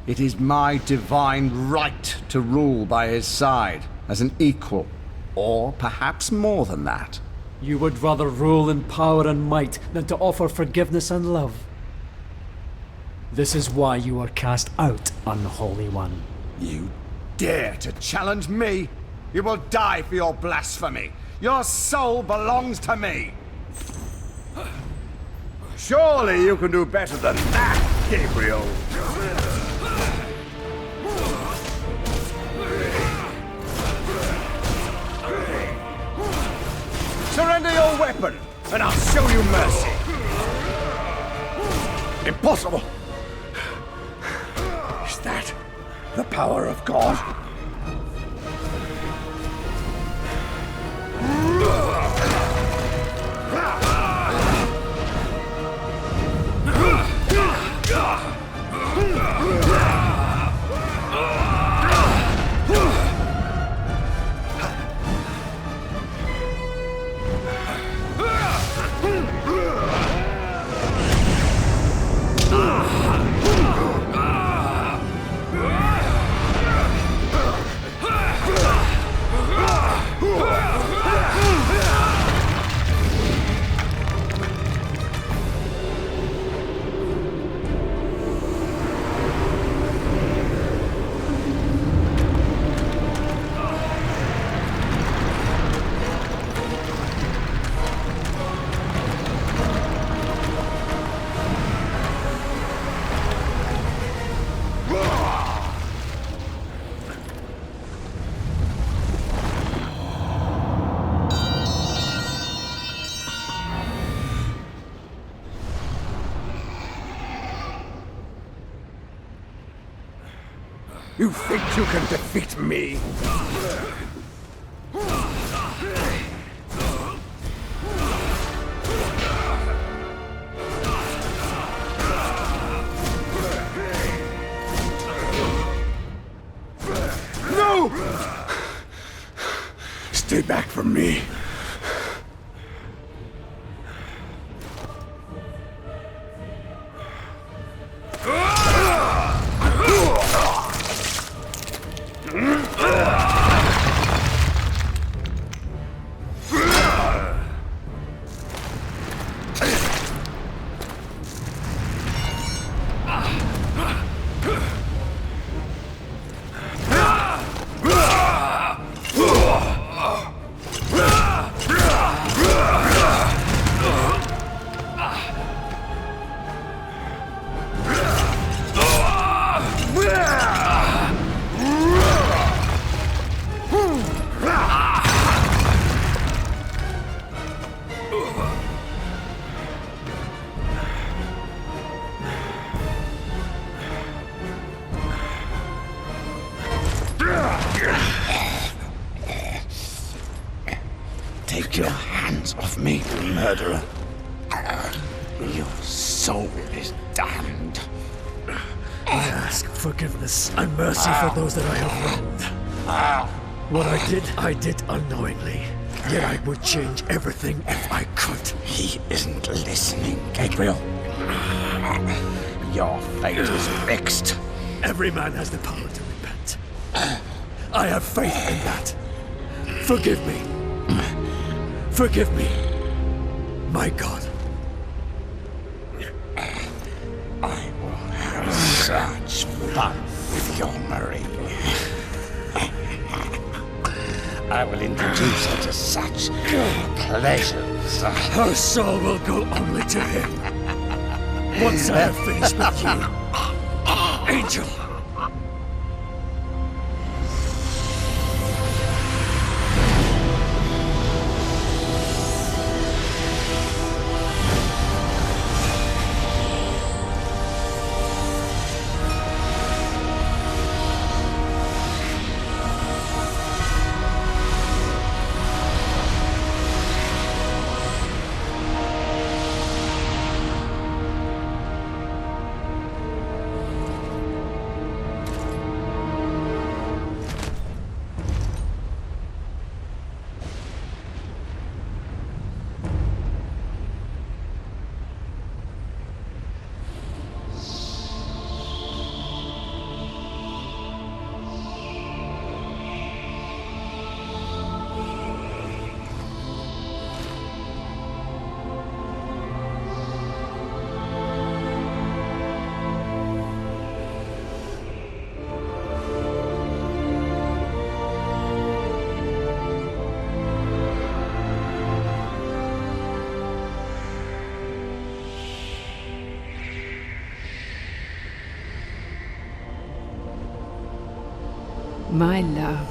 It is my divine right to rule by his side as an equal, or perhaps more than that. You would rather rule in power and might than to offer forgiveness and love. This is why you are cast out, unholy one. You dare to challenge me? You will die for your blasphemy. Your soul belongs to me. Surely you can do better than that, Gabriel. Surrender your weapon, and I'll show you mercy. Impossible! Is that the power of God? You think you can defeat me? No! Stay back from me. Take your hands off me, murderer. Your soul is damned. I ask forgiveness and mercy for those that I have wronged. What I did unknowingly. Yet I would change everything if I could. He isn't listening, Gabriel. Your fate is fixed. Every man has the power to repent. I have faith in that. Forgive me. Forgive me, my God. I will have such fun with your Marie. I will introduce her to such pleasures. Her soul will go only to him. Once I have finished with you, Angel. My love.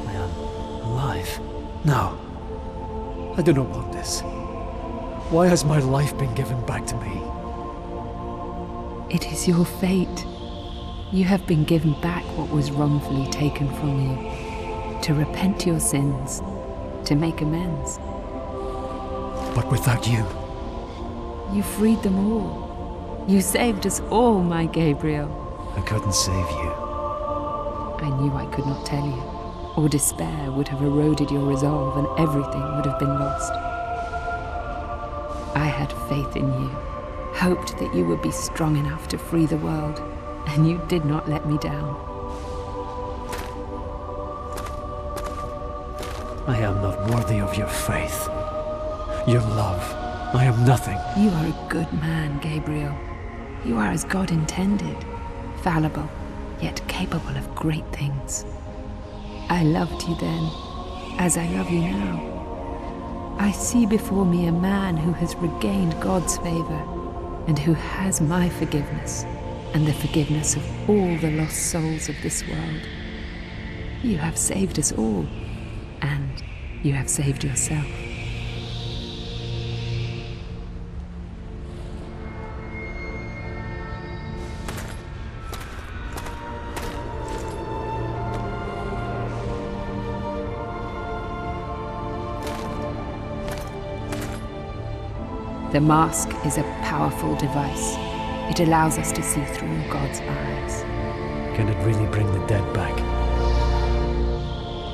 I am alive. No. I do not want this. Why has my life been given back to me? It is your fate. You have been given back what was wrongfully taken from you. To repent your sins. To make amends. But without you. You freed them all. You saved us all, my Gabriel. I couldn't save you. I knew I could not tell you, or despair would have eroded your resolve and everything would have been lost. I had faith in you, hoped that you would be strong enough to free the world, and you did not let me down. I am not worthy of your faith, your love. I am nothing. You are a good man, Gabriel. You are as God intended, fallible, yet capable of great things. I loved you then, as I love you now. I see before me a man who has regained God's favor, and who has my forgiveness, and the forgiveness of all the lost souls of this world. You have saved us all, and you have saved yourself. The mask is a powerful device. It allows us to see through God's eyes. Can it really bring the dead back?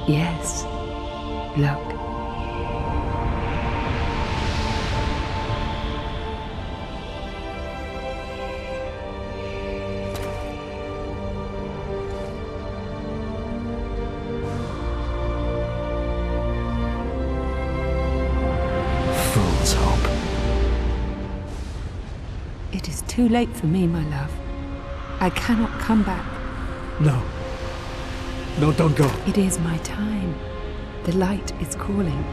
Yes. Look. Fool's hope. It is too late for me, my love. I cannot come back. No. No, don't go. It is my time. The light is calling.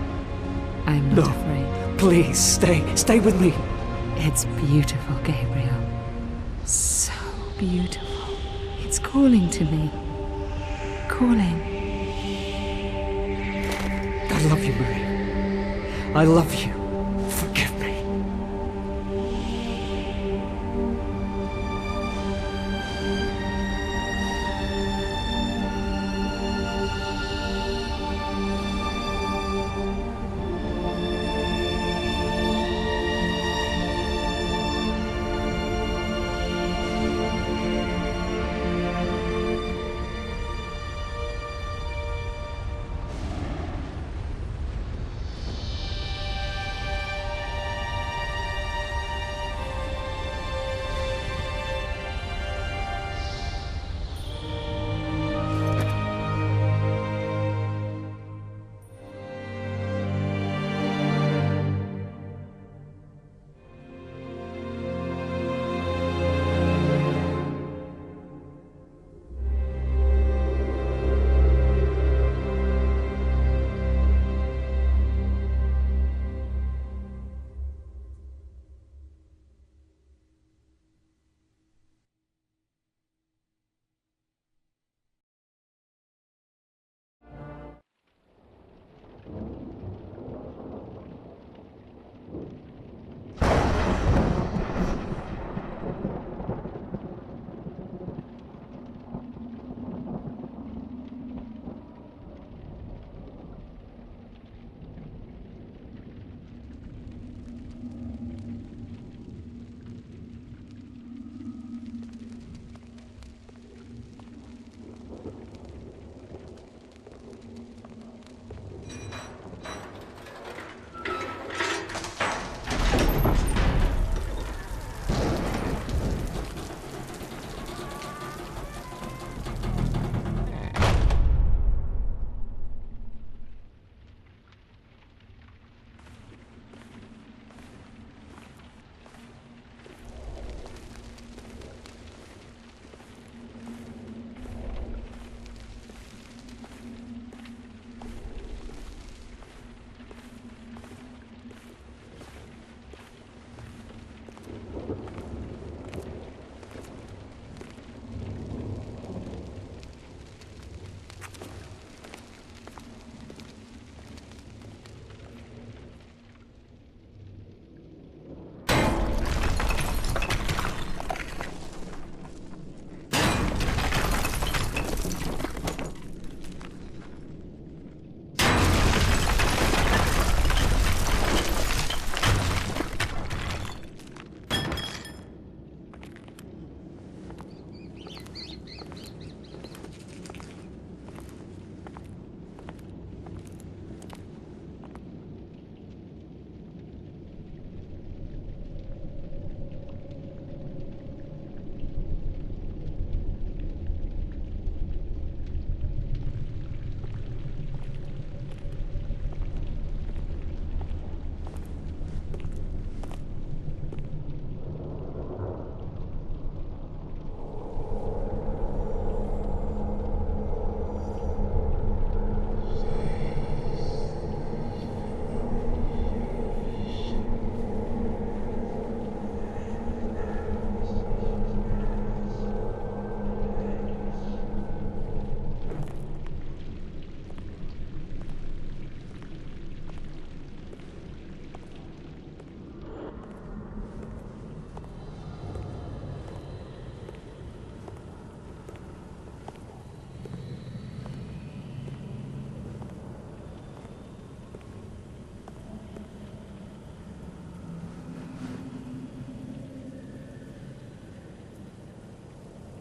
I am not afraid. Please, stay. Stay with me. It's beautiful, Gabriel. So beautiful. It's calling to me. Calling. I love you, Marie. I love you. Forgive me.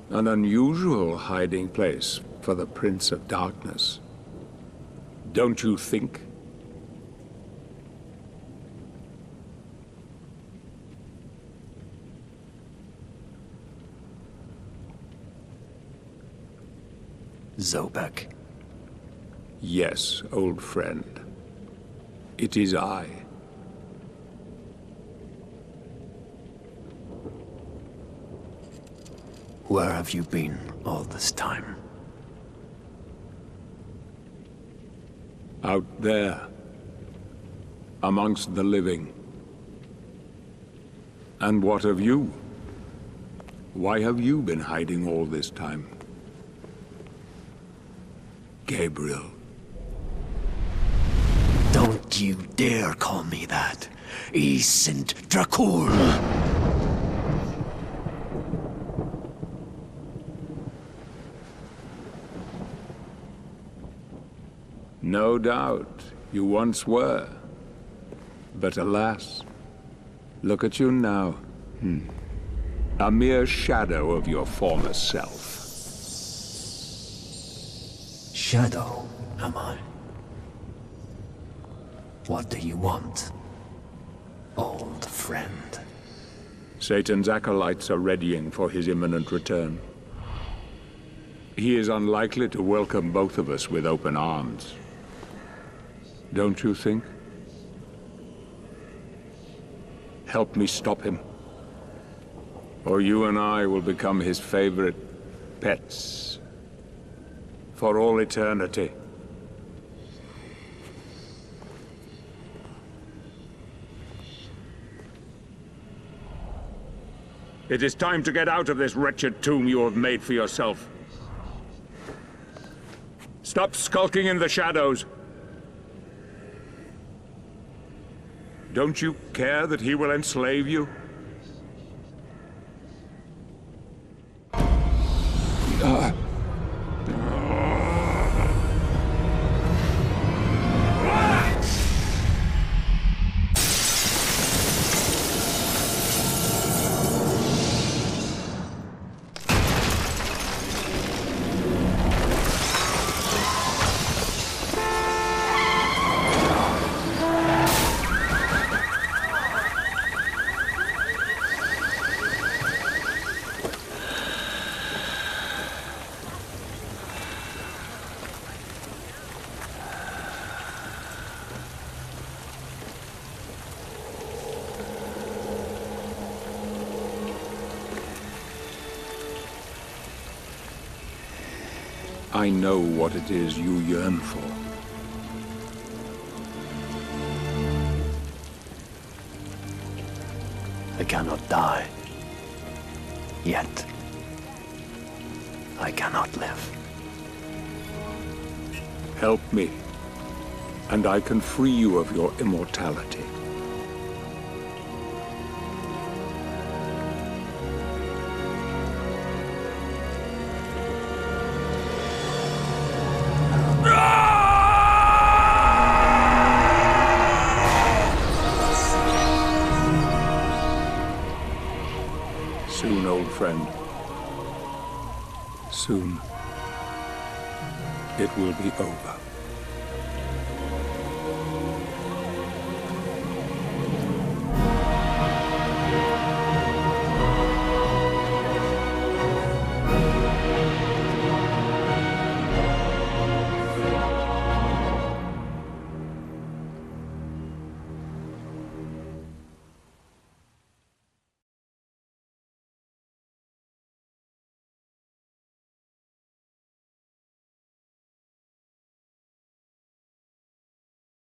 An unusual hiding place for the Prince of Darkness. Don't you think? Zobek. Yes, old friend. It is I. Where have you been all this time? Out there. Amongst the living. And what of you? Why have you been hiding all this time? Gabriel. Don't you dare call me that. I sind Dracul. No doubt, you once were. But alas, look at you now. A mere shadow of your former self. Shadow, am I? What do you want, old friend? Satan's acolytes are readying for his imminent return. He is unlikely to welcome both of us with open arms. Don't you think? Help me stop him. Or you and I will become his favorite pets. For all eternity. It is time to get out of this wretched tomb you have made for yourself. Stop skulking in the shadows. Don't you care that he will enslave you? I know what it is you yearn for. I cannot die. Yet. I cannot live. Help me, and I can free you of your immortality. Soon, old friend. Soon, it will be over.